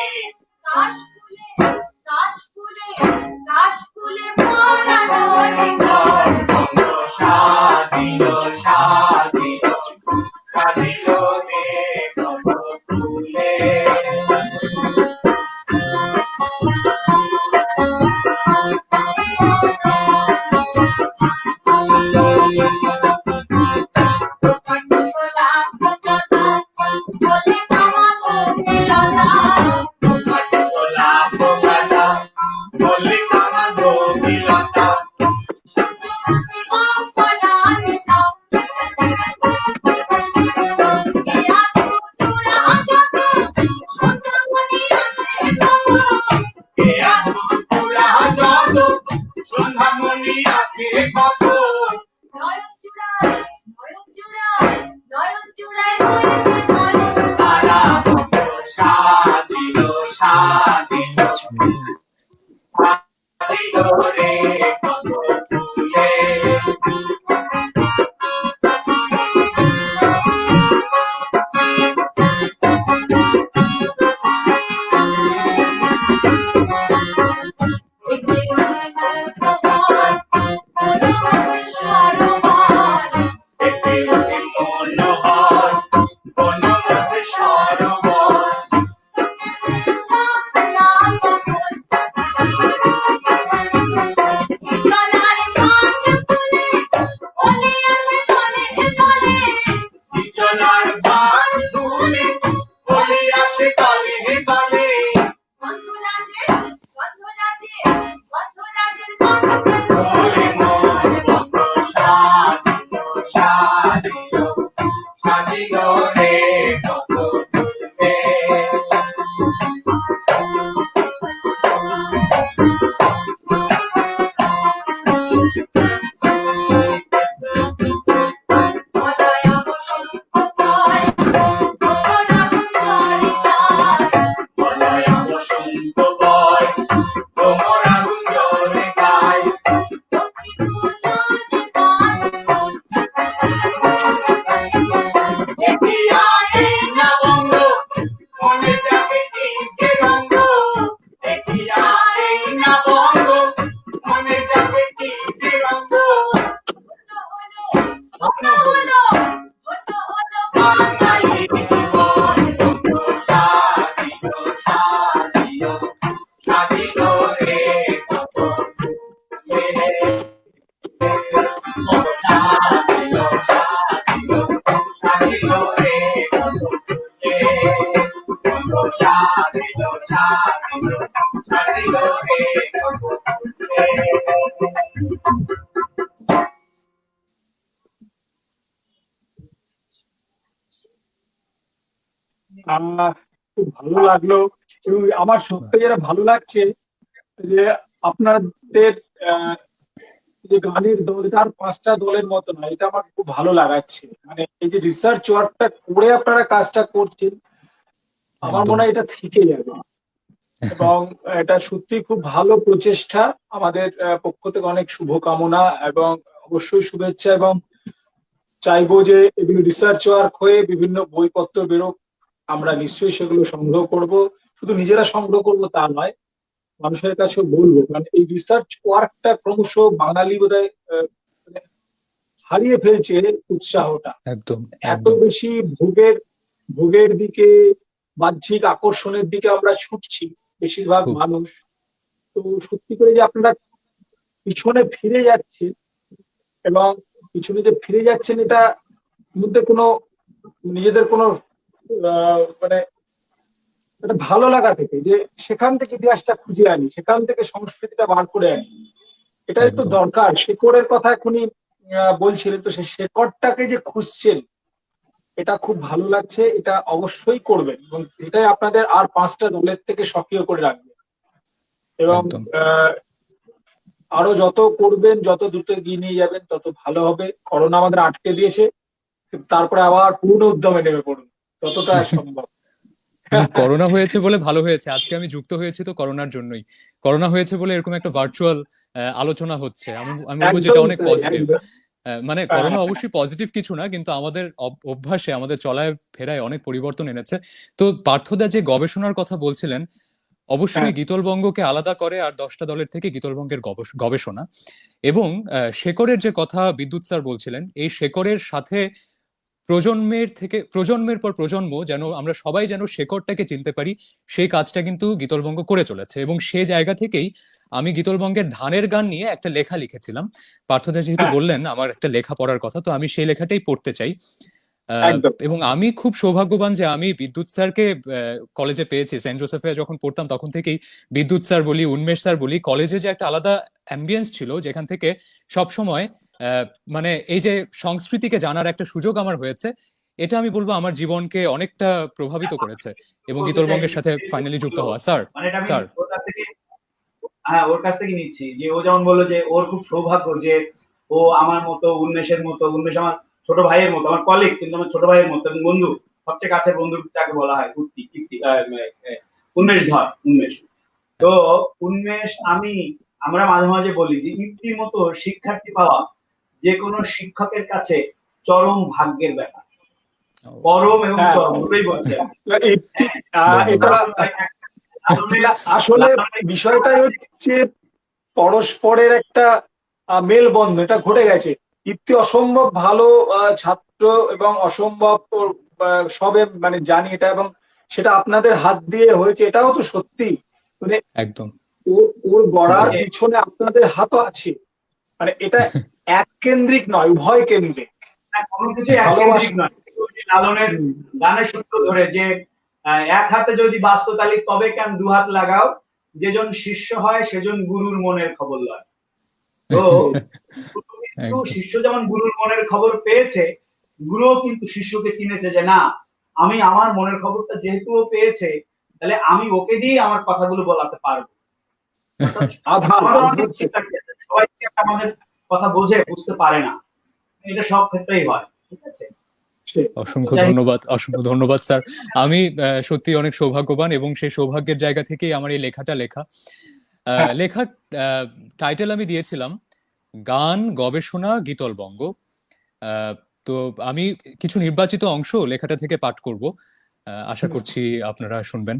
বঙ্গ সাজিল সাজিল সাজিল রে কত ফুলে, গোলাপ গাঁদা মল্লিকা গোপীলতা, চূড়া যত সন্ধ্যামণি আছে কত, তারা বঙ্গ সাজিল সাজিল সাজিল রে কত ফুলে, সাজিল রে কত ফুলে ও সাজিল সাজিল সাজিল রে কত ফুলে ও সাজিল সাজিল সাজিল রে কত ফুলে খুব ভালো লাগলো এবং আমার সত্যি যেটা ভালো লাগছে যে আপনাদের যে গানের দল, এটা আর 5টা দলের মতো না, এটা আমার খুব ভালো লাগাচ্ছে। মানে এই যে রিসার্চ ওয়ার্কটা করে আপনারা কাজটা করছেন, আমার একদম মনে হয় এটা থেকে যাবে এবং এটা সত্যি খুব ভালো প্রচেষ্টা। আমাদের পক্ষ থেকে অনেক শুভকামনা এবং অবশ্যই শুভেচ্ছা, এবং চাইবো যে এগুলো রিসার্চ ওয়ার্ক হয়ে বিভিন্ন বইপত্র বেরোক, আমরা নিশ্চয়ই সেগুলো সংগ্রহ করব। শুধু নিজেরা সংগ্রহ করবো তা নয়, মানুষের কাছেও বলবো, কারণ এই রিসার্চ ওয়ার্কটা ক্রমশ বাঙালি বোধহয় মানে হারিয়ে ফেলছে উৎসাহটা। একদম এত একদম বেশি ভোগের দিকে, বাহ্যিক আকর্ষণের দিকে আমরা ছুটছি বেশিরভাগ খুব মানুষ। তো সত্যি করে যে আপনারা পিছনে ফিরে যাচ্ছেন, এবং পিছনে যে ফিরে যাচ্ছেন, এটা মধ্যে কোনো নিজেদের কোনো মানে একটা ভালো লাগা থেকে, যে সেখান থেকে ইতিহাসটা খুঁজে আনি, সেখান থেকে সংস্কৃতিটা বার করে আনি, এটাই তো একদম দরকার। শেকড়ের কথা এখনই বলছিলেন, তো সেই শেকড়টাকে যে খুঁজছেন, এটা খুব ভালো লাগছে। এটা অবশ্যই করবেন এবং এটাই আপনাদের আর 5টা দলের থেকে সক্রিয় করে রাখবে। এবং একদম আরো যত করবেন, যত দ্রুত এগিয়ে নিয়ে যাবেন, তত ভালো হবে। করোনা আমাদের আটকে দিয়েছে, তারপরে আবার পূর্ণ উদ্যমে নেমে পড়ুন যতটা সম্ভব। এবং করোনা হয়েছে বলে ভালো হয়েছে, আজকে আমি যুক্ত হয়েছি তো করোনার জন্যই। করোনা হয়েছে বলে এরকম একটা ভার্চুয়াল আলোচনা হচ্ছে, আমি বলবো যেটা একদম অনেক তাই, পজিটিভ। একদম। মানে করোনা অবশ্যই পজিটিভ কিছু না, কিন্তু আমাদের অভ্যাসে, আমাদের চলায় ফেরায় অনেক পরিবর্তন এনেছে। তো পার্থদা যে গবেষণার কথা বলছিলেন, অবশ্যই গীতলবঙ্গকে আলাদা করে আর 10টা দলের থেকে গীতলবঙ্গের গবেষণা, এবং শেকড়ের যে কথা বিদ্যুৎ স্যার বলছিলেন, এই শেকড়ের সাথে প্রজন্মের পর প্রজন্ম যেন আমরা সবাই যেন শেকড়টাকে চিনতে পারি, সেই কাজটা কিন্তু গীতলবঙ্গ করে চলেছে। এবং সেই জায়গা থেকেই আমি গীতলবঙ্গের ধানের গান নিয়ে একটা লেখা লিখেছিলাম। পার্থদা যেহেতু বললেন আমার একটা লেখা পড়ার কথা, তো আমি সেই লেখাটাই পড়তে চাই। একদম। এবং আমি খুব সৌভাগ্যবান যে আমি বিদ্যুৎ স্যারকে কলেজে পেয়েছি। সেন্ট জোসেফে যখন পড়তাম তখন থেকেই বিদ্যুৎ স্যার বলি, উন্মেষ স্যার বলি, কলেজে যে একটা আলাদা অ্যাম্বিয়েন্স ছিল, যেখান থেকে সবসময় মানে এই যে সংস্কৃতিকে জানার একটা সুযোগ আমার হয়েছে, এটা আমি বলবো আমার জীবনকে অনেকটা প্রভাবিত করেছে। এবং বলতে চাই গীতলবঙ্গের সাথে ফাইনালি যুক্ত হওয়া। স্যার মানে এটা আমি স্যার ওর কাছ থেকে, হ্যাঁ ওর কাছ থেকে নিচ্ছি যে ও যেমন বললো যে ওর খুব সৌভাগ্য যে ও আমার মতো, উন্মেষের মতো, উন্মেষ আমার ছোট ভাইয়ের মতো, আমার কলিগ কিন্তু আমার ছোট ভাইয়ের মতো এবং বন্ধু, সবচেয়ে কাছের বন্ধু যাকে বলা হয় উন্মেষ ধর, উন্মেষ। তো উন্মেষ আমরা মাঝে মাঝে বলি যে ইপ্তির মতো শিক্ষার্থী পাওয়া যে কোনো শিক্ষকের কাছে চরম ভাগ্যের ব্যাপার। পরম এবং চরম দুটোই বলছে। এটা আসলে বিষয়টাই হচ্ছে পরস্পরের একটা মেলবন্ধন, এটা ঘটে গেছে। ইপ্তি অসম্ভব ভালো ছাত্র এবং অসম্ভব সবে মানে জানি এটা, এবং সেটা আপনাদের হাত দিয়ে হয়েছে, এটাও তো সত্যি। মানে একদম ওর গড়ার পিছনে আপনাদের হাতও আছে। মানে এটা এক কেন্দ্রিক নয়, উভয় কেন্দ্রিক। কোনো কিছু এক কেন্দ্রিক নয়। লালনের গানের সূত্র ধরে যে এক হাতে যদি বাস্তু তালি তবে কেন দু হাত লাগাও, যেজন শিষ্য হয় সেজন গুরুর মনের খবর লয়। তো শিষ্য যেমন গুরুর মনের খবর পেয়েছে, গুরুও কিন্তু শিষ্যকে চিনেছে যে না, আমি আমার মনের খবরটা যেহেতু ও পেয়েছে, তাহলে আমি ওকে দিয়ে আমার কথাগুলো বলাতে পারবো। সবাই আমাদের কথা বুঝতে পারে না, এটা সব ক্ষেত্রেই হয়। ঠিক আছে, অসংখ্য ধন্যবাদ স্যার। আমি সত্যি অনেক সৌভাগ্যবান, এবং সেই সৌভাগ্যের জায়গা থেকেই আমার এই লেখাটা লেখা। লেখার টাইটেল আমি দিয়েছিলাম গান গবেষণা গীতলবঙ্গ। তো আমি কিছু নির্বাচিত অংশ লেখাটা থেকে পাঠ করব, আশা করছি আপনারা শুনবেন।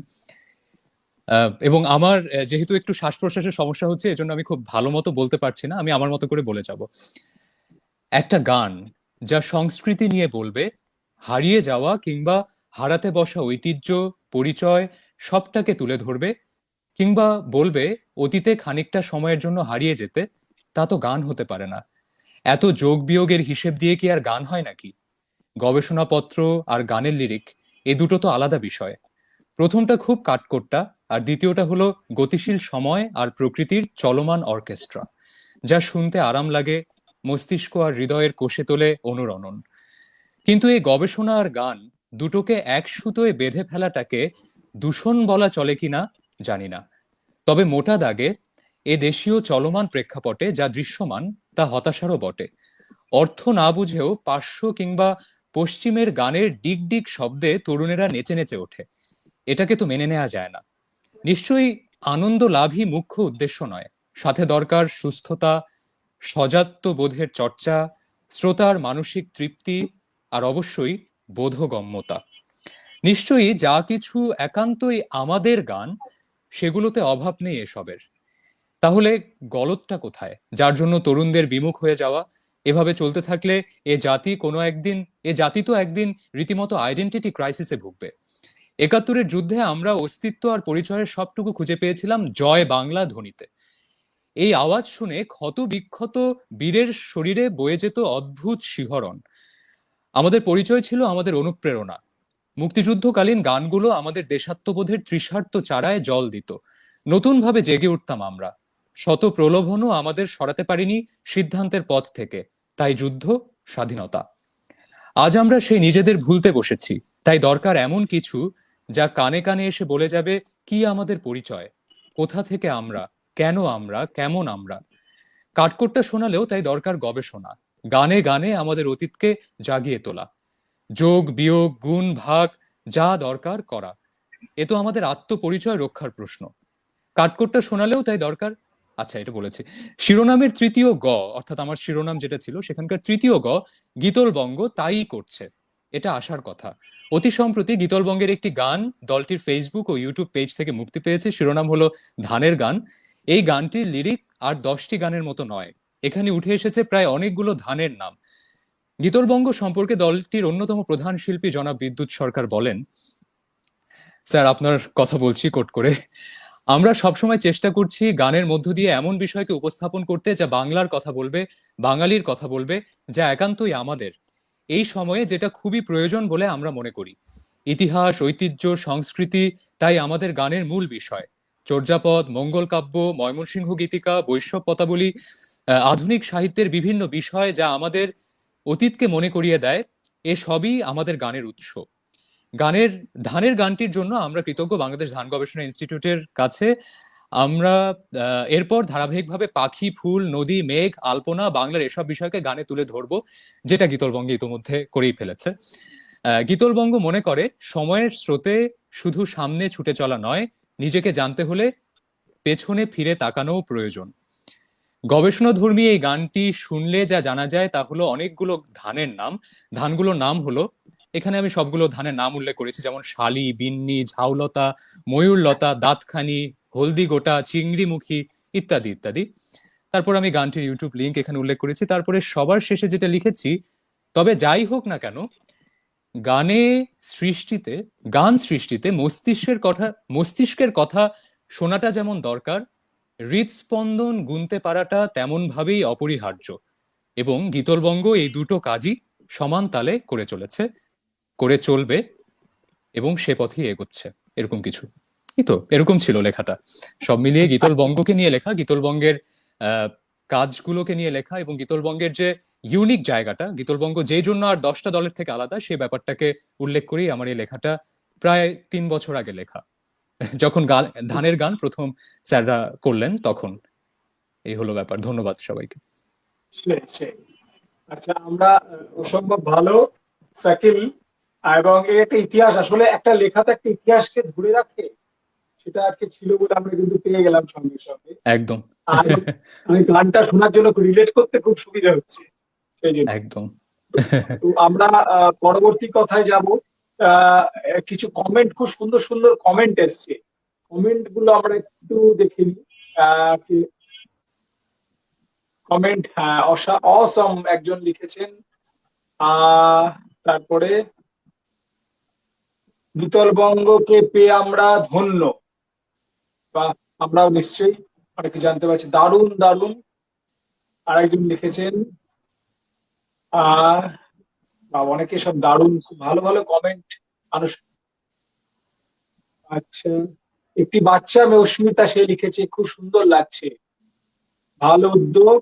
এবং আমার যেহেতু একটু শ্বাস প্রশ্বাসের সমস্যা হচ্ছে, এজন্য আমি খুব ভালো মতো বলতে পারছি না, আমি আমার মতো করে বলে যাব। একটা গান যা সংস্কৃতি নিয়ে বলবে, হারিয়ে যাওয়া কিংবা হারাতে বসা ঐতিহ্য, পরিচয় সবটাকে তুলে ধরবে, কিংবা বলবে অতীতে খানিকটা সময়ের জন্য হারিয়ে যেতে, তা তো গান হতে পারে না। এত যোগ বিয়োগের হিসেব দিয়ে কি আর গান হয় নাকি? গবেষণাপত্র আর গানের লিরিক, এই দুটো তো আলাদা বিষয়। প্রথমটা খুব কাঠখোট্টা, আর দ্বিতীয়টা হলো গতিশীল সময় আর প্রকৃতির চলমান অর্কেস্ট্রা, যা শুনতে আরাম লাগে, মস্তিষ্ক আর হৃদয়ের কোষে তোলে অনুরণন। কিন্তু এই গবেষণা আর গান দুটোকে এক সুতোয় বেঁধে ফেলাটাকে দূষণ বলা চলে কিনা জানি না। তবে মোটা দাগে এ দেশীয় চলমান প্রেক্ষাপটে যা দৃশ্যমান তা হতাশারও বটে। অর্থ না বুঝেও পার্শ্ব কিংবা পশ্চিমের গানের ডিগ ডিগ শব্দে তরুণেরা নেচে নেচে ওঠে, এটাকে তো মেনে নেওয়া যায় না। নিশ্চয়ই আনন্দ লাভই মুখ্য উদ্দেশ্য নয়, সাথে দরকার সুস্থতা, সজাত্য বোধের চর্চা, শ্রোতার মানসিক তৃপ্তি, আর অবশ্যই বোধগম্যতা। নিশ্চয়ই যা কিছু একান্তই আমাদের গান, সেগুলোতে অভাব নেই এসবের। তাহলে গলতটা কোথায়, যার জন্য তরুণদের বিমুখ হয়ে যাওয়া? এভাবে চলতে থাকলে এ জাতি তো একদিন রীতিমতো আইডেন্টিটি ক্রাইসিসে ভুগবে। ৭১-এর যুদ্ধে আমরা অস্তিত্ব আর পরিচয়ের সবটুকু খুঁজে পেয়েছিলাম জয় বাংলা ধ্বনিতে। এই আওয়াজ শুনে ক্ষত বিক্ষত বীরের শরীরে বয়ে যেত অদ্ভুত শিহরণ। আমাদের পরিচয় ছিল আমাদের অনুপ্রেরণা। মুক্তিযুদ্ধকালীন গানগুলো আমাদের দেশাত্মবোধের তৃষার্ত চারায় জল দিত। নতুন ভাবে জেগে উঠতাম আমরা। শত প্রলোভনও আমাদের সরাতে পারিনি সিদ্ধান্তের পথ থেকে। তাই যুদ্ধ, স্বাধীনতা। আজ আমরা সেই নিজেদের ভুলতে বসেছি। তাই দরকার এমন কিছু যা কানে কানে এসে বলে যাবে কি আমাদের পরিচয়, কোথা থেকে আমরা, কেন আমরা, কেমন আমরা। কাঠকোট্টা শোনালেও তাই দরকার গবেষণা, গানে গানে আমাদের অতীতকে জাগিয়ে তোলা, যোগ বিয়োগ গুণ ভাগ যা দরকার করা। এ তো আমাদের আত্মপরিচয় রক্ষার প্রশ্ন। কাঠকোট্টা শোনালেও তাই দরকার, আচ্ছা এটা বলেছি, শিরোনামের তৃতীয় গ, অর্থাৎ আমার শিরোনাম যেটা ছিল সেখানকার তৃতীয় গ, গীতলবঙ্গ তাই করছে। এটা আসার কথা। অতি সম্প্রতি গীতলবঙ্গের একটি গান দলটির ফেসবুক ও ইউটিউব পেজ থেকে মুক্তি পেয়েছে। শিরোনাম হলো ধানের গান। এই গানটির লিরিক আর 10টি গানের মতো নয়, এখানে উঠে এসেছে প্রায় অনেকগুলো ধানের নাম। গীতলবঙ্গ সম্পর্কে দলটির অন্যতম প্রধান শিল্পী জনাব বিদ্যুৎ সরকার বলেন, স্যার আপনার কথা বলছি কোট করে, আমরা সবসময় চেষ্টা করছি গানের মধ্য দিয়ে এমন বিষয়কে উপস্থাপন করতে যা বাংলার কথা বলবে, বাঙালির কথা বলবে, যা একান্তই আমাদের এই সময়ে যেটা খুবই প্রয়োজন বলে আমরা মনে করি। ইতিহাস, ঐতিহ্য, সংস্কৃতি তাই আমাদের গানের মূল বিষয়। চর্যাপদ, মঙ্গল কাব্য, ময়মনসিংহ গীতিকা, বৈষ্ণব পদাবলী, আধুনিক সাহিত্যের বিভিন্ন বিষয় যা আমাদের অতীতকে মনে করিয়ে দেয়, এ সবই আমাদের গানের উৎস। ধানের গানটির জন্য আমরা কৃতজ্ঞ বাংলাদেশ ধান গবেষণা ইনস্টিটিউটের কাছে। আমরা এরপর ধারাবাহিকভাবে পাখি, ফুল, নদী, মেঘ, আলপনা, বাংলার এসব বিষয়কে গানে তুলে ধরবো, যেটা গীতলবঙ্গে ইতোমধ্যে করেই ফেলেছে। গীতলবঙ্গ মনে করে সময়ের স্রোতে শুধু সামনে ছুটে চলা নয়, নিজেকে জানতে হলে পেছনে ফিরে তাকানোও প্রয়োজন। গবেষণাধর্মী এই গানটি শুনলে যা জানা যায় তা হলো অনেকগুলো ধানের নাম। ধানগুলোর নাম হলো, এখানে আমি সবগুলো ধানের নাম উল্লেখ করেছি, যেমন শালি, বিন্নি, ঝাউলতা, ময়ূরলতা, দাঁতখানি, হলদি গোটা, চিংড়িমুখী ইত্যাদি ইত্যাদি। তারপর আমি গানটির ইউটিউব লিংক এখানে উল্লেখ করেছি। তারপরে সবার শেষে যেটা লিখেছি, তবে যাই হোক না কেন, গান সৃষ্টিতে মস্তিষ্কের কথা শোনাটা যেমন দরকার, হৃদস্পন্দন গুনতে পারাটা তেমন ভাবেই অপরিহার্য। এবং গীতলবঙ্গ এই দুটো কাজই সমান তালে করে চলেছে, করে চলবে, এবং সে পথেই এগোচ্ছে। এরকম কিছু, এই তো এরকম ছিল লেখাটা। সব মিলিয়ে গীতলবঙ্গকে নিয়ে লেখা, গীতলবঙ্গের কাজগুলোকে নিয়ে লেখা, এবং গীতলবঙ্গের যে ইউনিক জায়গাটা, গীতলবঙ্গ যেই জন্য আর 10টা দলের থেকে আলাদা, সেই ব্যাপারটাকে উল্লেখ করেই আমার এই লেখাটা। প্রায় 3 বছর আগে লেখা, যখন ধানের গান প্রথম স্যাররা করলেন তখন। এই হলো ব্যাপার। ধন্যবাদ সবাইকে। আচ্ছা, আমরা অসম্ভব ভালো শাকিল, এবং এই একটা ইতিহাস, আসলে একটা লেখাতে একটা ইতিহাসকে ধরে রাখে, সেটা আজকে ছিল বলে আমরা কিন্তু পেয়ে গেলাম সঙ্গে সঙ্গে। একদম। আর আমি গানটা শোনার জন্য রিলেট করতে খুব সুবিধা হচ্ছে সেই জন্য। একদম। তো আমরা পরবর্তী কথায় যাব। কিছু কমেন্ট, খুব সুন্দর সুন্দর কমেন্ট এসছে, কমেন্ট গুলো আমরা একটু দেখে নিই। কমেন্ট, হ্যাঁ, অসম একজন লিখেছেন। তারপরে গীতলবঙ্গকে পেয়ে আমরা ধন্য। বা আমরাও নিশ্চয়ই অনেকে জানতে পারছি। দারুণ দারুণ। আরেকজন লিখেছেন বা অনেকে সব দারুণ, খুব ভালো ভালো কমেন্ট মানুষ। আচ্ছা, একটি বাচ্চা মেয়ে অস্মিতা, সে লিখেছে খুব সুন্দর লাগছে, ভালো উদ্যোগ,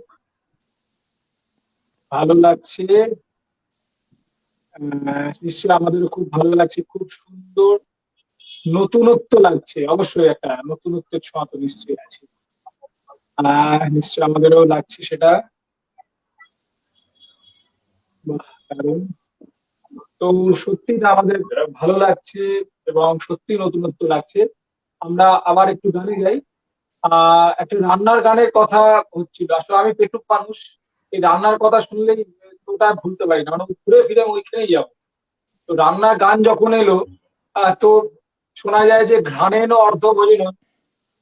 ভালো লাগছে। নিশ্চয়ই আমাদেরও খুব ভালো লাগছে, খুব সুন্দর, নতুনত্ব লাগছে। অবশ্যই একটা নতুনত্বের ছোঁয়া তো নিশ্চয়ই আছে। নিশ্চয়ই আমাদেরও লাগছে সেটা। বাহ, দারুণ। তো সত্যি না আমাদের ভালো লাগছে এবং সত্যি নতুনত্ব লাগছে। আমরা আবার একটু গানে যাই। একটা রান্নার গানের কথা হচ্ছিল। আসলে আমি পেটুক মানুষ, এই রান্নার কথা শুনলেই তো ওটা আর ভুলতে পারি না, মানে ঘুরে ফিরে আমি ওইখানেই যাবো। তো রান্নার গান যখন এলো, তো শোনা যায় যে ঘ্রাণেন অর্ধ ভোজন।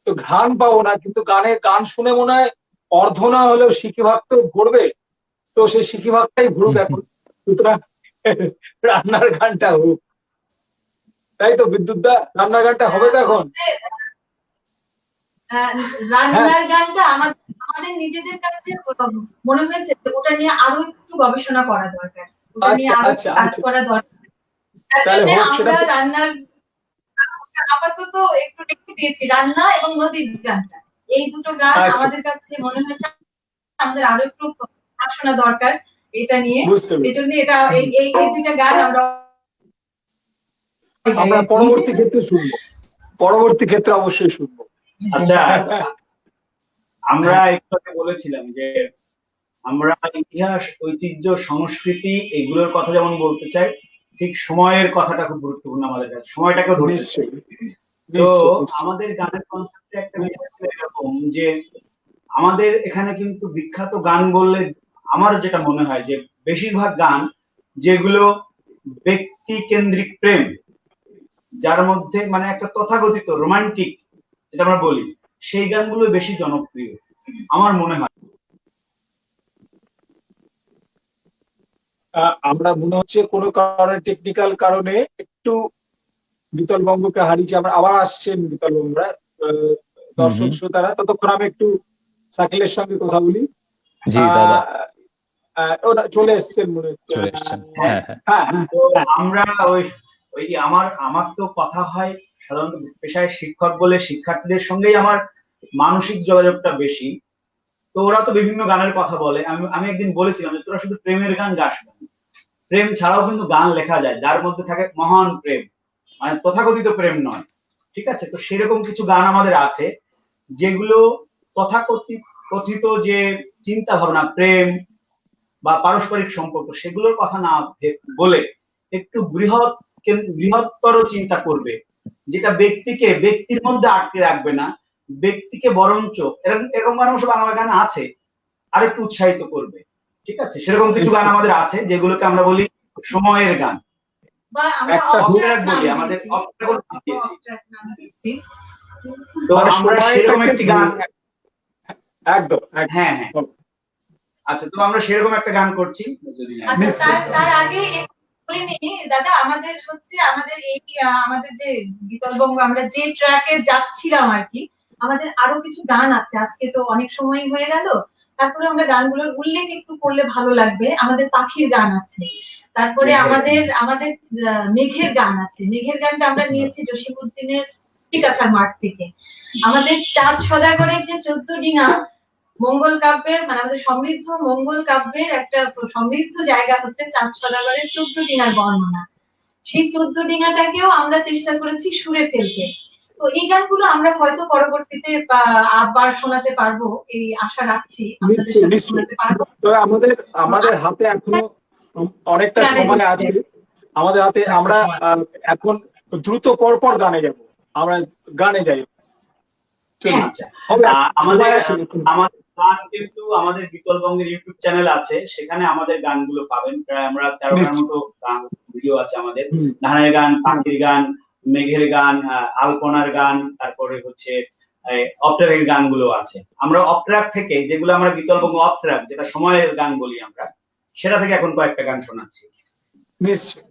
তো ঘ্রাণ পাবো না, কিন্তু গান শুনে মনে হয় অর্ধ না হলেও সিকিভাগ তো ভরবে। তো সেই সিকিভাগটাই ভরুক এখন। সুতরাং রান্নার গানটা হোক, তাই তো বিদ্যুৎ দা? রান্নার গানটা হবে তো এখন? হ্যাঁ, রান্নার গানটা আমাদের আমাদের নিজেদের কাছে মনে হয়েছে যে ওটা নিয়ে আরো একটু গবেষণা করা দরকার, ওটা নিয়ে আচ্ছা আরো আচ্ছা কাজ আচ্ছা, করা দরকার। তার তাহলে জন্য হোক সেটা। আমরা রান্নার আপাতত একটু রেখে দিয়েছি, রান্না এবং নদীর গানটা। এই দুটো গান আচ্ছা, আমাদের কাছে মনে হয়েছে আমাদের আরো একটু পড়াশোনা দরকার এটা নিয়ে। বুঝতে এই পেরেছি। জন্য এটা এই এই দুইটা গান আমরা আমরা পরবর্তী ক্ষেত্রে শুনবো, পরবর্তী ক্ষেত্রে অবশ্যই শুনবো। আচ্ছা, আমরা একটু আগে বলেছিলাম যে আমরা ইতিহাস, ঐতিহ্য, সংস্কৃতি এগুলোর কথা যেমন বলতে চাই, ঠিক সময়ের কথাটা খুব গুরুত্বপূর্ণ আমাদের কাছে, সময়টাকেও ধরতে চাই। নিশ্চয়ই তো নিশ্চয়ই নিশ্চয়ই। আমাদের গানের কনসেপ্টে একটা বিষয় ছিল এরকম যে আমাদের এখানে কিন্তু বিখ্যাত গান বললে আমার যেটা মনে হয় যে বেশিরভাগ গান যেগুলো ব্যক্তি কেন্দ্রিক প্রেম, যার মধ্যে মানে একটা তথাকথিত রোমান্টিক যেটা আমরা বলি, সেই গানগুলো বেশি জনপ্রিয় আমার মনে হয়। আমরা মনে হচ্ছে কোনো কারণে, টেকনিক্যাল কারণে একটু বিতল বঙ্গকে হারিয়েছি। আমরা আবার আসছেন বিতল বঙ্গরা। দর্শক হুম। শ্রোতারা, ততক্ষণ আমি একটু শাকিলের সঙ্গে কথা বলি। জি দাদা, আহ ওরা চলে এসছেন মনে হচ্ছে। চলে এসছেন। হ্যাঁ, হ্যাঁ হ্যাঁ। হ্যাঁ হ্যাঁ তো আমরা ওই ওই আমার আমার তো কথা হয় সাধারণত পেশায় শিক্ষক বলে শিক্ষার্থীদের সঙ্গেই আমার মানসিক যোগাযোগটা বেশি। তো ওরা তো বিভিন্ন গানের কথা বলে, আমি আমি একদিন বলেছিলাম যে তোরা শুধু প্রেমের গান গাস না, প্রেম ছাড়াও কিন্তু গান লেখা যায় যার মধ্যে থাকে মহান প্রেম, মানে তথাকথিত প্রেম নয়। ঠিক আছে, তো সেরকম কিছু গান আমাদের আছে যেগুলো তথাকথিত কথিত যে চিন্তা ভাবনা, প্রেম বা পারস্পরিক সম্পর্ক, সেগুলোর কথা না বলে একটু বৃহত্তর চিন্তা করবে, যেটা ব্যক্তিকে ব্যক্তির মধ্যে আটকে রাখবে না, ব্যক্তিকে বরঞ্চ এরকম এরকম গান অবশ্য বাংলা গান আছে আরেকটু উৎসাহিত করবে। ঠিক আছে, সেরকম কিছু গান আমাদের আছে যেগুলোকে আমরা বলি সময়ের গান, বা আমরা একটা অফ হোক, ট্র্যাক নাম বলি আমাদের দিয়েছি, অফ ট্র্যাক দিয়েছি। অফ ট্র্যাক নাম দিয়েছি। তো মানে আমরা সেরকম সময়টাকে একটি গান, একদম হ্যাঁ হ্যাঁ, আচ্ছা, তো আমরা সেরকম একটা গান করছি যদি না। আচ্ছা, নিশ্চয়ই। তার আগে একটু বলে নিই দাদা, আমাদের হচ্ছে আমাদের এই আমাদের যে বিতলবঙ্গ আমরা যে ট্র্যাকে যাচ্ছিলাম আর কি, আমাদের আরো কিছু গান আছে। আজকে তো অনেক সময় হয়ে গেল, তারপরে আমরা গানগুলোর উল্লেখ একটু করলে ভালো লাগবে। আমাদের পাখির গান আছে, তারপরে আমাদের আমাদের মেঘের গান আছে। মেঘের গানটা আমরা নিয়েছি জসীমউদ্দিনের কাঁথার মাঠ থেকে। আমাদের চাঁদ সদাগরের যে 14 ডিঙা মঙ্গল কাব্যের, মানে আমাদের সমৃদ্ধ মঙ্গল কাব্যের একটা সমৃদ্ধ জায়গা হচ্ছে চাঁদ সদাগরের 14 ডিঙার বর্ণনা। সেই 14 ডিঙাটাকেও আমরা চেষ্টা করেছি সুরে ফেলতে। তো এই গানগুলো আমরা হয়তো পরবর্তীতে আবার শোনাতে পারবো, এই আশা রাখছি আপনাদের নিশ্চয়ই সাথে নিশ্চয়ই। শোনাতে পারবো। তবে আমাদের আমাদের হাতে এখনো অনেকটা সময় আছে। আমাদের হাতে আমরা এখন দ্রুত পরপর গানে যাব। আমরা গানে যাই। আচ্ছা, হবে, আমাদের সময় আছে এখন। আমাদের গান কিন্তু আমাদের বিতলবঙ্গের ইউটিউব চ্যানেল আছে, সেখানে আমাদের গানগুলো পাবেন। প্রায় আমরা 13টার মতো গান ভিডিও আছে আমাদের। ধানের গান, পাখির গান, মেঘের গান, আলপনার গান, তারপরে হচ্ছে অপট্রাকের গানগুলো আছে। আমরা অপট্রাক থেকে, যেগুলো আমরা বিতলবঙ্গ অপট্রাক, যেটা সময়ের গান বলি আমরা, সেটা থেকে এখন কয়েকটা গান শোনাচ্ছি। নিশ্চয়ই।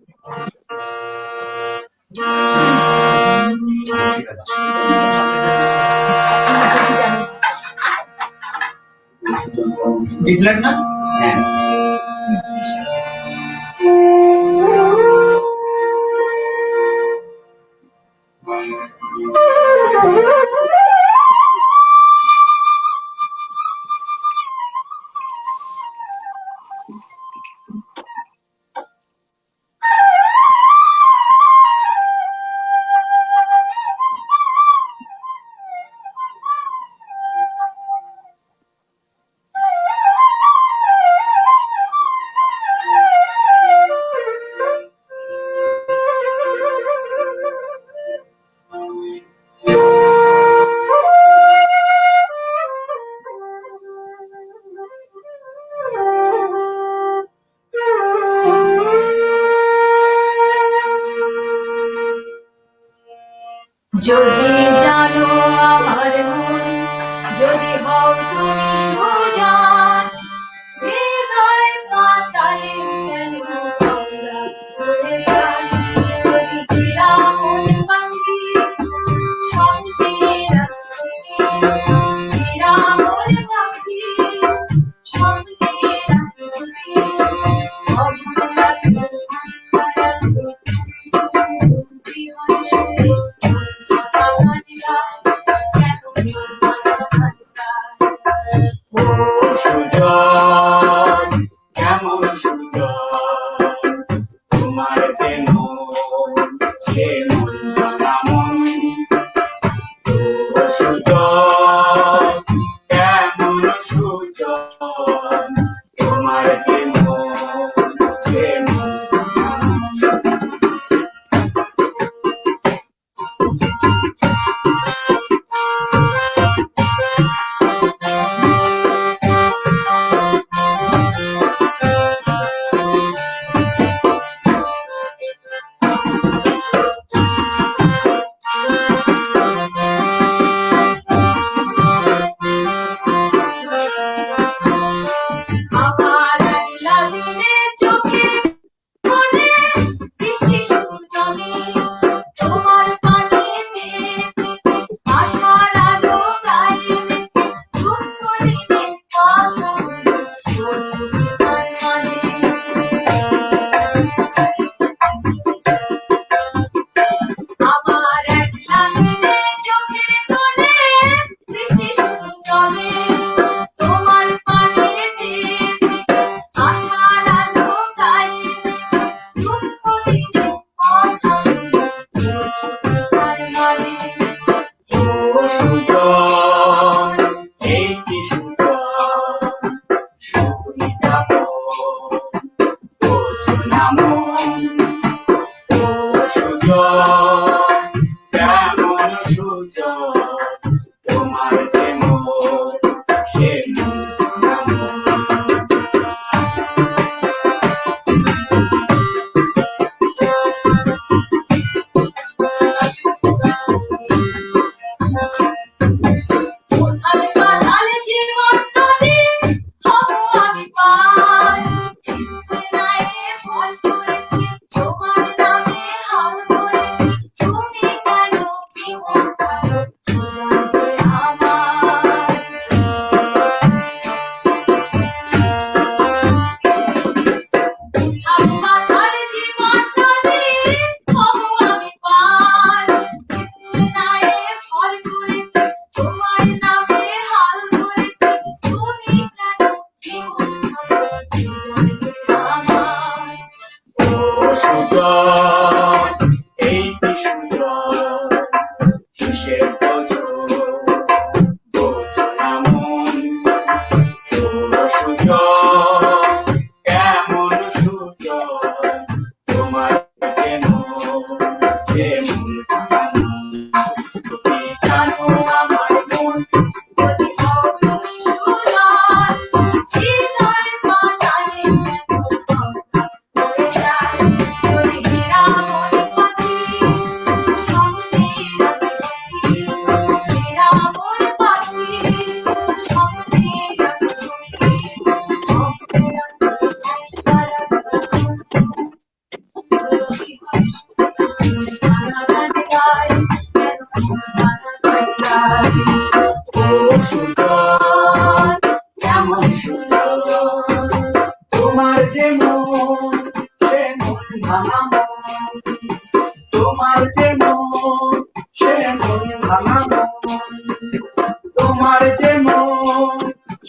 বিপ্লব না? হ্যাঁ। যদি জানো আমার মন, যদি হও তুমি সুজান, হৃদয় পাতালে কেন আমরা ভুলে যাই? যদি বিরামন বাঁধি স্বপ্নের আঁচলে, বিরামন বাঁধি স্বপ্নের আঁচলে, অবরাধ সুজন, কেমন সুজন, তোমার যে মন, সে মন ভাঙা মন। ও সুজন, কেমন সুজন, তোমার যে মন, সে মন ভাঙা মন। আমার একলা দিনে চোখে মনে বৃষ্টি শুধু জমে, তোমার পানে চেয়ে থেকে আশার আলো গায়ে মেখে দুঃখ দিনে কথা বলে বোঝনি তার মানে। আমার একলা দিনে চোখের কোণে বৃষ্টি শুধু জমে, তোমার পানে চেয়ে থেকে আশার আলো গায়ে মেখে দুঃখ দিনে কথা বলে বোঝনি তার মানে। ও সুজন, এই কি সুজন, শুধুই যাব বোঝো না মন। ও সুজন, কেমন সুজন, তোমার যে মন, সে মন ভাঙা মন। উথাল পাথাল জীবন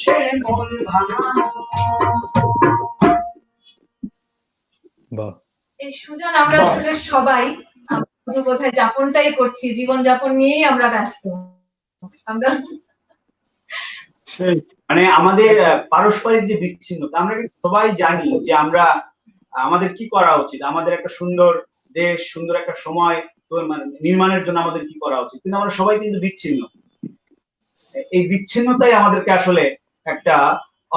সে মন ভাঙানো। বাহ, এই সুজন আমরা আসলে সবাই শুধু বোধহয় যাপনটাই করছি, জীবন যাপন নিয়েই আমরা ব্যস্ত। আমরা সেই মানে আমাদের পারস্পরিক যে বিচ্ছিন্নতা, আমরা কিন্তু সবাই জানি যে আমরা আমাদের কি করা উচিত, আমাদের একটা সুন্দর দেশ, সুন্দর একটা সময় মানে নির্মাণের জন্য আমাদের কি করা উচিত, কিন্তু আমরা সবাই কিন্তু বিচ্ছিন্ন। এই বিচ্ছিন্নতাই আমাদেরকে আসলে একটা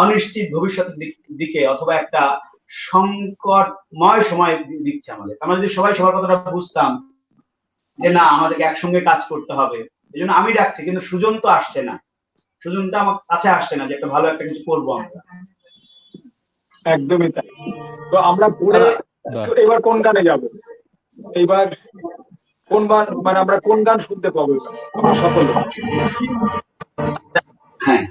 অনিশ্চিত ভবিষ্যতের দিকে অথবা একটা সংকটময় সময় দিচ্ছে আমাদের। আমরা যদি সবাই সবার কথাটা বুঝতাম যে না, আমাদেরকে একসঙ্গে কাজ করতে হবে, এই জন্য আমি ডাকছি, কিন্তু সুজন তো আসছে না, সুজনটা আমার কাছে আসছে না যে একটা ভালো একটা কিছু করবো আমরা। একদমই তাই। তো আমরা পড়ে বাহ। এবার কোন গানে যাব? এইবার কোন গান, মানে আমরা কোন গান শুনতে পাবো আমরা সকলে? হ্যাঁ,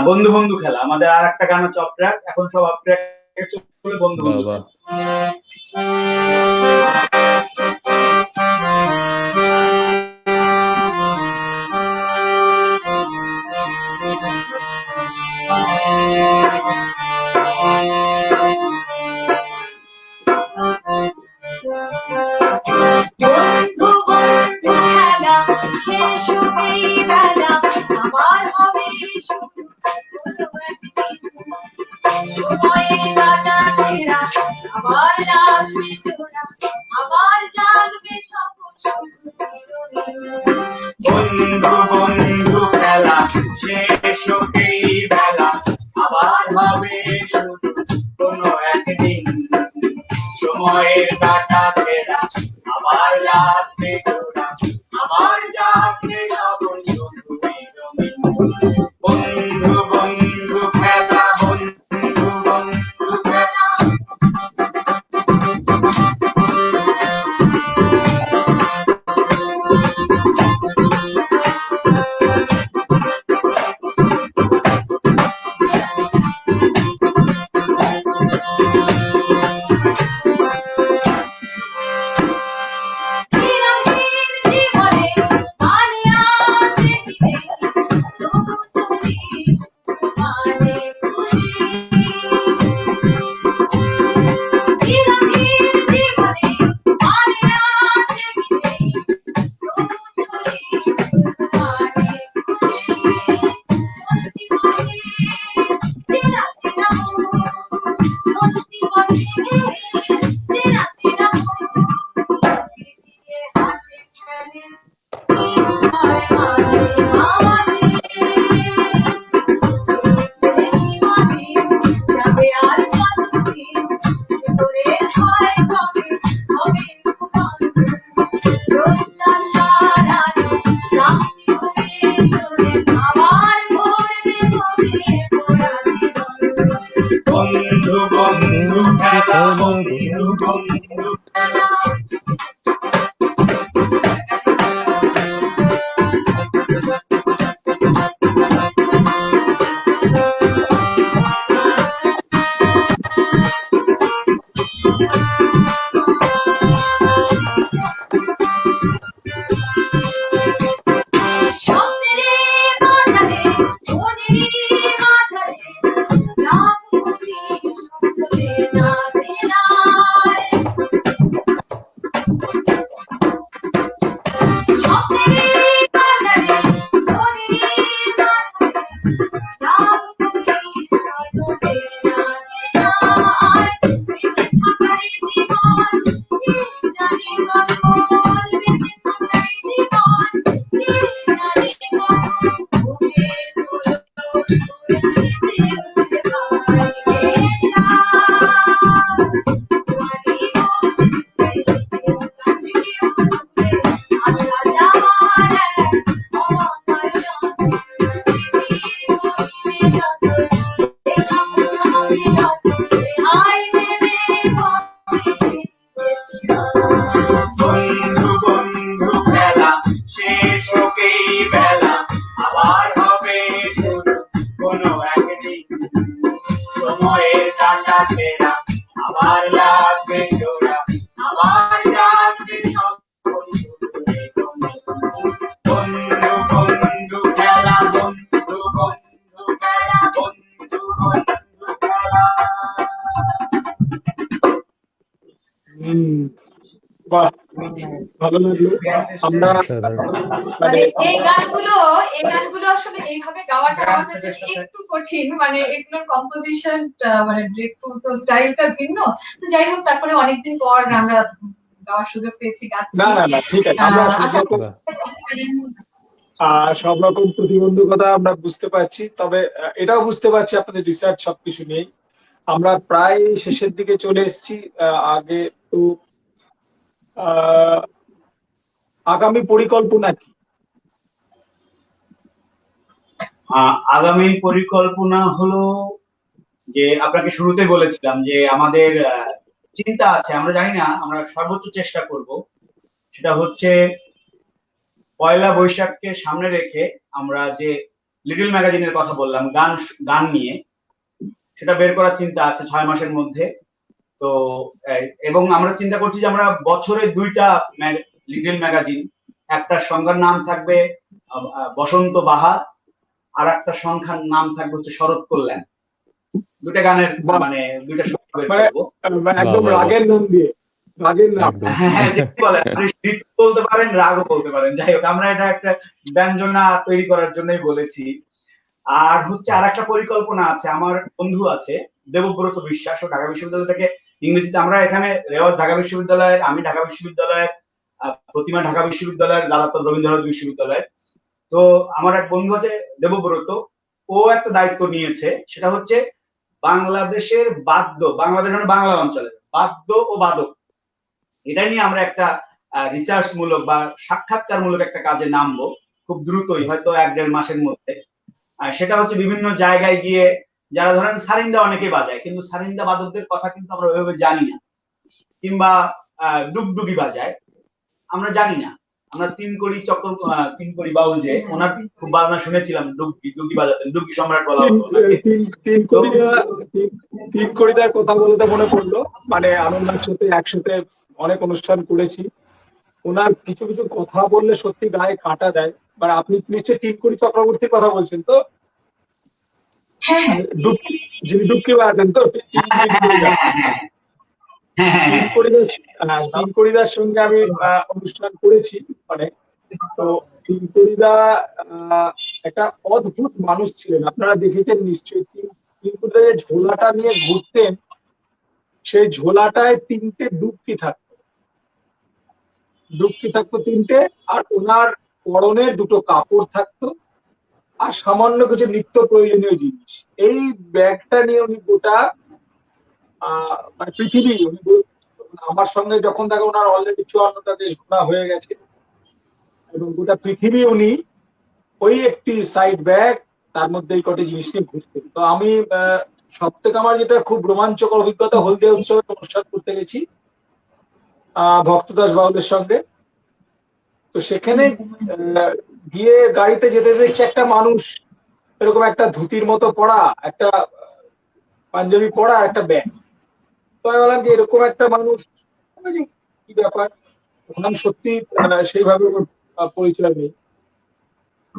বন্ধু বন্ধু খেলা আমাদের আর একটা গান হচ্ছে অপট্রাক, এখন সব অপট্রাক বন্ধু বাহ, বন্ধু। বাহ। বন্ধু বন্ধু খেলা শেষ হবেই বেলা, আবার হবে শুরু কোনো একদিন। সময়ে কাটা ছেঁড়া আবার লাগবে জোড়া, আবার জাগবে সকল শুধু চিরদিন। বন্ধু বন্ধু খেলা শেষ হতেই বেলা, আবার হবে শুরু কোনো একদিন। সময়ের কাটা ছেঁড়া আবার লাগবে জোড়া, আবার জাগবে সকল শুধু চিরদিন। বন্ধু বন্ধু খেলা, বন্ধু বন্ধু খেলা। জীবনে মানে আছে কি নেই, তবু তুমি মানে খুশি। জীবনে মানে আছে কি নেই, তবু তুমি মানে খুশি। চলতি পথে চেনা চেনা মন, চলতি পথে চেনা চেনা মন, হাসে খেলে যাবে আর কতদিন করে ছয় কবে হবে প্রত্যাশারা রাখতে হয়ে চলে, আবার ভরবে ভরে পড়া জীবন। বন্ধু বন্ধু খেলা, বন্ধু বন্ধু খেলা। স্বপ্নের বাজারে মনেরই মাঝারে রাত পুঁজি স্বপ্নতে নাতে যায়। স্বপ্নের বাজারে মনেরই মাঝারে রাত পুঁজি স্বপ্নতে নাতে যায়। বেঁচে থাকার জীবন জানি কখন, বেঁচে থাকার জীবন জানি কখন বুকে তোলো সুরছিতে উঠে পায় নেশা। দুয়ারি বন্ধ কাছে কেউ দূরে, আসা যাওয়ার এক অময় যন্ত্র। পৃথিবী গভীরে যত দেখা হবে যত, হায় ভেবে ভয় বন্ধু বন্ধু খেলা শেষ হতেই বেলা, আবার হবে শুরু কোনো একদিন। সময়ের কাটা ছেঁড়া আবার লাগবে জোড়া, আবার লাগবে সকল শুধু বন্ধু বন্ধু খেলা, বন্ধু বাহ, ভালো লাগলো। আমরা অসাধারণ। মানে মানে এই গানগুলো আসলে এইভাবে গাওয়াটা আমাদের জন্য একটু কঠিন, মানে এগুলোর কম্পোজিশন মানে তো স্টাইলটা ভিন্ন। তো যাই হোক, তারপরে অনেকদিন পর আমরা গাওয়ার সুযোগ পেয়েছি, গাচ্ছি। না না না, ঠিক আছে। আমরা সব আচ্ছা, রকম বাহ, সব রকম প্রতিবন্ধকতা আমরা বুঝতে পারছি, তবে এটাও বুঝতে পারছি আপনাদের রিসার্চ সবকিছু নিয়েই। আমরা প্রায় শেষের দিকে চলে এসেছি। আগে তো আহ, আগামী পরিকল্পনা কি? আগামী পরিকল্পনা হলো যে আপনাকে শুরুতে বলেছিলাম যে আমাদের চিন্তা আছে, আমরা জানি না, আমরা সর্বোচ্চ চেষ্টা করব। সেটা হচ্ছে পয়লা বৈশাখকে সামনে রেখে আমরা যে লিটল ম্যাগাজিনের কথা বললাম গান গান নিয়ে, সেটা বের করার চিন্তা আছে 6 মাসের মধ্যে। তো এবং আমরা চিন্তা করছি যে আমরা বছরে 2টা লিটল ম্যাগাজিন, একটা সংখ্যার নাম থাকবে বসন্ত বাহার, আর একটা সংখ্যার নাম থাকবে হচ্ছে শরৎ কল্যাণ। 2টা গানের বাহ, মানে 2টা সংখ্যা বের মানে করবো। বাহ, একদম বাহ, বাহ, রাগের নাম দিয়ে, রাগের নাম। একদম। হ্যাঁ হ্যাঁ, যেটি বলেন, আপনি ঋতু বলতে পারেন, রাগও বলতে পারেন। যাই হোক, আমরা এটা একটা ব্যঞ্জনা তৈরি করার জন্যই বলেছি। আর হচ্ছে আর একটা পরিকল্পনা আছে, আমার বন্ধু আছে দেবব্রত বিশ্বাস, ও ঢাকা বিশ্ববিদ্যালয় থেকে ইংরেজিতে, আমরা এখানে রেওয়াজ ঢাকা বিশ্ববিদ্যালয়ের, আমি ঢাকা বিশ্ববিদ্যালয়ের, প্রতিমা ঢাকা বিশ্ববিদ্যালয়ের, দাদাতর রবীন্দ্রনাথ বিশ্ববিদ্যালয়ের। তো আমার এক বন্ধু আছে দেবব্রত, ও একটা দায়িত্ব নিয়েছে, সেটা হচ্ছে বাংলাদেশের বাদ্য, বাংলাদেশ মানে বাংলা অঞ্চলের বাদ্য ও বাদক, এটা নিয়ে আমরা একটা রিসার্চ মূলক বা সাক্ষাৎকার মূলক একটা কাজে নামবো খুব দ্রুতই, হয়তো 1-1.5 মাসের মধ্যে। সেটা হচ্ছে বিভিন্ন জায়গায় গিয়ে, যারা ধরেন সারিন্দা অনেকে বাজায়, কিন্তু সারিন্দা বাদকদের কথা কিন্তু আমরা ওইভাবে জানি না, কিংবা ডুগডুগি বাজায় আমরা জানি না। আমরা তিনকড়ি বাউল যে ওনার খুব বাজনা শুনেছিলাম, ডুগডুগি ডুগি বাজাতেন, ডুগি সম্রাট বলা হতো ওনাকে। তিন কড়িদার কথা বলতে মনে পড়লো, মানে আনন্দার সাথে একসাথে অনেক অনুষ্ঠান করেছি। ওনার কিছু কিছু কথা বললে সত্যি গায়ে কাঁটা দেয়। মানে আপনি নিশ্চয়ই তিনকড়ি চক্রবর্তীর কথা বলছেন তো? হ্যাঁ যিনি ডুবকি বাজাতেন তো, তিন কড়িদার সঙ্গে আমি অনুষ্ঠান করেছি। মানে তো তিনকড়িদা একটা অদ্ভুত মানুষ ছিলেন, আপনারা দেখেছেন নিশ্চয়ই। তিনকড়িদা যে ঝোলাটা নিয়ে ঘুরতেন, সেই ঝোলাটায় 3টে ডুবকি থাকতো 3টে, আর ওনার পরনের 2টো কাপড় থাকতো, আর সামান্য কিছু নিত্য প্রয়োজনীয় জিনিস। এই ব্যাগটা নিয়ে উনি গোটা মানে পৃথিবী, উনি আমার সঙ্গে যখন থাকে, ওনার অলরেডি 54টা দেশ ঘোরা হয়ে গেছে, এবং গোটা পৃথিবী উনি ওই একটি সাইড ব্যাগ, তার মধ্যে এই কটি জিনিস নিয়ে ঘুরতেন। তো আমি সব থেকে আমার যেটা খুব রোমাঞ্চকর অভিজ্ঞতা, হলদিয়া উৎসবের অনুষ্ঠান করতে গেছি ভক্তদাস বাউলের সঙ্গে। তো সেখানে গিয়ে গাড়িতে যেতে দেখছি একটা মানুষ এরকম একটা ধুতির মতো পরা, একটা পাঞ্জাবি পরা, একটা ব্যাগ। তো আমি বললাম যে এরকম একটা মানুষ, কি ব্যাপার। ওনার সত্যি সেইভাবে পরিচয় নেই।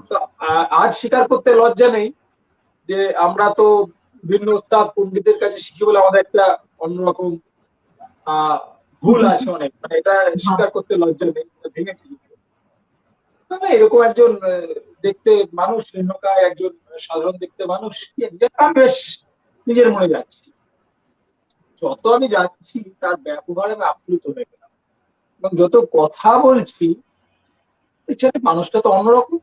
তো আজ স্বীকার করতে লজ্জা নেই যে আমরা তো ভিন্ন ওস্তাদ পণ্ডিতের কাছে শিখি বলে আমাদের একটা অন্যরকম ভুল আছে অনেক, মানে এটা স্বীকার করতে লজ্জা নেই, ভেঙেছি। এরকম একজন দেখতে মানুষ, নিম্নকায় একজন সাধারণ দেখতে মানুষ, বেশ নিজের মনে যাচ্ছি। যত আমি যাচ্ছি তার ব্যবহারে আমি আপ্লুত হয়ে গেলাম, এবং যত কথা বলছি মানুষটা তো অন্যরকম।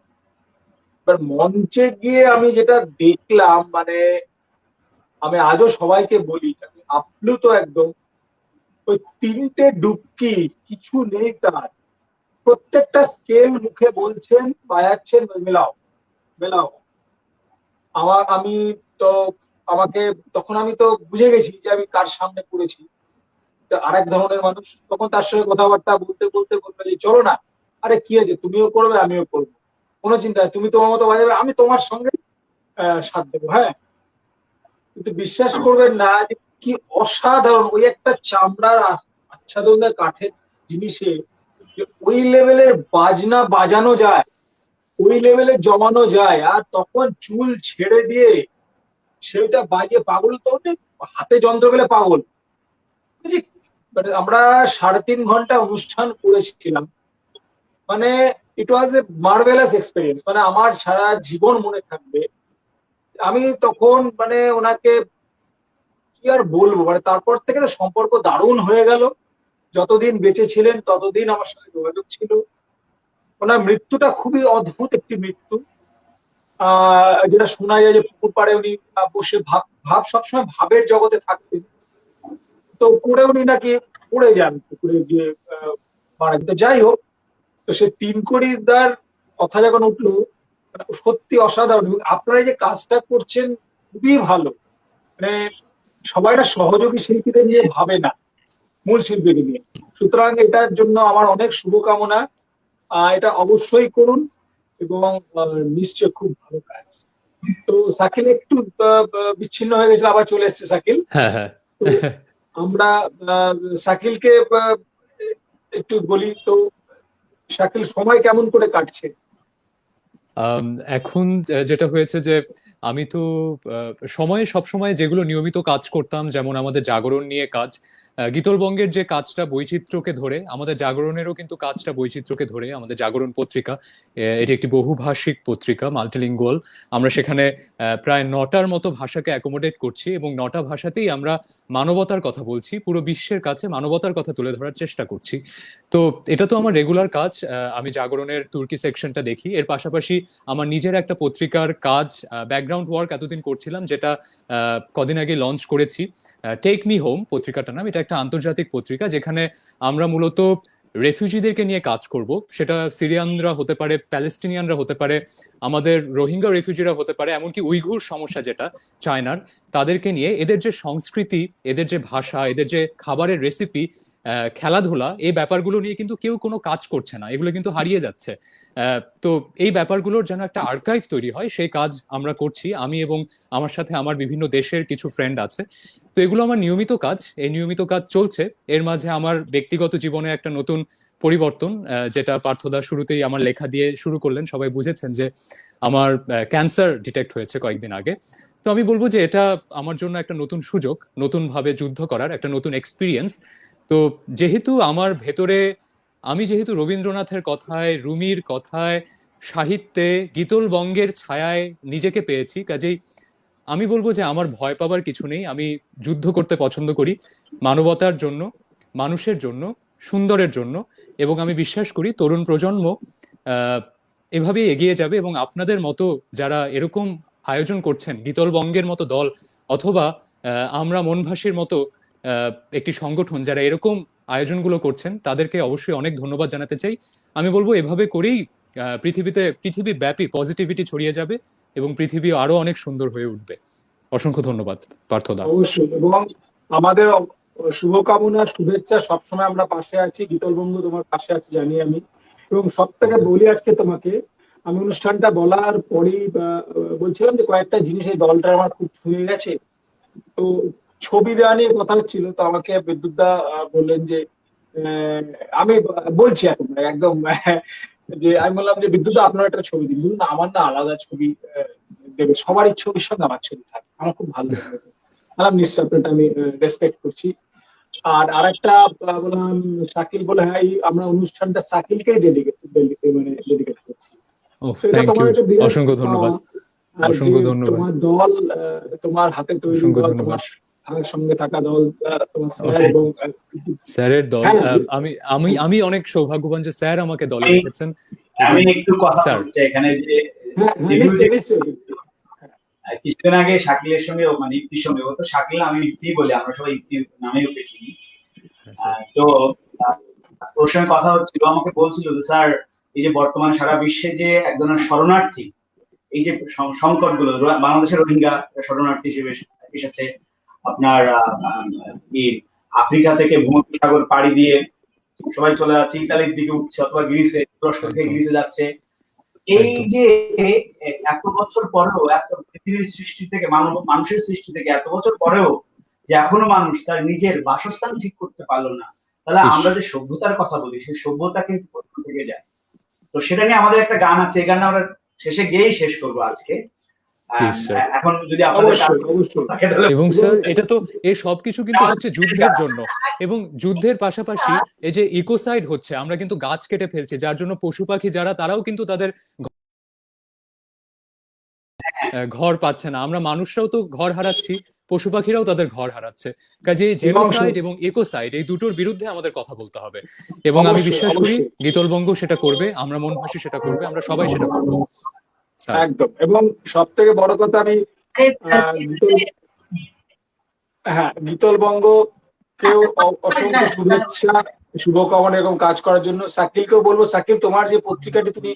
এবার মঞ্চে গিয়ে আমি যেটা দেখলাম, মানে আমি আজও সবাইকে বলি, আপ্লুত একদম। ওই 3টে ডুবকি, কিছু নেই তার, প্রত্যেকটা স্কেল মুখে বলছেন, বাজাচ্ছেন, মেলাও মেলাও। আমি তো আমাকে তখন আমি তো বুঝে গেছি যে আমি কার সামনে পড়েছি। আরেক ধরনের মানুষ, তখন তার সঙ্গে কথাবার্তা বলতে বলতে বলবে যে চলো না, আরে কি আছে, তুমিও করবে আমিও করবো, কোনো চিন্তা নেই, তুমি তোমার মতো বাজাবে, আমি তোমার সঙ্গে সাথ দেবো। হ্যাঁ, কিন্তু বিশ্বাস করবেন না যে কি অসাধারণ ওই একটা চামড়ার আচ্ছাদন কাঠের জিনিসে যে ওই লেভেলের বাজনা বাজানো যায়, ওই লেভেলে জমানো যায়। আর তখন চুল ছেড়ে দিয়ে সেটা বাজিয়ে, পাগল তো হাতে যন্ত্র গেলে পাগল, মানে আমরা 3.5 ঘন্টা অনুষ্ঠান করেছিলাম। মানে ইট ওয়াজ এ মার্ভেলাস এক্সপিরিয়েন্স, মানে আমার সারা জীবন মনে থাকবে। আমি তখন মানে ওনাকে কি আর বলবো, মানে তারপর থেকে তো সম্পর্ক দারুণ হয়ে গেল। যতদিন বেঁচে ছিলেন ততদিন আমার সাথে যোগাযোগ ছিল। ওনার মৃত্যুটা খুবই অদ্ভুত একটি মৃত্যু। যেটা শোনা যায় যে পুকুর পাড়ে উনি বসে ভাব ভাব সবসময় ভাবের জগতে থাকতেন। তো করে উনি নাকি পড়ে যান পুকুরে গিয়ে মারা যেত। যাই হোক, তো সে তিনকড়িদার কথা যখন উঠলো, মানে সত্যি অসাধারণ। এবং আপনারা এই যে কাজটা করছেন খুবই ভালো। মানে সবাই না সহযোগী শিল্পীদের নিয়ে ভাবে না, মূল শিল্পীকে নিয়ে। সুতরাং এটার জন্য আমার অনেক শুভকামনা। এটা অবশ্যই করুন এবং নিশ্চয় খুব ভালো কাজ। তো শাকিল একটু বিচ্ছিন্ন হয়ে গেছিল, আবার চলে এসেছে শাকিল। হ্যাঁ, হ্যাঁ। তো আমরা শাকিলকে একটু বলি তো, শাকিল সময় কেমন করে কাটছে? এখন যেটা হয়েছে যে আমি তো সময়ে সবসময় যেগুলো নিয়মিত কাজ করতাম, যেমন আমাদের জাগরণ নিয়ে কাজ, গীতলবঙ্গের যে কাজটা বৈচিত্র্যকে ধরে, আমাদের জাগরণেরও কিন্তু কাজটা বৈচিত্র্যকে ধরে। আমাদের জাগরণ পত্রিকা এটি একটি বহুভাষিক পত্রিকা, মাল্টিলিঙ্গুয়াল। আমরা সেখানে প্রায় 9টার মতো ভাষাকে অ্যাকোমোডেট করছি এবং 9টা ভাষাতেই আমরা মানবতার কথা বলছি, পুরো বিশ্বের কাছে মানবতার কথা তুলে ধরার চেষ্টা করছি। তো এটা তো আমার রেগুলার কাজ। আমি জাগরণের তুর্কি সেকশনটা দেখি, এর পাশাপাশি আমার নিজের একটা পত্রিকার কাজ, ব্যাকগ্রাউন্ড ওয়ার্ক এতদিন করছিলাম, যেটা কদিন আগে লঞ্চ করেছি। টেক মি হোম পত্রিকাটার নাম। এটা একটা আন্তর্জাতিক পত্রিকা যেখানে আমরা মূলত রেফিউজিদেরকে নিয়ে কাজ করব। সেটা সিরিয়ানরা হতে পারে, প্যালেস্টিনিয়ানরা হতে পারে, আমাদের রোহিঙ্গা রেফিউজিরা হতে পারে, এমনকি উইঘুর সমস্যা যেটা চায়নার, তাদেরকে নিয়ে। এদের যে সংস্কৃতি, এদের যে ভাষা, এদের যে খাবারের রেসিপি, খেলাধুলা, এই ব্যাপারগুলো নিয়ে কিন্তু কেউ কোনো কাজ করছে না, এগুলো কিন্তু হারিয়ে যাচ্ছে। তো এই ব্যাপারগুলোর যেন একটা আর্কাইভ তৈরি হয়, সেই কাজ আমরা করছি, আমি এবং আমার সাথে আমার বিভিন্ন দেশের কিছু ফ্রেন্ড আছে। তো এগুলো আমার নিয়মিত কাজ, এই নিয়মিত কাজ চলছে। এর মাঝে আমার ব্যক্তিগত জীবনে একটা নতুন পরিবর্তন, যেটা পার্থদা শুরুতেই আমার লেখা দিয়ে শুরু করলেন। সবাই বুঝেছেন যে আমার ক্যান্সার ডিটেক্ট হয়েছে কয়েকদিন আগে। তো আমি বলবো যে এটা আমার জন্য একটা নতুন সুযোগ, নতুন ভাবে যুদ্ধ করার একটা নতুন এক্সপিরিয়েন্স। তো যেহেতু আমার ভেতরে, আমি যেহেতু রবীন্দ্রনাথের কথায়, রুমির কথায়, সাহিত্যে, গীতলবঙ্গের ছায়ায় নিজেকে পেয়েছি, কাজেই আমি বলবো যে আমার ভয় পাবার কিছু নেই। আমি যুদ্ধ করতে পছন্দ করি, মানবতার জন্য, মানুষের জন্য, সুন্দরের জন্য। এবং আমি বিশ্বাস করি তরুণ প্রজন্ম আহ এভাবেই এগিয়ে যাবে, এবং আপনাদের মতো যারা এরকম আয়োজন করছেন, গীতলবঙ্গের মতো দল, অথবা আমরা মনভাসীর মতো একটি সংগঠন, যারা এরকম আয়োজনগুলো করছেন, তাদেরকে অবশ্যই অনেক ধন্যবাদ জানাতে চাই। আমি বলবো এভাবে করেই পৃথিবী ব্যাপী পজিটিভিটি ছড়িয়ে যাবে এবং পৃথিবী আরো অনেক সুন্দর হয়ে উঠবে। অসংখ্য ধন্যবাদ পার্থদা। অবশ্যই। এবং আমাদের শুভকামনা, শুভেচ্ছা, সবসময় আমরা পাশে আছি। গীতলবঙ্গ তোমার পাশে আছে জানি আমি। এবং সব থেকে বলি আজকে তোমাকে, আমি অনুষ্ঠানটা বলার পরেই বলছিলাম যে কয়েকটা জিনিস এই দলটা আমার খুব ছুঁয়ে গেছে। তো ছবি দেওয়া নিয়ে কথা হচ্ছিল, তো আমাকে বিদ্যুৎদা বললেন যে আমি বলছি এখন একদম যে আমি বললাম যে বিদ্যুৎদা আপনার একটা ছবি দিন। বলুন আমার না আলাদা ছবি দেবে, সবারই ছবির সঙ্গে আমার ছবি থাকে, আমার খুব ভালো লাগে। বললাম নিশ্চয়, আপনারটা আমি রেসপেক্ট করছি। আর আরেকটা বললাম শাকিল, বলে হ্যাঁ আমরা অনুষ্ঠানটা শাকিলকেই ডেডিকেট করছি। ও, তো এটা থ্যাংক তোমার ইউ। একটা বিরাট অসংখ্য ধন্যবাদ। আর যে অসংখ্য ধন্যবাদ। তোমার দল, তোমার হাতে তৈরি অসংখ্য দল, ধন্যবাদ। তোমার সঙ্গে থাকা দল, তোমার স্যার এবং স্যারের দল, হ্যাঁ আমি আমি আমি অনেক সৌভাগ্যবান যে স্যার আমাকে দলে আমি রেখেছেন। এবং আমি একটু কথা স্যার, বলতে চাই এখানে যে হ্যাঁ রিভিউজি নিশ্চয়ই। কিছুদিন আগে শাকিলের সঙ্গে মানে ইপ্তির সঙ্গে, ও তো শাকিল, আমি ইপ্তি বলি, আমরা সবাই ইপ্তি নামে ওকে চিনি। তো ওর সঙ্গে কথা হচ্ছিল, আমাকে বলছিল যে স্যার, এই যে বর্তমানে সারা বিশ্বে যে এক ধরনের শরণার্থী, এই যে সংকট গুলো, বাংলাদেশের রোহিঙ্গা শরণার্থী হিসেবে এসেছে, আপনার এই আফ্রিকা থেকে ভূমধ্যসাগর পাড়ি দিয়ে সবাই চলে যাচ্ছে, ইতালির দিকে উঠছে, অথবা গ্রিসে, তুরস্ক থেকে গ্রিসে যাচ্ছে। এই যে এত বছর পরেও, এত পৃথিবীর সৃষ্টি থেকে, মানুষের সৃষ্টি থেকে এত বছর পরেও যে এখনো মানুষ তার নিজের বাসস্থান ঠিক করতে পারলো না, তাহলে আমরা যে সভ্যতার কথা বলি, সেই সভ্যতা কিন্তু প্রশ্ন থেকে যায়। তো সেটা নিয়ে আমাদের একটা গান আছে, এই গানটা আমরা শেষে গিয়েই শেষ করবো আজকে। Please sir. এখন যদি আপনাদের অবশ্যই অবশ্যই। থাকে তাহলে এবং এবং স্যার এটা তো এই সবকিছু কিন্তু হচ্ছে যুদ্ধের জন্য, এবং যুদ্ধের পাশাপাশি এই যে ইকোসাইড হচ্ছে, আমরা কিন্তু গাছ কেটে ফেলছি, যার জন্য পশু পাখি যারা তারাও কিন্তু তাদের ঘর পাচ্ছে না। আমরা মানুষরাও তো ঘর হারাচ্ছি, পশু পাখিরাও তাদের ঘর হারাচ্ছে। কাজে এই এবং জেনোসাইড এবং ইকোসাইড এই দুটোর বিরুদ্ধে আমাদের কথা বলতে হবে, এবং আমি অবশ্যই বিশ্বাস করি অবশ্যই গীতলবঙ্গ সেটা করবে, আমরা মনভাসী সেটা করবে, আমরা সবাই সেটা করবো স্যার। একদম। এবং সব থেকে বড় কথা আমি আরে, গীতল হ্যাঁ গীতলবঙ্গ কেউ অসংখ্য শুভেচ্ছা শুভকামনা এরকম কাজ করার জন্য। শাকিলকেও বলবো, শাকিল তোমার যে পত্রিকাটি তুমি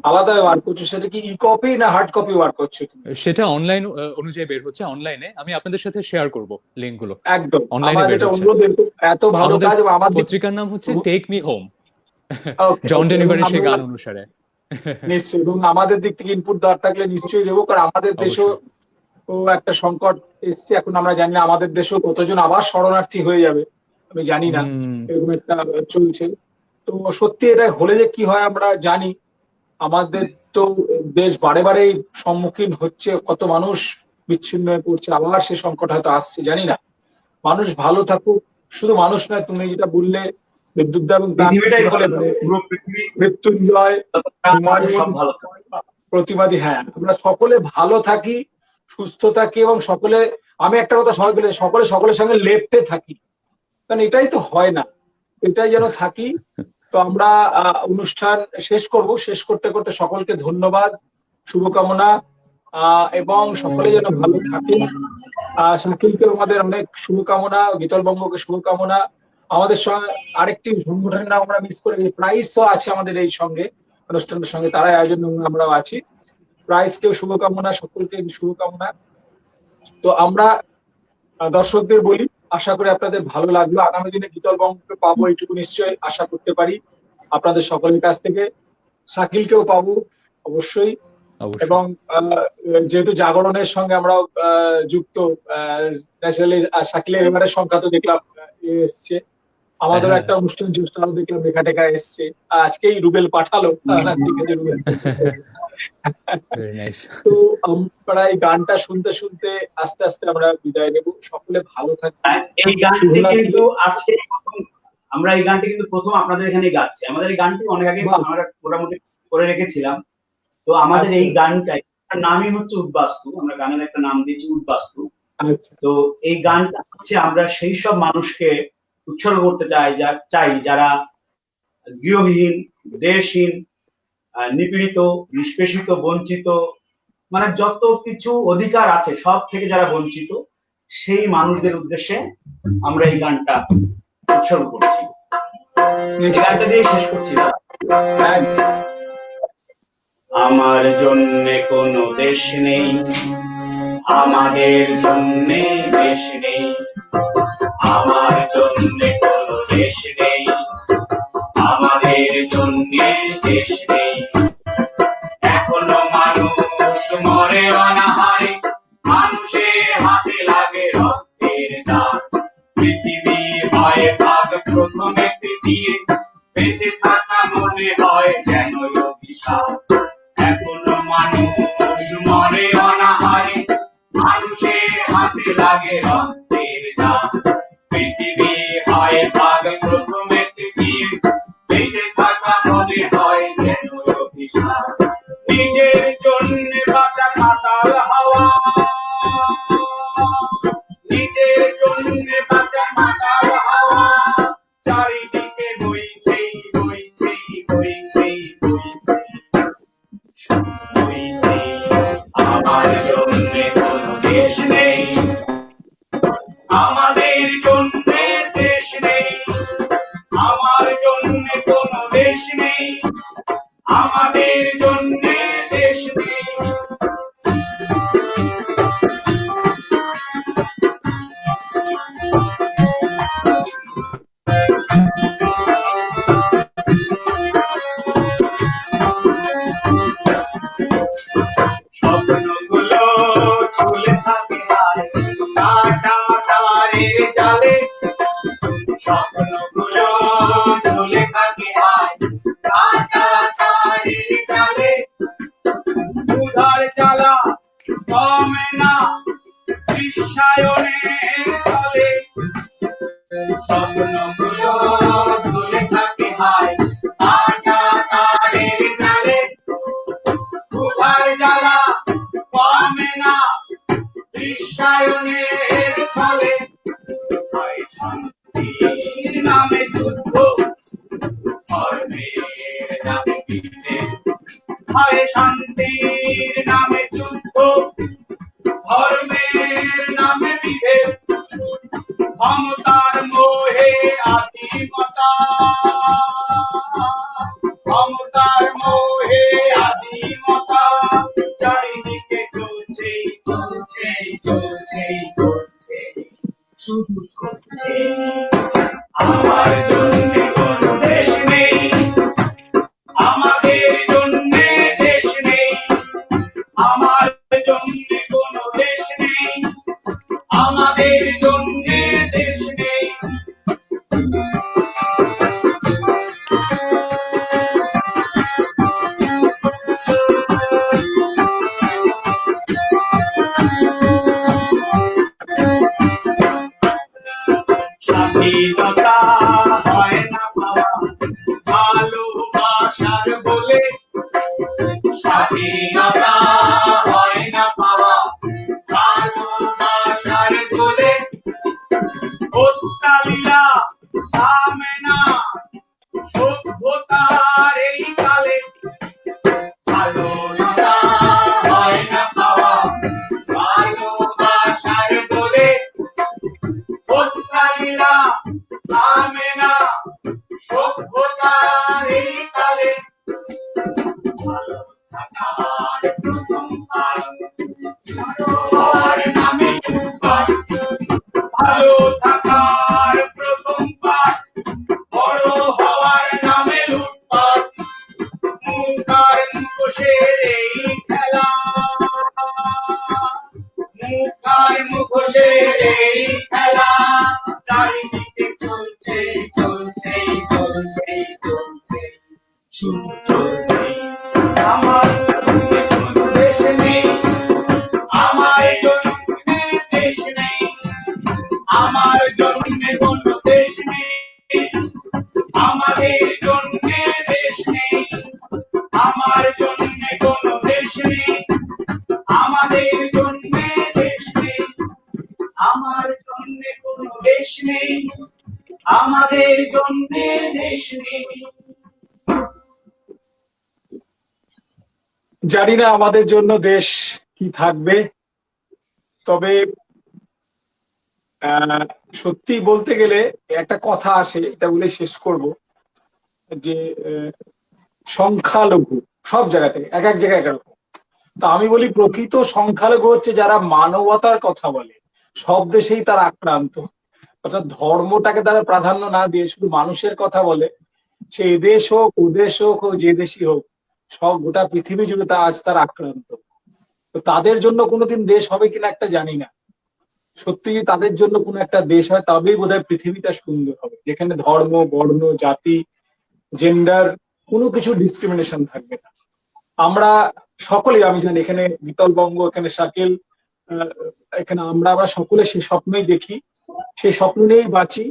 আলাদা ওয়ার্ক করছো সেটা কি ই কপি না হার্ড কপি ওয়ার্ক করছো তুমি? সেটা অনলাইন অনুযায়ী বের হচ্ছে, অনলাইনে আমি আপনাদের সাথে শেয়ার করব লিংক গুলো। একদম। অনলাইনে আমার বের এটা হচ্ছে। অনুরোধ, এত ভালো আমাদের কাজ। এবং আমাদের পত্রিকার নাম হচ্ছে টেক মি হোম, ওকে জন ওকে। এবং ডেনিভারের সেই আমরা গান অনুসারে। নিশ্চয়ই, এবং আমাদের দিক থেকে ইনপুট দেওয়ার থাকলে নিশ্চয়ই দেবো, কারণ আমাদের দেশেও অবশ্যই। ও একটা সংকট এসছে। এখন আমরা জানি না আমাদের দেশেও কতজন আবার শরণার্থী হয়ে যাবে, আমি জানি না। হুম। এরকম একটা চলছে। তো সত্যি এটা হলে যে কি হয় আমরা জানি। আমাদের তো দেশ বারে বারেই সম্মুখীন হচ্ছে, কত মানুষ বিচ্ছিন্ন হয়ে পড়ছে, আবার সে সংকট হয়তো আসছে, জানি না। মানুষ ভালো থাকুক। শুধু মানুষ নয়, তুমি যেটা বললে বিদ্যুৎ দা এবং পৃথিবীটাই ভালো মানে থাকে, পুরো পৃথিবী মৃত্যুঞ্জয় আছে, সব ভালো থাকে। প্রতিবাদী। হ্যাঁ, আমরা সকলে ভালো থাকি, সুস্থ থাকি, এবং সকলে, আমি একটা কথা সবাই বলে, সকলে সকলের সঙ্গে লেপ্টে থাকি, কারণ এটাই তো হয় না, এটাই যেন থাকি। তো আমরা অনুষ্ঠান শেষ করব। শেষ করতে করতে সকলকে ধন্যবাদ, শুভকামনা, এবং সকলে যেন ভালো থাকে। শাকিলকে আমাদের অনেক শুভকামনা, গীতলবঙ্গকে শুভকামনা। আমাদের সঙ্গে আরেকটি সংগঠনের নাম আমরা মিস করে গেছি, প্রাইসও আছে আমাদের এই সঙ্গে অনুষ্ঠানের সঙ্গে, তারাই আয়োজন, আমরাও আছি। প্রাইসকেও শুভকামনা, সকলকে শুভকামনা। তো আমরা দর্শকদের বলি, আশা করি আপনাদের ভালো লাগলো। আগামী দিনে গীতলবঙ্গকে পাবো এইটুকু নিশ্চয়ই আশা করতে পারি আপনাদের সকলের কাছ থেকে। শাকিলকেও পাবো অবশ্যই। অবশ্যই। এবং যেহেতু জাগরণের সঙ্গে আমরাও যুক্ত, ন্যাচারালি শাকিলের এবারের সংখ্যা তো দেখলাম এসছে। আমাদেরও হ্যাঁ। একটা অনুষ্ঠান চেষ্টাও দেখলাম, লেখা টেখা এসছে। আজকেই রুবেল পাঠালো, ঠিক আছে রুবেল। Very nice. তো আমরা এই গানটা শুনতে শুনতে আস্তে আস্তে আমরা বিদায় নেব। সকলে ভালো থাকবেন। এই গানটি শুভরাত্রি। কিন্তু আজকে প্রথম, আমরা এই গানটি কিন্তু প্রথম আপনাদের এখানে গাচ্ছি। আমাদের এই গানটি অনেক আগে বাহ। আমরা মোটামুটি করে রেখেছিলাম। তো আমাদের আচ্ছা এই গানটাই নামই হচ্ছে উদ্বাস্তু, আমরা গানের একটা নাম দিয়েছি উদ্বাস্তু। আচ্ছা তো এই গানটা হচ্ছে আমরা সেই সব মানুষকে উৎসর্গ করতে চাই যারা গৃহহীন, দেশহীন, নিপীড়িত, নিষ্পেষিত, বঞ্চিত, মানে যত কিছু অধিকার আছে সব থেকে যারা বঞ্চিত, সেই মানুষদের উদ্দেশ্যে আমরা এই গানটা উৎসর্গ করছি। এই গানটা দিয়ে শেষ করছি না। আমার জন্যে কোনো দেশ নেই, আমাদের জন্যে দেশ নেই, আমার জন্যে কোনো দেশ নেই, আমাদের জন্যে দেশ নেই। এখনো মানুষ মরে অনাহারে, মানুষের হাতে লাগে রক্তের দাগ। পৃথিবী হয় ভাগ প্রথমে পৃথিবী, বেঁচে থাকা মনে হয় যেন অভিশাপ। এখনো মানুষ মরে অনাহারে, মানুষের হাতে লাগে রক্তের দাগ। পৃথিবী হয় ভাগ প্রথমে পৃথিবী, বেঁচে থাকা মনে হয় যেন অভিশাপ। নিজের জন্য বাঁচা মাতাল হাওয়া, নিজের জন্য বাঁচা মাতাল হাওয়া, চারিদিকে বইছে বইছে বইছে বইছে বইছে। আমার জন্য কোনো দেশ নেই, আমাদের জন্য দেশ নেই, আমার জন্য কোনো দেশ নেই, আমাদের জন্য দেশ নেই। স্বপ্নগুলো ঝুলে থাকে হায় কাটা তারের জালে, স্বপ্নগুলো ঝুলে থাকে হায় কাটা তারের জালে। ক্ষুধার জ্বালা কমে না বিশ্বায়নের ফলে, স্বপ্নগুলো ঝুলে থাকে হায় কাটা তারের জালে। ক্ষুধার জ্বালা কমে না বিশ্বায়নের ফলে, হায় শান্তির নামে যুদ্ধ, ধর্মের নামে বিদ্বেষ, হায় শান্তির নামে যুদ্ধ, ধর্মের নামে বিভেদ, ক্ষমতার মোহে আধিমতা, ক্ষমতার মোহে আধিমতা, চারিদিকে চলছে চলছে চলছে চলছে শুধু চলছে। আমার জন্য কোনো দেশ নেই, আমাদের জন্য দেশ নেই, আমার জন্য কোনো দেশ নেই, আমাদের জন্য দেশ নেই। স্বাধীনতা হয় না পাওয়া ভালোবাসার বলে, স্বাধীনতা হয় না পাওয়া ভালোবাসার বলে। হত্যালীলা থামে না সভ্যতার এই কালে, স্বাধীনতা হয় না পাওয়া ভালোবাসার বলে। হত্যালীলা থামে না সভ্যতার এই কালে, ভালো থাকার প্রথম পাঠ, ভালো হওয়ার নামে লুটপাট। ভালো থাকার প্রথম পাঠ, বড় হওয়ার নামে লুটপাট। মুখ আর মুখোশের এই খেলা, মুখ আর মুখোশের এই খেলা, চারিদিকে চলছে চলছে চলছে চলছে শুধু চলছে। আমার জন্যে কোনো দেশ নেই, আমার জন্যে দেশ নেই, আমার জন্যে কোনো দেশ নেই, আমাদের জন্যে দেশ নেই, আমার জন্যে কোনো দেশ নেই, আমাদের জন্যে দেশ নেই, আমার জন্যে কোনো দেশ নেই, আমাদের জন্যে দেশ নেই। জানি না আমাদের জন্য দেশ কি থাকবে, তবে সত্যি বলতে গেলে একটা কথা আসে, এটা বলে শেষ করব, যে সংখ্যালঘু সব জায়গা থেকে এক এক জায়গায় একরকম। তা আমি বলি প্রকৃত সংখ্যালঘু হচ্ছে যারা মানবতার কথা বলে, সব দেশেই তারা আক্রান্ত, অর্থাৎ ধর্মটাকে তারা প্রাধান্য না দিয়ে শুধু মানুষের কথা বলে, সে এদেশ হোক ওদেশ হোক ও যে দেশই হোক, সব গোটা পৃথিবী জুড়ে তা আজ তারা আক্রান্ত। তো তাদের জন্য কোনোদিন দেশ হবে কিনা একটা জানি না, সত্যি তাদের জন্য কোনো একটা দেশ হয় তবেই বোধহয় পৃথিবীটা সুন্দর হবে, যেখানে ধর্ম বর্ণ জাতি জেন্ডার কোনো কিছু ডিসক্রিমিনেশন থাকবে না। আমরা সকলেই, আমি জানি এখানে বিতল বঙ্গ, এখানে শাকিল, এখানে আমরা সকলে সেই স্বপ্নই দেখি, সেই স্বপ্ন নিয়েই বাঁচি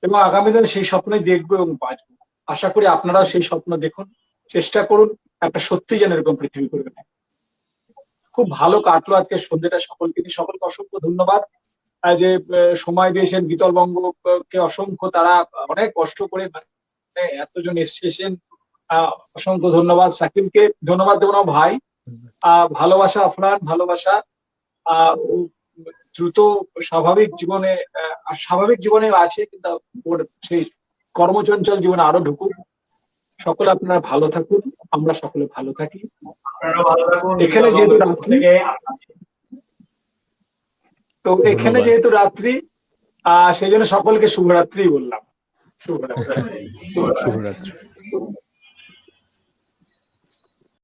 এবং আগামী দিনে সেই স্বপ্নই দেখবো এবং বাঁচবো। আশা করি আপনারাও সেই স্বপ্ন দেখুন, চেষ্টা করুন একটা সত্যি যেন এরকম পৃথিবী করবে। খুব ভালো কাটলো আজকে সন্ধ্যেটা সকলকে নিয়ে, সকলকে অসংখ্য ধন্যবাদ যে সময় দিয়েছেন। বিতল বঙ্গকে অসংখ্য, তারা অনেক কষ্ট করে এতজন এসেছেন, অসংখ্য ধন্যবাদ। শাকিলকে ধন্যবাদ দেবো না ভাই, ভালোবাসা আফরান, ভালোবাসা দ্রুত স্বাভাবিক জীবনে আছে, কিন্তু ওর সেই কর্মচঞ্চল জীবনে আরো ঢুকুক। সকলে আপনারা ভালো থাকুন, আমরা সকলে ভালো থাকি। আপনারাও ভালো থাকুন। এখানে যেহেতু রাত্রি, তো এখানে যেহেতু রাত্রি, সেই জন্য সকলকে শুভরাত্রি বললাম। শুভরাত্রি। শুভরাত্রি।